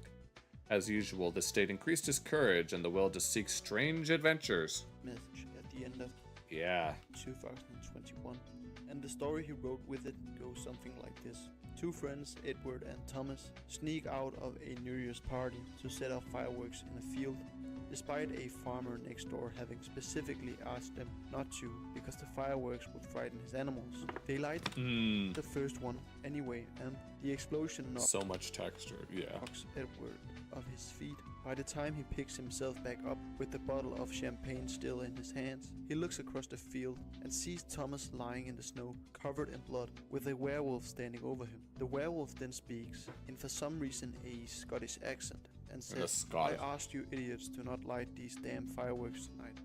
As usual, the state increased his courage and the will to seek strange adventures. message at the end of Yeah. 2021, and the story he wrote with it goes something like this. Two friends, Edward and Thomas, sneak out of a New Year's party to set off fireworks in a field, despite a farmer next door having specifically asked them not to because the fireworks would frighten his animals. They light the first one anyway, and the explosion knocks So much texture, yeah. Edward off his feet. By the time he picks himself back up with the bottle of champagne still in his hands, he looks across the field and sees Thomas lying in the snow, covered in blood, with a werewolf standing over him. The werewolf then speaks, in for some reason a Scottish accent, and says, "I asked you idiots to not light these damn fireworks tonight."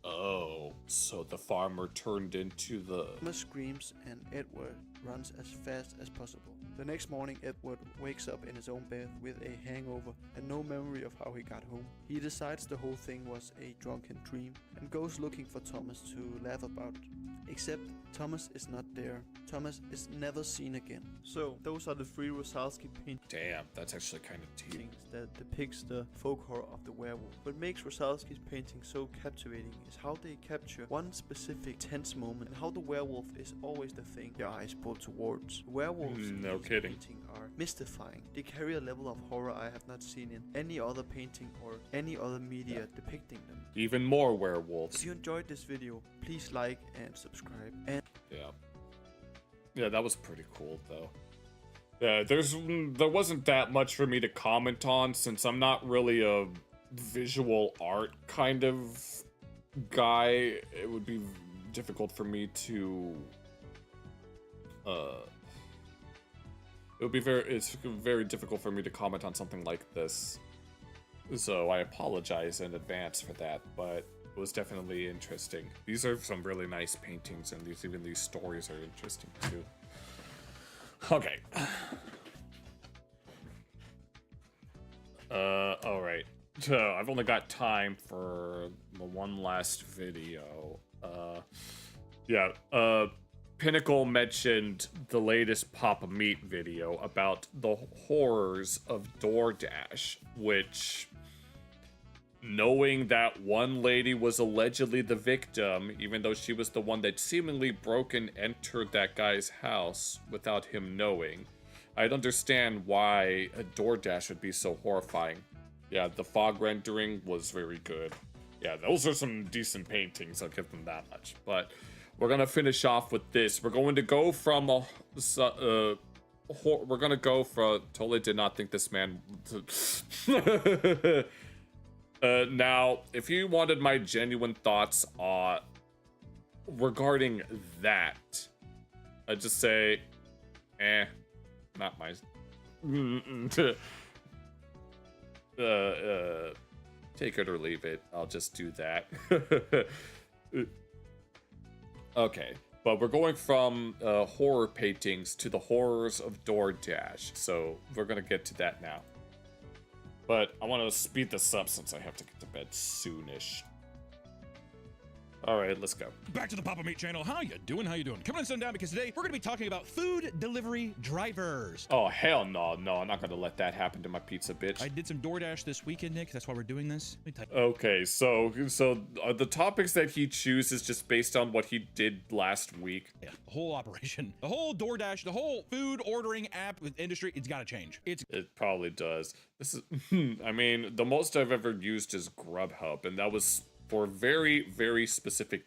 Oh, so the farmer turned into the... Thomas screams and Edward runs as fast as possible. The next morning, Edward wakes up in his own bed with a hangover and no memory of how he got home. He decides the whole thing was a drunken dream and goes looking for Thomas to laugh about it. Except Thomas is not there. Thomas is never seen again. So, those are the three Rusalski paintings. Damn, that's actually kind of deep. That depicts the folk horror of the werewolf. What makes Rusalski's painting so captivating is how they capture one specific tense moment and how the werewolf is always the thing your eyes pull towards. Werewolves in No this kidding. painting are mystifying. They carry a level of horror I have not seen in any other painting or any other media depicting them. Even more werewolves. If you enjoyed this video, please like and subscribe. And Yeah, that was pretty cool though. Yeah, there wasn't that much for me to comment on since I'm not really a visual art kind of guy. It would be difficult for me to it's very difficult for me to comment on something like this. So I apologize in advance for that, but it was definitely interesting. These are some really nice paintings, and even these stories are interesting too. Okay. Alright. I've only got time for the one last video. Pinnacle mentioned the latest Papa Meat video about the horrors of DoorDash, which, knowing that one lady was allegedly the victim, even though she was the one that seemingly broke and entered that guy's house without him knowing, I'd understand why a DoorDash would be so horrifying. Yeah, the fog rendering was very good. Yeah, those are some decent paintings, I'll give them that much. But we're gonna finish off with this. We're going to go from we're gonna go for, totally did not think this man now, if you wanted my genuine thoughts regarding that, I'd just say, not my take it or leave it. I'll just do that. Okay, but we're going from horror paintings to the horrors of DoorDash, so we're gonna get to that now. But I want to speed this up since I have to get to bed soonish. All right, let's go. Back to the Papa Meat channel. How you doing? How you doing? Coming on sundown because today we're going to be talking about food delivery drivers. Oh, hell no. No, I'm not going to let that happen to my pizza, bitch. I did some DoorDash this weekend, Nick. That's why we're doing this. Okay, so the topics that he chooses just based on what he did last week. Yeah, the whole operation, the whole DoorDash, the whole food ordering app with industry, it's got to change. It probably does. This is, I mean, the most I've ever used is Grubhub, and that was for very, very specific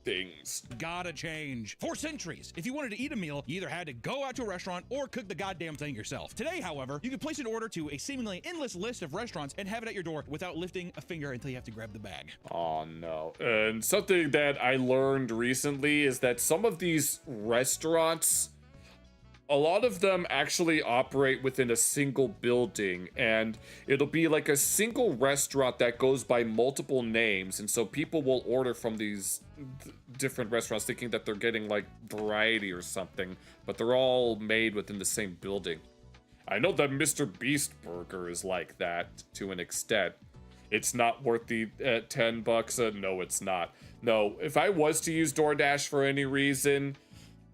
things. Gotta change. For centuries, if you wanted to eat a meal, you either had to go out to a restaurant or cook the goddamn thing yourself. Today, however, you can place an order to a seemingly endless list of restaurants and have it at your door without lifting a finger until you have to grab the bag. Oh no. And something that I learned recently is that some of these restaurants, a lot of them actually operate within a single building, and it'll be like a single restaurant that goes by multiple names, and so people will order from these different restaurants thinking that they're getting like variety or something, but they're all made within the same building. I know that Mr. Beast Burger is like that to an extent. It's not worth the $10. No, it's not. No, if I was to use DoorDash for any reason,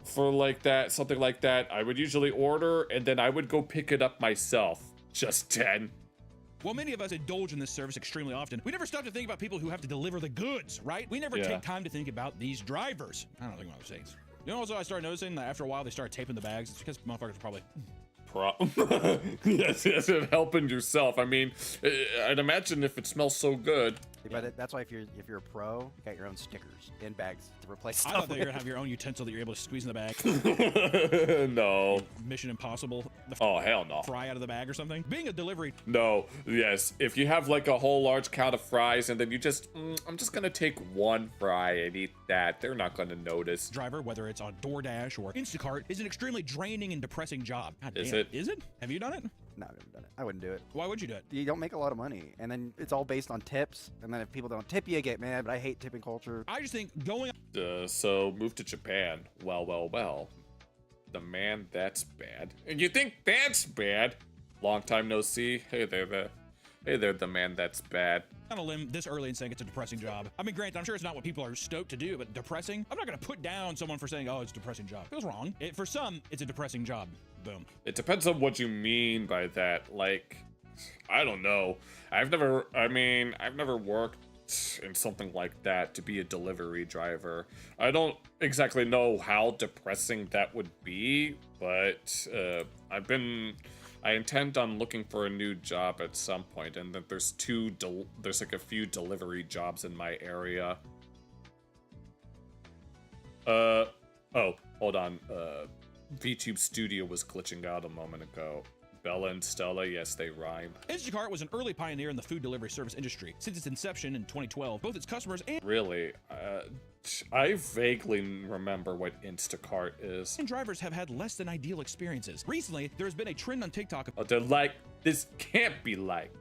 for like that, something like that, I would usually order and then I would go pick it up myself. Just 10. While many of us indulge in this service extremely often, we never stop to think about people who have to deliver the goods, right? We never take time to think about these drivers. I don't think what I'm saying. You know, also I started noticing that after a while they started taping the bags. It's because motherfuckers are probably yes, helping yourself. I mean, I'd imagine if it smells so good. But that's why if you're a pro, you got your own stickers in bags to replace stuff. I thought that you're gonna have your own utensil that you're able to squeeze in the bag. No. Mission Impossible. Oh, hell no. Fry out of the bag or something. Being a delivery. No. Yes. If you have like a whole large count of fries and then you just, I'm just gonna take one fry and eat that, they're not gonna notice. Driver, whether it's on DoorDash or Instacart, is an extremely draining and depressing job. God is damn. it? Is it? Have you done it? No, I've never done it. I wouldn't do it. Why would you do it? You don't make a lot of money, and then it's all based on tips, and then if people don't tip you, get mad, but I hate tipping culture. I just think going... So move to Japan. Well. The man that's bad. And you think that's bad? Long time no see. Hey there, the man that's bad. On a limb this early and saying it's a depressing job. I mean, granted, I'm sure it's not what people are stoked to do, but depressing? I'm not gonna put down someone for saying, oh, it's a depressing job. Feels wrong. For some, it's a depressing job. Boom. It depends on what you mean by that. Like, I don't know. I've never worked in something like that to be a delivery driver. I don't exactly know how depressing that would be, but I intend on looking for a new job at some point, and then there's like a few delivery jobs in my area. Oh, hold on. VTube Studio was glitching out a moment ago. Bella and Stella, yes, they rhyme. Instacart was an early pioneer in the food delivery service industry. Since its inception in 2012, both its customers and... Really? I vaguely remember what Instacart is. And drivers have had less than ideal experiences. Recently, there's been a trend on TikTok. They're like, this can't be like.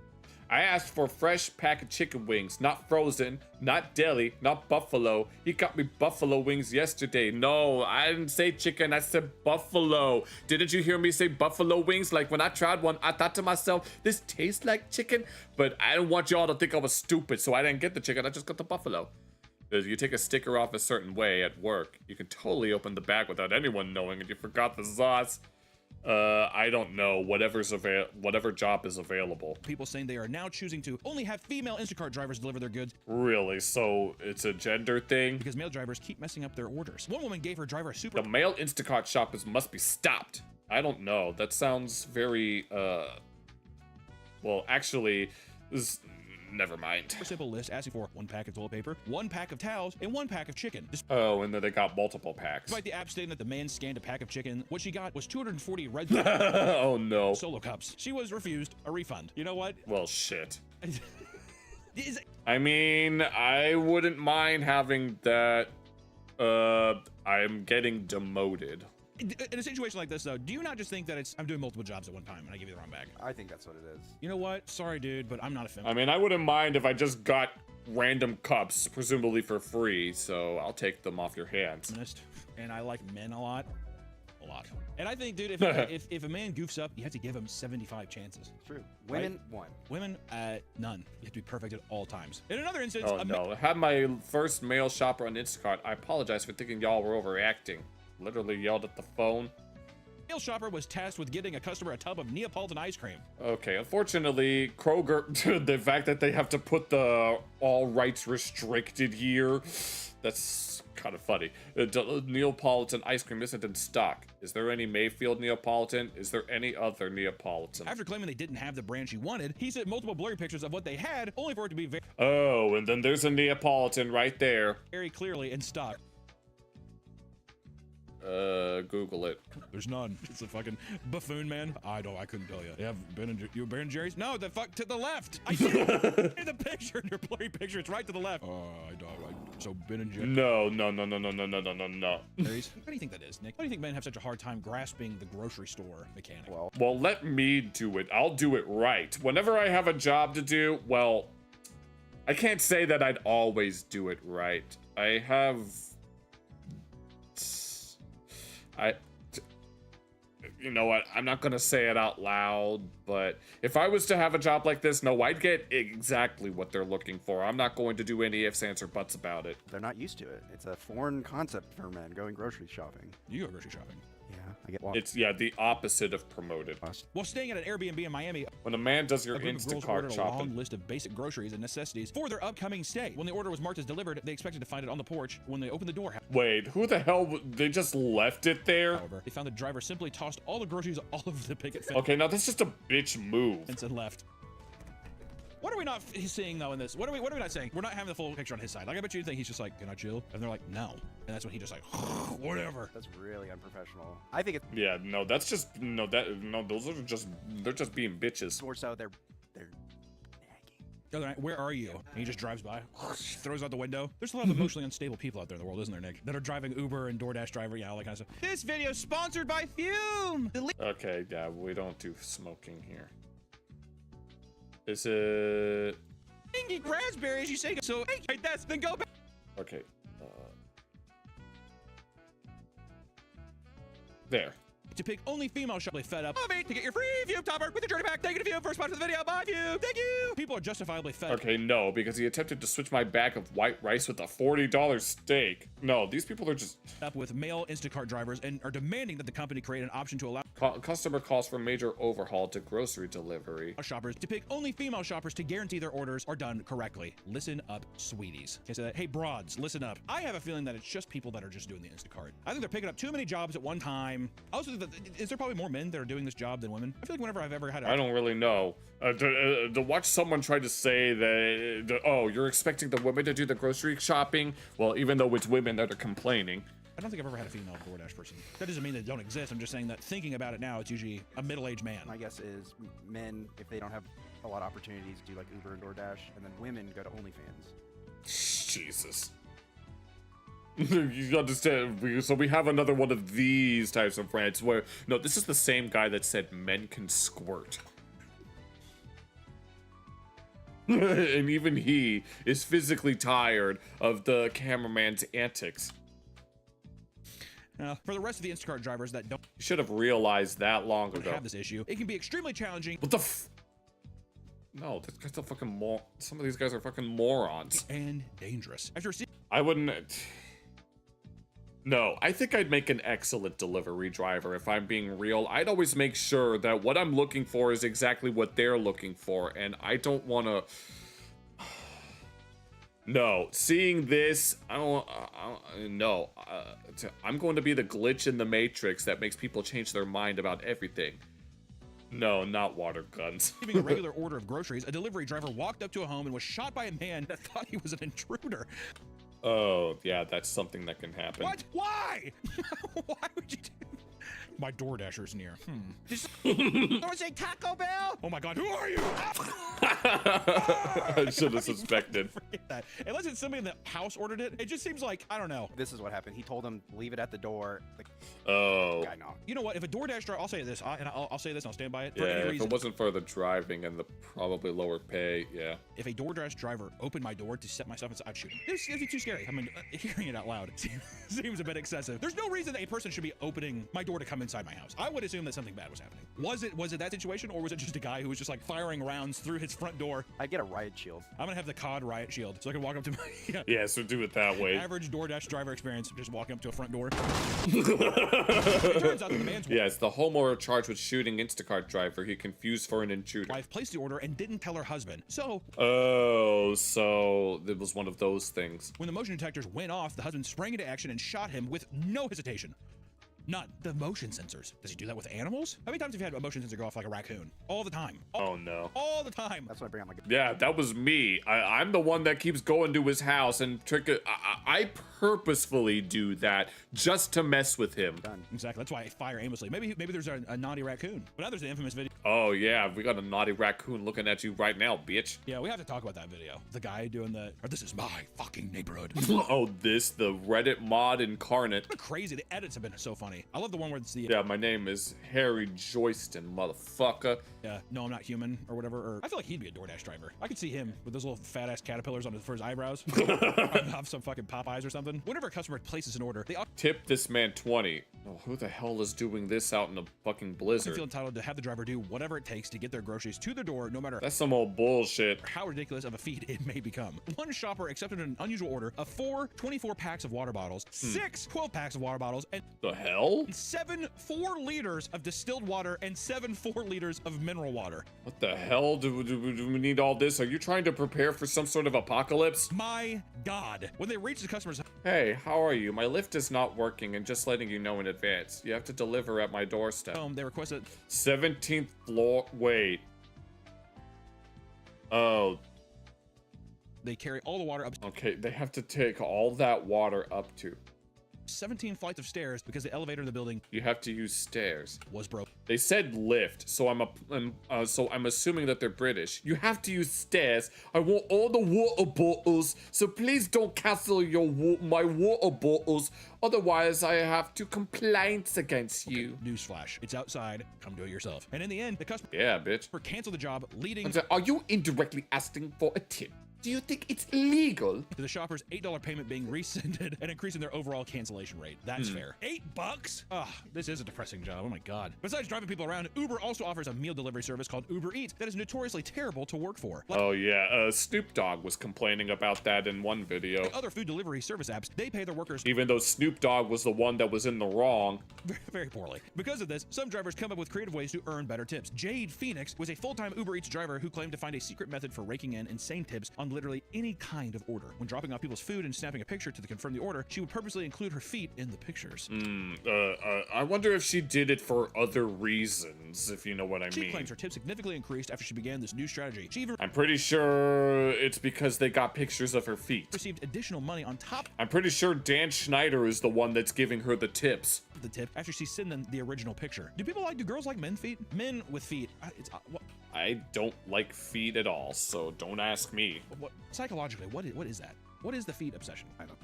I asked for fresh pack of chicken wings, not frozen, not deli, not buffalo. He got me buffalo wings yesterday. No, I didn't say chicken, I said buffalo. Didn't you hear me say buffalo wings? Like when I tried one, I thought to myself, this tastes like chicken, but I didn't want y'all to think I was stupid, so I didn't get the chicken, I just got the buffalo. Because you take a sticker off a certain way at work, you can totally open the bag without anyone knowing, and you forgot the sauce. I don't know. Whatever job is available. People saying they are now choosing to only have female Instacart drivers deliver their goods. Really? So it's a gender thing? Because male drivers keep messing up their orders. One woman gave her driver a super... The male Instacart shoppers must be stopped. I don't know. That sounds very, well, actually, never mind. A simple list asking for 1 pack of toilet paper, 1 pack of towels, and 1 pack of chicken. Oh, and then they got multiple packs. Despite the app stating that the man scanned a pack of chicken, what she got was 240 red oh no. Solo cups. She was refused a refund. You know what? Well, shit. I mean, I wouldn't mind having that. I'm getting demoted. In a situation like this, though, do you not just think that it's I'm doing multiple jobs at one time and I give you the wrong bag? I think that's what it is. You know what? Sorry, dude, but I'm not a feminist. I mean, I wouldn't mind if I just got random cups, presumably for free, so I'll take them off your hands. And I like men a lot. And I think, dude, if a man goofs up, you have to give him 75 chances. True. Women, right? 1. Women, none. You have to be perfect at all times. In another instance, oh no, I had my first male shopper on Instacart. I apologize for thinking y'all were overreacting. Literally yelled at the phone. Male shopper was tasked with getting a customer a tub of Neapolitan ice cream. Okay, unfortunately, Kroger, the fact that they have to put the all rights restricted here, that's kind of funny. Neapolitan ice cream isn't in stock. Is there any Mayfield Neapolitan? Is there any other Neapolitan? After claiming they didn't have the brand she wanted, he sent multiple blurry pictures of what they had, only for it to be very... Oh, and then there's a Neapolitan right there. Very clearly in stock. Google it. There's none. It's a fucking buffoon, man. I couldn't tell you. You have Ben and Jerry's? No, the fuck to the left. I see the picture in your blurry picture. It's right to the left. So Ben and Jerry's. No. Jerry's? What do you think that is, Nick? Why do you think men have such a hard time grasping the grocery store mechanic? Well, let me do it. I'll do it right. Whenever I have a job to do, well, I can't say that I'd always do it right. You know what? I'm not gonna say it out loud, but if I was to have a job like this, no, I'd get exactly what they're looking for. I'm not going to do any ifs, ands, or buts about it. They're not used to it. It's a foreign concept for men going grocery shopping. You go grocery shopping. Yeah, I get It's the opposite of promoted. While staying at an Airbnb in Miami, when a man does your a group of girls Instacart ordered a shopping, long list of basic groceries and necessities for their upcoming stay. When the order was marked as delivered, they expected to find it on the porch. When they opened the door, wait, who the hell? They just left it there? However, they found the driver simply tossed all the groceries all over the picket fence. Okay, now that's just a bitch move. And said left. What are we not seeing though in this? What are we not saying? We're not having the full picture on his side. Like I bet you think he's just like, can I chill? And they're like, no. And that's when he just like, whatever. That's really unprofessional. I think it's yeah, no, that's just those are they're just being bitches. More so they're The other night, where are you? And he just drives by, throws out the window. There's a lot of emotionally unstable people out there in the world, isn't there, Nick? That are driving Uber and DoorDash driver, all that kind of stuff. This video is sponsored by Fume. Okay, yeah, we don't do smoking here. Is it? Eat raspberries, you say so. Hey, that's then go back. Okay. There. To pick only female shop, fed up. To get your free Fume topper with your journey pack. Thank you to Fume for sponsoring the video. Bye, Fume. Thank you. People are justifiably fed up. Okay, no, because he attempted to switch my bag of white rice with a $40 steak. No, these people are just up with male Instacart drivers and are demanding that the company create an option to allow customer calls for major overhaul to grocery delivery. Shoppers to pick only female shoppers to guarantee their orders are done correctly. Listen up, sweeties. Okay, so hey, broads, listen up. I have a feeling that it's just people that are just doing the Instacart. I think they're picking up too many jobs at one time. Also, is there probably more men that are doing this job than women? I feel like whenever I've ever had I don't really know. To watch someone try to say that, oh, you're expecting the women to do the grocery shopping? Well, even though it's women that are complaining. I don't think I've ever had a female DoorDash person. That doesn't mean they don't exist. I'm just saying that thinking about it now, it's usually a middle-aged man. My guess is men, if they don't have a lot of opportunities, do like Uber and DoorDash, and then women go to OnlyFans. Jesus. You understand? So we have another one of these types of rants where, no, this is the same guy that said men can squirt. And even he is physically tired of the cameraman's antics. For the rest of the Instacart drivers that don't should have realized that long ago. have this issue, it can be extremely challenging. What the No, this guy's a fucking some of these guys are fucking morons. And dangerous. After I wouldn't. No, I think I'd make an excellent delivery driver if I'm being real. I'd always make sure that what I'm looking for is exactly what they're looking for, and I don't want to. No, seeing this, no. I'm going to be the glitch in the Matrix that makes people change their mind about everything. No, not water guns. Giving a regular order of groceries, a delivery driver walked up to a home and was shot by a man that thought he was an intruder. Oh, yeah, that's something that can happen. What? Why? Why would you do My DoorDasher's near. Someone say Taco Bell? Oh my god, who are you? I should have suspected. Forget that. Unless it's somebody in the house ordered it, it just seems like, I don't know. This is what happened. He told him, leave it at the door. Like, oh. I know. You know what? If a DoorDash driver, I'll say this, and I'll say this, and I'll stand by it. Yeah, if it wasn't for the driving and the probably lower pay, yeah. If a DoorDash driver opened my door to set myself inside, I'd shoot him. This is too scary. I mean, hearing it out loud seems a bit excessive. There's no reason that a person should be opening my door to come inside my house. I would assume that something bad was happening. Was it that situation, or was it just a guy who was just like firing rounds through his front door? I'd get a riot shield. I'm gonna have the COD riot shield, so I can walk up to my yeah, so do it that way. Average DoorDash driver experience, just walking up to a front door. It turns out that the man's yes, the homeowner charged with shooting Instacart driver he confused for an intruder. wife placed the order and didn't tell her husband. So so it was one of those things. when the motion detectors went off, the husband sprang into action and shot him with no hesitation. Not the motion sensors. Does he do that with animals? How many times have you had a motion sensor go off like a raccoon? All the time. Oh no. All the time. That's what I bring on my. Yeah, that was me. I'm the one that keeps going to his house and trick it. I purposefully do that just to mess with him. Exactly. That's why I fire aimlessly. Maybe there's a naughty raccoon. But now there's the infamous video. Oh yeah, we got a naughty raccoon looking at you right now, bitch. Yeah, we have to talk about that video. The guy doing the, or this is my fucking neighborhood. Oh, the Reddit mod incarnate. Crazy. The edits have been so funny. I love the one where it's the. Yeah, my name is Harry Joyston, motherfucker. Yeah, no, I'm not human or whatever. Or I feel like he'd be a DoorDash driver. I could see him with those little fat ass caterpillars for his eyebrows. Have some fucking Popeyes or something. Whenever a customer places an order, they tip this man 20. Oh, who the hell is doing this out in a fucking blizzard? feel entitled to have the driver do whatever it takes to get their groceries to their door, no matter That's some old bullshit. how ridiculous of a feat it may become. One shopper accepted an unusual order of 4 24 packs of water bottles, 6 12 packs of water bottles, and the hell? 7 4 liters of distilled water and 7 4 liters of mineral water. What the hell? Do we need all this? Are you trying to prepare for some sort of apocalypse? My God. When they reach the customer's Hey, how are you? My lift is not working and just letting you know in advance. You have to deliver at my doorstep. home, they requested 17th floor. Wait. Oh. they carry all the water up Okay, they have to take all that water up to 17 flights of stairs because the elevator in the building You have to use stairs. was broke. They said lift, so I'm assuming that they're British. You have to use stairs. I want all the water bottles, so please don't cancel my water bottles. Otherwise, I have 2 complaints against you. Newsflash. It's outside. Come do it yourself. And in the end, the customer bitch. canceled the job, leading Are you indirectly asking for a tip? Do you think it's illegal? to the shopper's $8 payment being rescinded and increasing their overall cancellation rate. That's fair. $8? Ugh, this is a depressing job. Oh my God. Besides driving people around, Uber also offers a meal delivery service called Uber Eats that is notoriously terrible to work for. Oh yeah, Snoop Dogg was complaining about that in one video. Like other food delivery service apps, they pay their workers Even though Snoop Dogg was the one that was in the wrong. very poorly. Because of this, some drivers come up with creative ways to earn better tips. Jade Phoenix was a full-time Uber Eats driver who claimed to find a secret method for raking in insane tips on literally any kind of order. When dropping off people's food and snapping a picture to confirm the order, she would purposely include her feet in the pictures. I wonder if she did it for other reasons, if you know what I She mean. claims her tips significantly increased after she began this new strategy. She even I'm pretty sure it's because they got pictures of her feet. received additional money on top I'm pretty sure Dan Schneider is the one that's giving her the tips. of the tip after she sent them the original picture. Do girls like men feet? Men with feet. I don't like feet at all, so don't ask me. What psychologically, what is that? What is the feet obsession? I don't.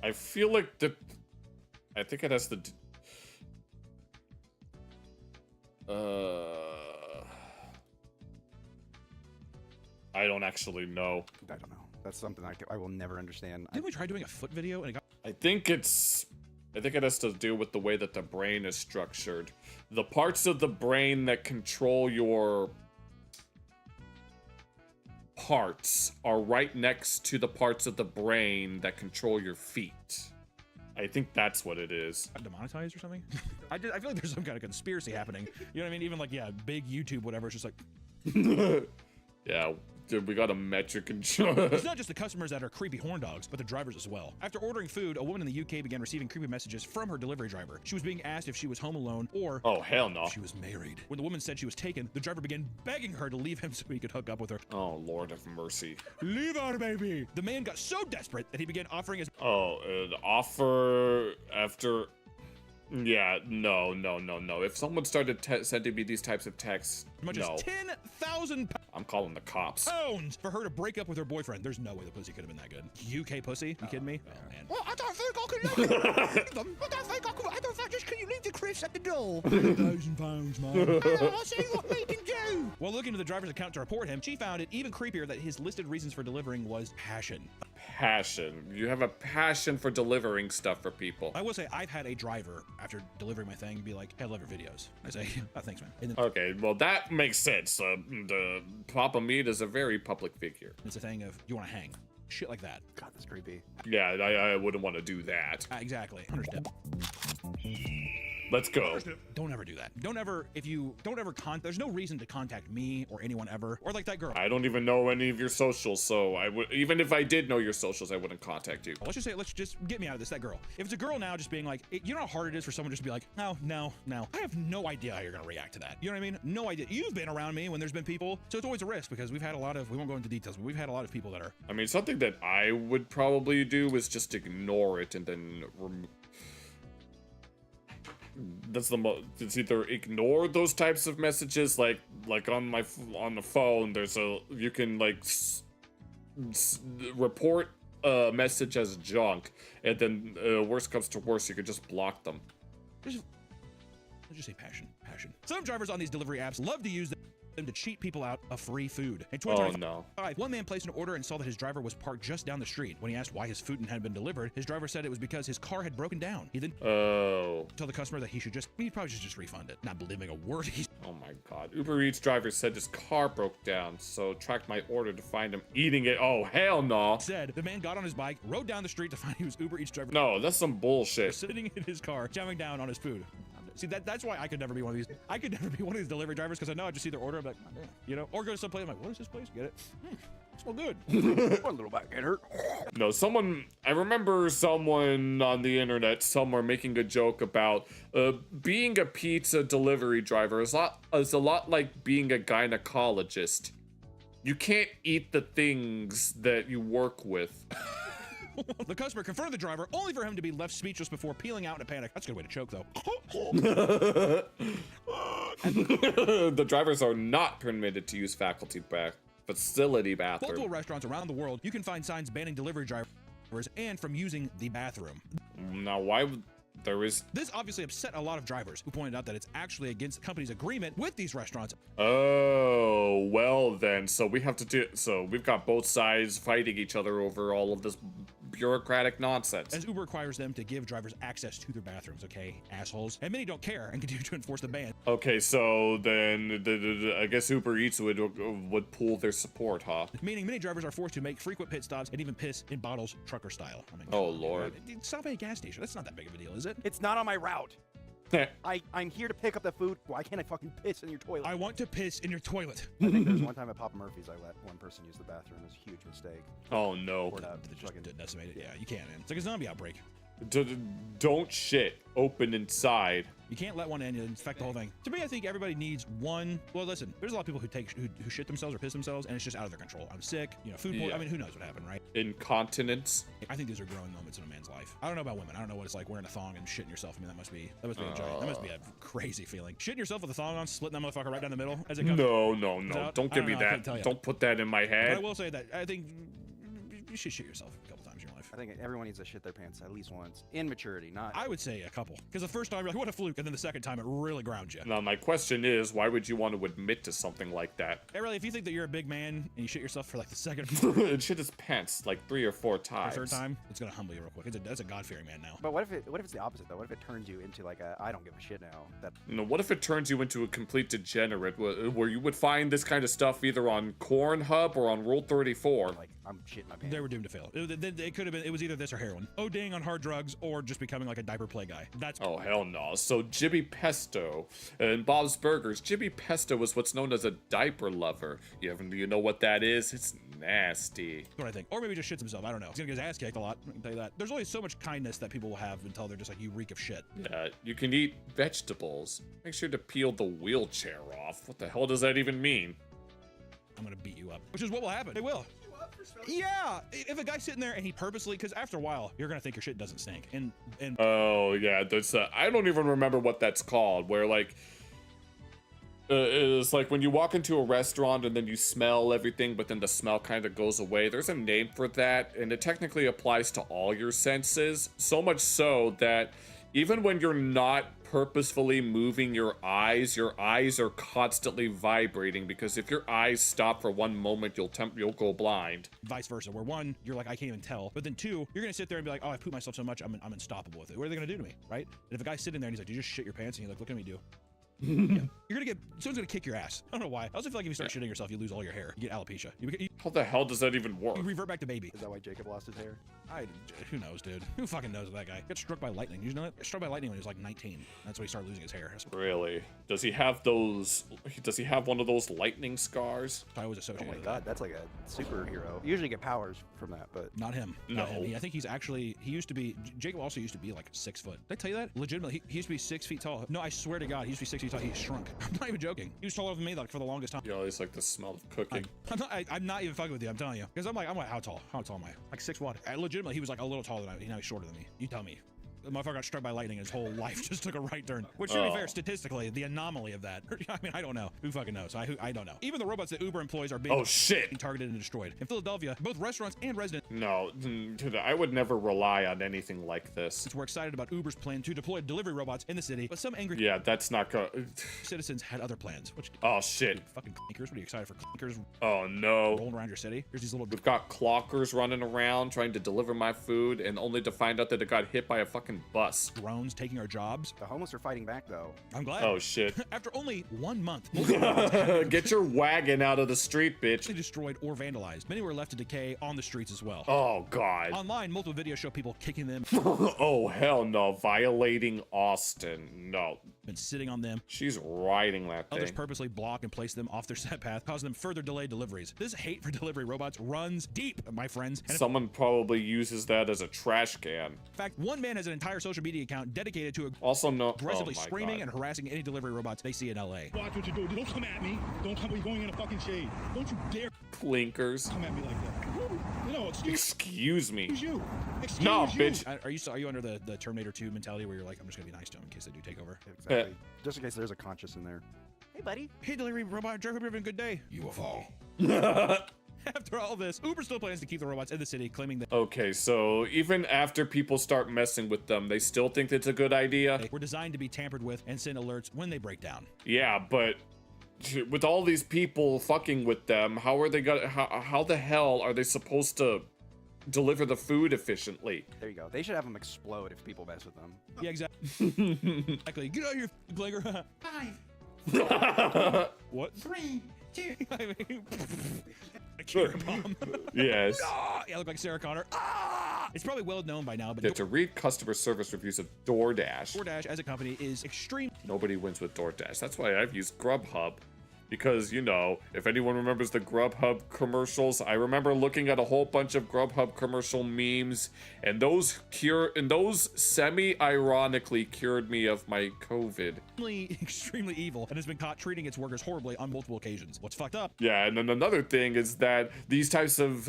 I feel like I think it has I don't actually know. I don't know. That's something I will never understand. Didn't we try doing a foot video and it got... I think it has to do with the way that the brain is structured. The parts of the brain that control your parts are right next to the parts of the brain that control your feet. I think that's what it is. Demonetized or something? I feel like there's some kind of conspiracy happening. You know what I mean? Even like, yeah, big YouTube, whatever. It's just like... Yeah, dude, we got a metric control. It's not just the customers that are creepy horn dogs, but the drivers as well. After ordering food, a woman in the UK began receiving creepy messages from her delivery driver. She was being asked if she was home alone or oh hell no, she was married. When the woman said she was taken, the driver began begging her to leave him so he could hook up with her. Oh Lord have mercy. Leave our baby. The man got so desperate that he began offering his an offer after. Yeah, no. If someone started sending me these types of texts, as much as 10,000 I'm calling the cops. pounds for her to break up with her boyfriend. There's no way the pussy could have been that good. UK pussy? You kidding me? Oh man. Well, I don't think I can leave them. I don't think just can you leave the Chris at the door? 10,000 pounds, man. I'll see what we can do. While looking to the driver's account to report him, she found it even creepier that his listed reasons for delivering was passion. Passion. You have a passion for delivering stuff for people. I will say I've had a driver after delivering my thing be like, hey, I love your videos. I say, oh, thanks, man. And then, okay, well that makes sense. The Papa Meat is a very public figure. It's a thing of, you want to hang? Shit like that. God, that's creepy. Yeah, I wouldn't want to do that. Exactly. Understood. Let's go. Don't ever do that. Don't ever there's no reason to contact me or anyone ever, or like that girl. I don't even know any of your socials, so I would, even if I did know your socials, I wouldn't contact you. Let's just get me out of this, that girl. If it's a girl now just being like, you know how hard it is for someone just to be like, no. I have no idea how you're gonna react to that. You know what I mean? No idea. You've been around me when there's been people, so it's always a risk because we've had a lot of, we won't go into details, but we've had a lot of people that are. I mean, something that I would probably do is just ignore it and then that's it's either ignore those types of messages, like on the phone there's you can like report a message as junk, and then worst comes to worst you could just block them. Let's just say passion. Some drivers on these delivery apps love to use them to cheat people out of free food. In 2025, one man placed an order and saw that his driver was parked just down the street. When he asked why his food hadn't been delivered, his driver said it was because his car had broken down. He then told the customer that he probably should just refund it, not believing a word he. Oh my god. Uber Eats driver said his car broke down, so tracked my order to find him eating it. Oh hell no. Said the man got on his bike, rode down the street to find he was Uber Eats driver. No, that's some bullshit. Sitting in his car, chomping down on his food. See, that's why I could never be one of these. I could never be one of these delivery drivers because I know I just see their order. I'm like, oh, damn. You know, or go to some place. I'm like, what is this place? Get it? Smell good. One little back get hurt. No, I remember someone on the internet somewhere making a joke about being a pizza delivery driver is a lot like being a gynecologist. You can't eat the things that you work with. The customer confronted the driver, only for him to be left speechless before peeling out in a panic. That's a good way to choke, though. The drivers are not permitted to use facility bathroom. Multiple restaurants around the world, you can find signs banning delivery drivers and from using the bathroom. Now, why would there is... This obviously upset a lot of drivers who pointed out that it's actually against the company's agreement with these restaurants. Oh, well then, so we've got both sides fighting each other over all of this bureaucratic nonsense. As Uber requires them to give drivers access to their bathrooms, okay, assholes? And many don't care and continue to enforce the ban. Okay, so then I guess Uber Eats would pool their support, huh? Meaning many drivers are forced to make frequent pit stops and even piss in bottles, trucker style. I mean, oh lord. Stop at a gas station. That's not that big of a deal, is it? It's not on my route. I'm here to pick up the food. Why can't I fucking piss in your toilet? I want to piss in your toilet. I think there's one time at Papa Murphy's I let one person use the bathroom. It was a huge mistake. Oh no. Just decimate it. Yeah, you can't, man. It's like a zombie outbreak. Don't shit open inside. You can't let one in and infect the whole thing. To me, I think everybody needs one. Well, listen, there's a lot of people who shit themselves or piss themselves, and it's just out of their control. I'm sick, you know, food poisoning. I mean, who knows what happened, right? Incontinence. I think these are growing moments in a man's life. I don't know about women. I don't know what it's like wearing a thong and shitting yourself. I mean, that must be a giant. That must be a crazy feeling. Shitting yourself with a thong on, splitting that motherfucker right down the middle as it comes. No. Don't give me that. Don't put that in my head. But I will say that I think you should shit yourself a couple times in your life. I think everyone needs to shit their pants at least once. In maturity, not... I would say a couple. Because the first time, you're like, what a fluke. And then the second time, it really grounds you. Now, my question is, why would you want to admit to something like that? Hey, really, if you think that you're a big man and you shit yourself for like the second... and shit his pants like 3 or 4 times. The third time, it's going to humble you real quick. That's a God-fearing man now. But what if it's the opposite, though? What if it turns you into like a, I don't give a shit now? That... No, what if it turns you into a complete degenerate where you would find this kind of stuff either on Cornhub or on Rule 34? Like, I'm shitting my pants. They were doomed to fail. It could have been, it was either this or heroin. ODing on hard drugs or just becoming like a diaper play guy. That's... Oh, hell no. So Jibby Pesto and Bob's Burgers. Jibby Pesto was what's known as a diaper lover. You know what that is? It's nasty. That's what I think. Or maybe just shits himself. I don't know. He's gonna get his ass kicked a lot. I can tell you that. There's only so much kindness that people will have until they're just like, you reek of shit. Yeah, you can eat vegetables. Make sure to peel the wheelchair off. What the hell does that even mean? I'm gonna beat you up. Which is what will happen. They will. Yeah, if a guy's sitting there and he purposely, because after a while, you're gonna think your shit doesn't stink. And oh yeah, that's I don't even remember what that's called. Where like, it's like when you walk into a restaurant and then you smell everything, but then the smell kind of goes away. There's a name for that, and it technically applies to all your senses. So much so that even when you're not purposefully moving your eyes are constantly vibrating, because if your eyes stop for one moment, you'll go blind. Vice versa, where one, you're like, I can't even tell. But then two, you're gonna sit there and be like, oh, I pooped myself so much, I'm unstoppable with it. What are they gonna do to me, right? And if a guy's sitting there and he's like, did you just shit your pants? And you're like, look at me do. Yeah. Someone's gonna kick your ass. I don't know why. I also feel like if you start shitting yourself, you lose all your hair. You get alopecia. How the hell does that even work? You revert back to baby. Is that why Jacob lost his hair? Who knows, dude? Who fucking knows that guy? Got struck by lightning. You know that? Got struck by lightning when he was like 19. That's when he started losing his hair. Really? Does he have those? Does he have one of those lightning scars? I was associated. Oh my god, that's like a superhero. You usually get powers from that, but not him. No. Not him. I think he's actually. He used to be. Jacob also used to be like 6 foot. Did I tell you that? Legitimately, he used to be 6 feet tall. No, I swear to God, he used to be 6 feet tall. He shrunk. I'm not even joking. He was taller than me like for the longest time. You always like the smell of cooking. I'm not even fucking with you. I'm telling you, because I'm like, how tall? How tall am I? Like 6'1". Legitimately, he was like a little taller than I. Now he's shorter than me. You tell me. The motherfucker got struck by lightning and his whole life just took a right turn. Which, to be fair, statistically, the anomaly of that. I mean, I don't know. Who fucking knows? I don't know. Even the robots that Uber employs are being targeted and destroyed. In Philadelphia, both restaurants and residents. No, I would never rely on anything like this. We're excited about Uber's plan to deploy delivery robots in the city, but some angry that's not good. Citizens had other plans. Oh shit! Fucking clinkers. What are you excited for? Clinkers? Oh no! Rolling around your city. Here's these little. We've got clockers running around trying to deliver my food, and only to find out that it got hit by a fucking bus. Drones taking our jobs. The homeless are fighting back, though. I'm glad. Oh shit! After only 1 month, get your wagon out of the street, bitch. Destroyed or vandalized. Many were left to decay on the streets as well. Oh god. Online, multiple videos show people kicking them. Oh hell no! Violating Austin. No. Been sitting on them. She's riding that thing. Others purposely block and place them off their set path, causing them further delayed deliveries. This hate for delivery robots runs deep, my friends. And someone probably uses that as a trash can. In fact, one man has an entire social media account dedicated to aggressively oh screaming and harassing any delivery robots they see in LA. Watch what you do. Don't come at me. Don't come. You're going in a fucking shade. Don't you dare. Clinkers. Come at me like that. No, excuse me. Excuse you. Excuse no, you. bitch. Are you under the Terminator 2 mentality where you're like, I'm just gonna be nice to him in case they do take over? Exactly. Just in case there's a conscious in there. Hey, buddy. Hey, delivery robot. Hope you're having a good day. UFO. After all this, Uber still plans to keep the robots in the city, claiming that. Okay, so even after people start messing with them, they still think it's a good idea. They were designed to be tampered with and send alerts when they break down. Yeah, but with all these people fucking with them, how are they gonna? How the hell are they supposed to deliver the food efficiently? There you go. They should have them explode if people mess with them. Yeah, exactly. Exactly. Get out of here, blinker. 5. What? 3, 2. I mean, a cure bomb. Yes. Yeah, I look like Sarah Connor. It's probably well known by now, but to read customer service reviews of DoorDash. DoorDash as a company is extreme. Nobody wins with DoorDash. That's why I've used Grubhub. Because, you know, if anyone remembers the Grubhub commercials, I remember looking at a whole bunch of Grubhub commercial memes, and those semi-ironically cured me of my COVID. Extremely evil, and has been caught treating its workers horribly on multiple occasions. What's fucked up? Yeah, and then another thing is that these types of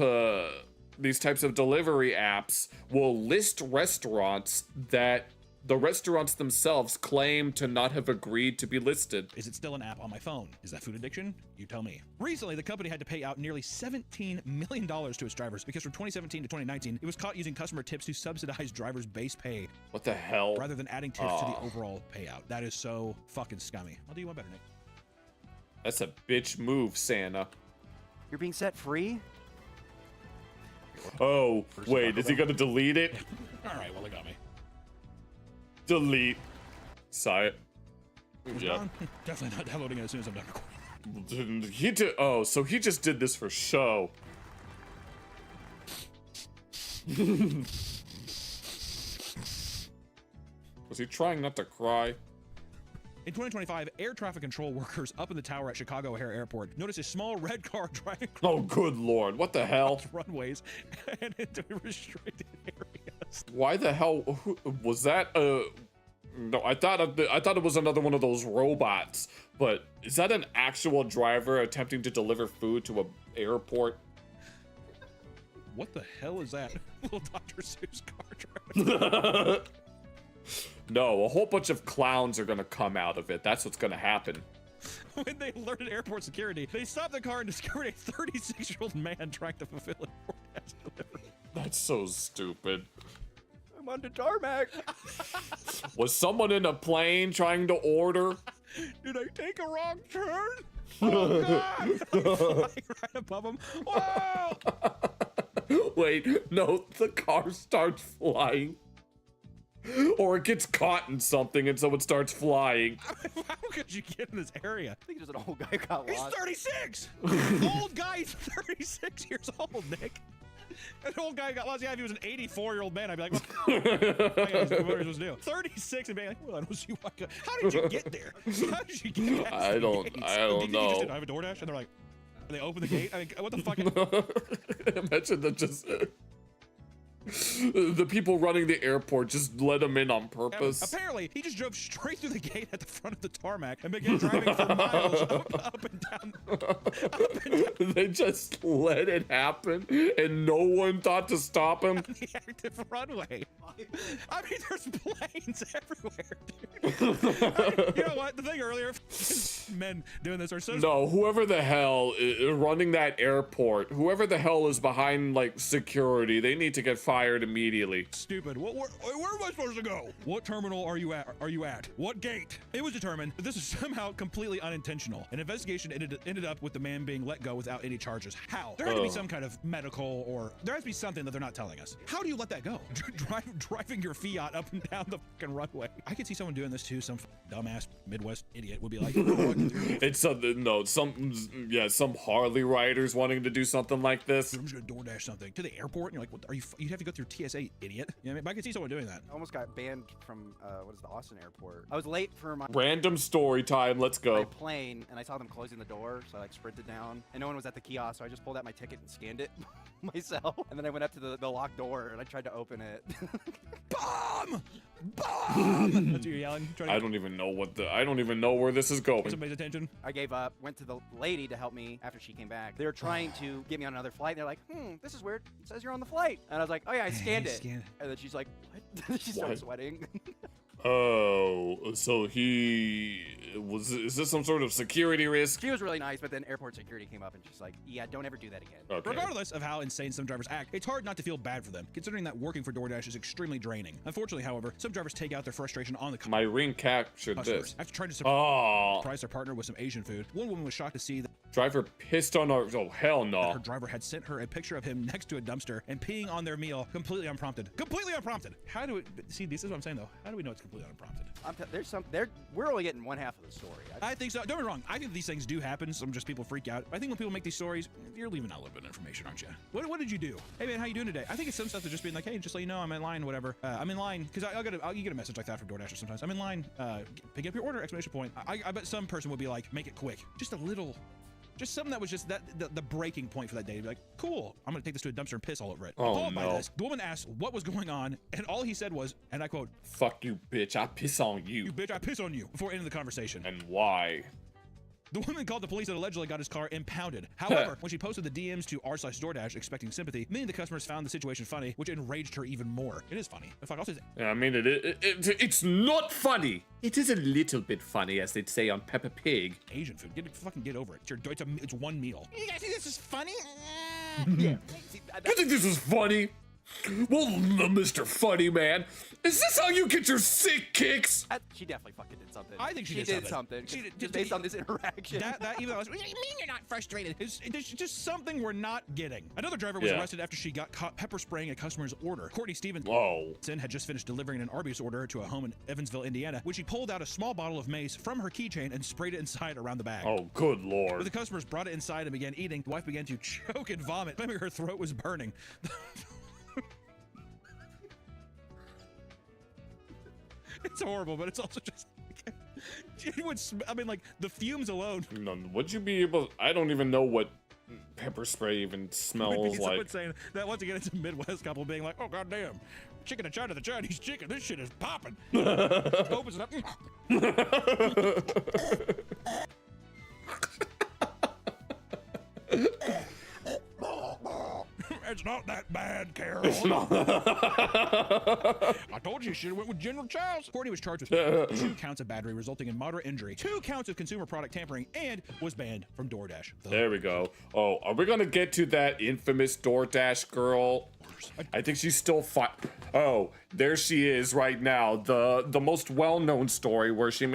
delivery apps will list restaurants that the restaurants themselves claim to not have agreed to be listed. Is it still an app on my phone? Is that food addiction? You tell me. Recently, the company had to pay out nearly $17 million to its drivers because from 2017 to 2019, it was caught using customer tips to subsidize drivers' base pay. What the hell? Rather than adding tips to the overall payout. That is so fucking scummy. I'll do you one better, Nick. That's a bitch move, Santa. You're being set free? Oh, wait, is he gonna delete it? All right, well, they got me. Delete. Saw it. Yeah. Definitely not downloading it as soon as I'm done recording. He did. Oh, so he just did this for show. Was he trying not to cry? In 2025, air traffic control workers up in the tower at Chicago O'Hare Airport noticed a small red car driving Oh, good lord. What the hell? runways and into restricted areas. Why the hell was that? No, I thought it was another one of those robots. But is that an actual driver attempting to deliver food to an airport? What the hell is that? Little Dr. Seuss car driving. No, a whole bunch of clowns are gonna come out of it. That's what's gonna happen. When they alerted airport security, they stopped the car and discovered a 36-year-old man trying to fulfill an DoorDash delivery. That's so stupid. I'm on the tarmac. Was someone in a plane trying to order? Did I take a wrong turn? Oh, God! Flying right above him. Whoa! Wait, no, the car starts flying. Or it gets caught in something and so it starts flying. How could you get in this area? I think there's an old guy got He's lost. 36! Old guy's 36 years old, Nick. An old guy got lost. Yeah, if he was an 84-year-old man, I'd be like, what are you supposed to do? 36 and being like, well, I don't see why. How did you get there? How did you get past I the don't gates? know. Did you just didn't have a DoorDash? And they're like, they open the gate? I mean, what the fuck? Imagine that just... The people running the airport just let him in on purpose. Apparently, he just drove straight through the gate at the front of the tarmac and began driving for miles up and down. They just let it happen and no one thought to stop him. On the active runway. I mean, there's planes everywhere, dude. You know what? The thing earlier, men doing this are so... No, whoever the hell is running that airport, whoever the hell is behind, like, security, they need to get fired immediately. Stupid. Where am I supposed to go? What terminal are you at? What gate? It was determined that this is somehow completely unintentional. An investigation ended up with the man being let go without any charges. How? There had to be some kind of medical, or there has to be something that they're not telling us. How do you let that go? Driving your Fiat up and down the fucking runway. I could see someone doing this too. Some dumbass Midwest idiot would be like, It's some Harley riders wanting to do something like this. I'm just gonna DoorDash something to the airport, and you're like, what are you? You have to go through TSA, idiot. You know what I mean? But I could see someone doing that. I almost got banned from what is the Austin airport. I was late for my Random story time. Let's go. my plane, and I saw them closing the door, so I like sprinted down, and no one was at the kiosk, so I just pulled out my ticket and scanned it myself, and then I went up to the locked door and I tried to open it. Bomb! Bomb! That's what you're yelling. I don't even know where this is going. Somebody's attention. I gave up, went to the lady to help me after she came back. They were trying to get me on another flight. They're like, this is weird. It says you're on the flight. And I was like, oh yeah, I scanned it. And then she's like, what? She started sweating. Oh, so is this some sort of security risk? She was really nice, but then airport security came up and she's like, yeah, don't ever do that again. Okay. Regardless of how insane some drivers act, it's hard not to feel bad for them, considering that working for DoorDash is extremely draining. Unfortunately, however, some drivers take out their frustration on the My ring captured customers. this. After trying to surprise their partner with some Asian food, one woman was shocked to see that driver pissed on our... Oh, hell no. her driver had sent her a picture of him next to a dumpster and peeing on their meal completely unprompted. Completely unprompted! How do we... See, this is what I'm saying, though. How do we know it's completely unprompted? We're only getting one half of the story. I think so. Don't be wrong. I think these things do happen. Some just people freak out. I think when people make these stories, you're leaving out a little bit of information, aren't you? What did you do? Hey man, how you doing today? I think it's some stuff to just being like, hey, just let you know I'm in line, whatever. I'm in line because you get a message like that from DoorDash sometimes. I'm in line. Pick up your order! Exclamation point. I bet some person would be like, make it quick. Just a little. Just something that was just the breaking point for that day. Be like, cool, I'm gonna take this to a dumpster and piss all over it. Oh, by no. this, the woman asked what was going on, and all he said was, and I quote, "Fuck you, bitch! I piss on you." You bitch! I piss on you. Before ending the conversation. And why? The woman called the police and allegedly got his car impounded. However, when she posted the DMs to r/DoorDash expecting sympathy, many of the customers found the situation funny, which enraged her even more. It is funny. If I also, yeah, I mean, it's not funny. It is a little bit funny, as they'd say on Peppa Pig. Asian food. Fucking get over it. It's one meal. You guys think this is funny? Yeah. You think this is funny? Well, Mr. Funny Man, is this how you get your sick kicks? She definitely fucking did something. I think she did something. Just based on this interaction. That even though I was, what do you mean you're not frustrated? There's just something we're not getting. Another driver was arrested after she got caught pepper spraying a customer's order. Courtney Stevenson had just finished delivering an Arby's order to a home in Evansville, Indiana, when she pulled out a small bottle of mace from her keychain and sprayed it inside around the bag. Oh, good lord. When the customers brought it inside and began eating, the wife began to choke and vomit, claiming her throat was burning. It's horrible, but it's also just. It would. I mean, like the fumes alone. No, would you be able? I don't even know what pepper spray even smells like. Someone saying that once again, it's a Midwest couple being like, "Oh goddamn, chicken and China, the Chinese chicken. This shit is popping." Opens it up. It's not that bad, Carol. It's not. I told you should have went with General Childs. Courtney was charged with 2 counts of battery resulting in moderate injury, 2 counts of consumer product tampering, and was banned from DoorDash. There we go. Oh, are we gonna get to that infamous DoorDash girl? I think she's still fine. Oh, there she is right now. The most well-known story where she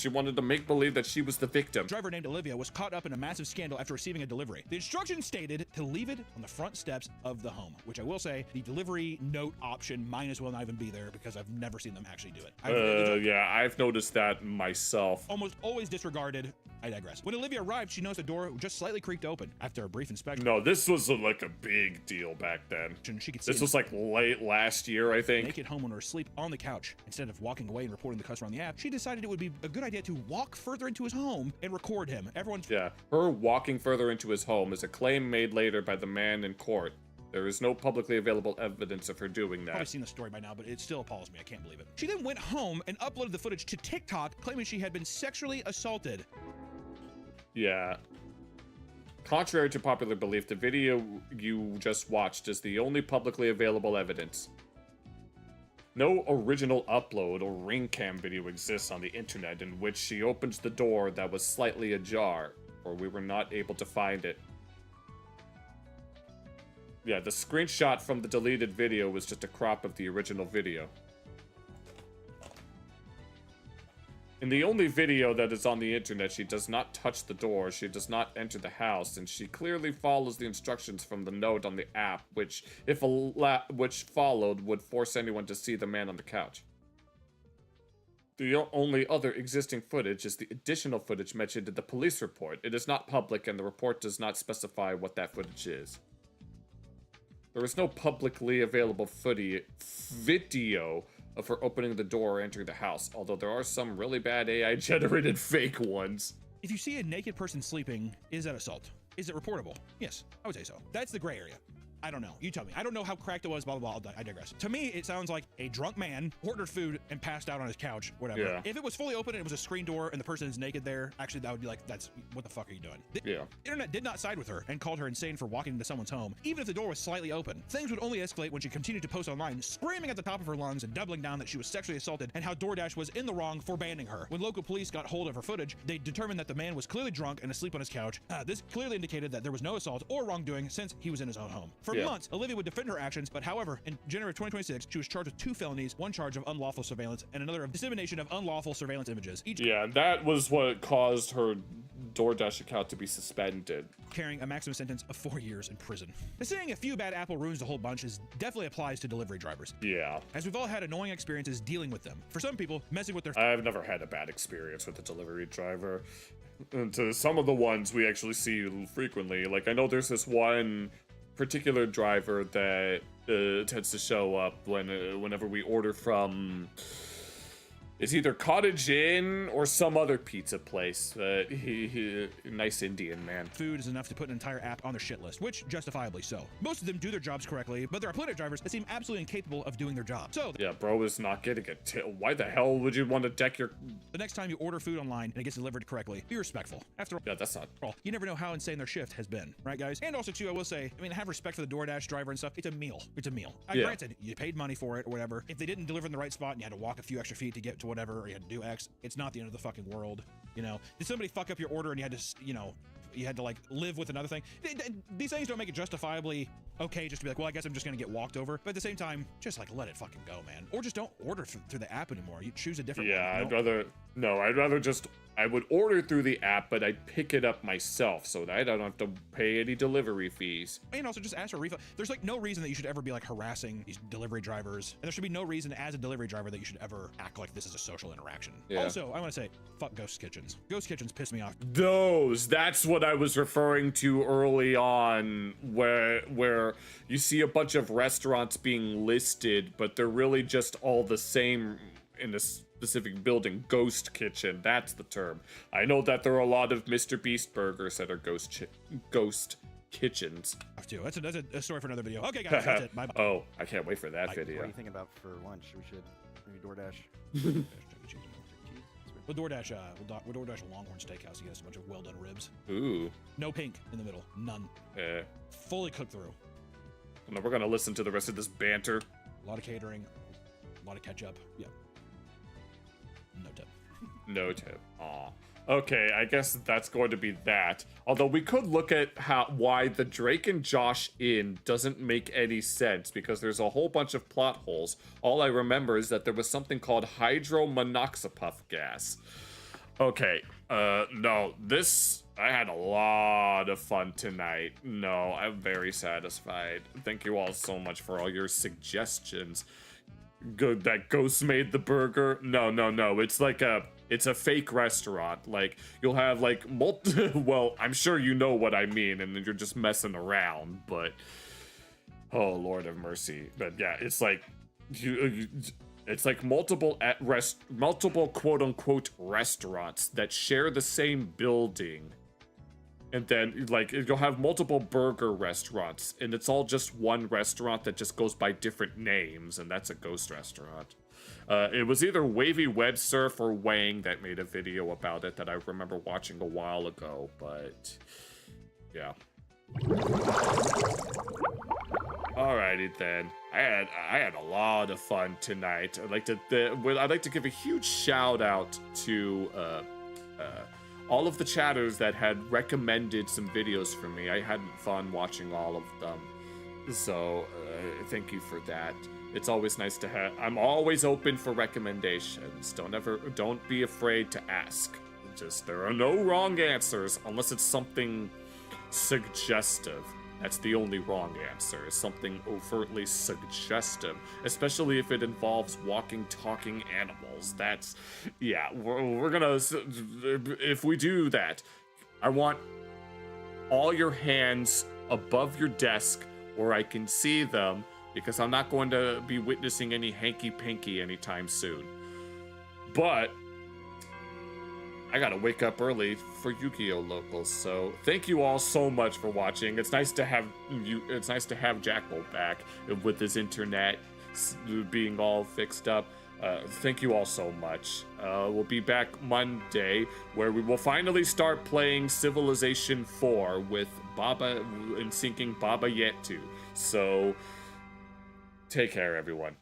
wanted to make believe that she was the victim. A driver named Olivia was caught up in a massive scandal after receiving a delivery. The instructions stated to leave it on the front steps of the home, which I will say the delivery note option might as well not even be there because I've never seen them actually do it. Yeah, I've noticed that myself. Almost always disregarded. I digress. When Olivia arrived, she noticed the door just slightly creaked open. After a brief inspection. No, this was like a big deal back then. This was like late last year, I think. Naked homeowner asleep on the couch. Instead of walking away and reporting the customer on the app, she decided it would be a good idea to walk further into his home and record him. Yeah, her walking further into his home is a claim made later by the man in court. There is no publicly available evidence of her doing that. I've probably seen the story by now, but it still appalls me. I can't believe it. She then went home and uploaded the footage to TikTok, claiming she had been sexually assaulted. Yeah. Contrary to popular belief, the video you just watched is the only publicly available evidence. No original upload or ring cam video exists on the internet in which she opens the door that was slightly ajar, or we were not able to find it. Yeah, the screenshot from the deleted video was just a crop of the original video. In the only video that is on the internet, she does not touch the door, she does not enter the house, and she clearly follows the instructions from the note on the app, which, if which followed, would force anyone to see the man on the couch. The only other existing footage is the additional footage mentioned in the police report. It is not public, and the report does not specify what that footage is. There is no publicly available video of her opening the door or entering the house, although there are some really bad AI-generated fake ones. If you see a naked person sleeping, is that assault? Is it reportable? Yes, I would say so. That's the gray area. I don't know. You tell me. I don't know how cracked it was, blah, blah, blah. I digress. To me, it sounds like a drunk man ordered food and passed out on his couch, whatever. Yeah. If it was fully open and it was a screen door and the person is naked there, actually, that would be like, that's, what the fuck are you doing? The internet did not side with her and called her insane for walking into someone's home, even if the door was slightly open. Things would only escalate when she continued to post online, screaming at the top of her lungs and doubling down that she was sexually assaulted and how DoorDash was in the wrong for banning her. When local police got hold of her footage, they determined that the man was clearly drunk and asleep on his couch. This clearly indicated that there was no assault or wrongdoing since he was in his own home. For months, Olivia would defend her actions, but however, in January of 2026, she was charged with 2 felonies, 1 charge of unlawful surveillance, and another of dissemination of unlawful surveillance images. Yeah, that was what caused her DoorDash account to be suspended. Carrying a maximum sentence of 4 years in prison. The saying a few bad apple ruins the whole bunch definitely applies to delivery drivers. Yeah. As we've all had annoying experiences dealing with them. For some people, messing with their... I've never had a bad experience with a delivery driver. And to some of the ones we actually see frequently, like I know there's this one particular driver that tends to show up whenever we order from It's either Cottage Inn or some other pizza place. Nice Indian man. Food is enough to put an entire app on their shit list, which justifiably so. Most of them do their jobs correctly, but there are plenty of drivers that seem absolutely incapable of doing their job. So yeah, bro is not getting it. Why the hell would you want to deck your... The next time you order food online and it gets delivered correctly, be respectful. After all, yeah, that's not... You never know how insane their shift has been, right, guys? And also, too, I will say, I mean, have respect for the DoorDash driver and stuff. It's a meal. It's a meal. Granted, you paid money for it or whatever. If they didn't deliver in the right spot and you had to walk a few extra feet to get to whatever, or you had to do X, it's not the end of the fucking world. You know, did somebody fuck up your order and you had to, you know, you had to like live with another thing? These things don't make it justifiably okay just to be like, well, I guess I'm just gonna get walked over. But at the same time, just like let it fucking go, man. Or just don't order through the app anymore. You choose a different one. Yeah, I'd rather just, I would order through the app, but I'd pick it up myself so that I don't have to pay any delivery fees. And also just ask for a refund. There's like no reason that you should ever be like harassing these delivery drivers. And there should be no reason as a delivery driver that you should ever act like this is a social interaction. Yeah. Also, I want to say, fuck ghost kitchens. Ghost kitchens piss me off. That's what I was referring to early on, where you see a bunch of restaurants being listed, but they're really just all the same in a specific building. Ghost kitchen, that's the term. I know that there are a lot of Mr. Beast burgers that are ghost kitchens. That's a story for another video. Okay, guys, that's it. Bye-bye. Oh, I can't wait for that video. What do you think about for lunch? We should maybe DoorDash. We'll DoorDash a Longhorn Steakhouse to get us a bunch of well-done ribs. Ooh. No pink in the middle. None. Fully cooked through. No, we're gonna listen to the rest of this banter. A lot of catering, a lot of ketchup. Yeah. No tip. No tip. Aw. Okay, I guess that's going to be that. Although we could look at why the Drake and Josh Inn doesn't make any sense, because there's a whole bunch of plot holes. All I remember is that there was something called hydromonoxapuff gas. Okay, no, I had a lot of fun tonight. No, I'm very satisfied. Thank you all so much for all your suggestions. Good that Ghost made the burger. No. It's a fake restaurant. Like, you'll have like well, I'm sure you know what I mean, and you're just messing around, but oh Lord of mercy. But yeah, it's like it's like multiple quote unquote restaurants that share the same building. And then, like, you'll have multiple burger restaurants, and it's all just one restaurant that just goes by different names, and that's a ghost restaurant. It was either Wavy Web Surf or Wang that made a video about it that I remember watching a while ago, but yeah. Alrighty then. I had a lot of fun tonight. I'd like to give a huge shout out to all of the chatters that had recommended some videos for me. I had fun watching all of them, so thank you for that. It's always nice to have. I'm always open for recommendations. Don't be afraid to ask. Just, there are no wrong answers unless it's something suggestive. That's the only wrong answer, is something overtly suggestive, especially if it involves walking, talking animals. That's, yeah, we're gonna, if we do that, I want all your hands above your desk where I can see them, because I'm not going to be witnessing any hanky-panky anytime soon. But I gotta wake up early for Yu-Gi-Oh! Locals, so thank you all so much for watching. It's nice to have Jackal back with his internet being all fixed up. Thank you all so much. We'll be back Monday, where we will finally start playing Civilization 4 with Baba and syncing Baba Yetu. So take care, everyone.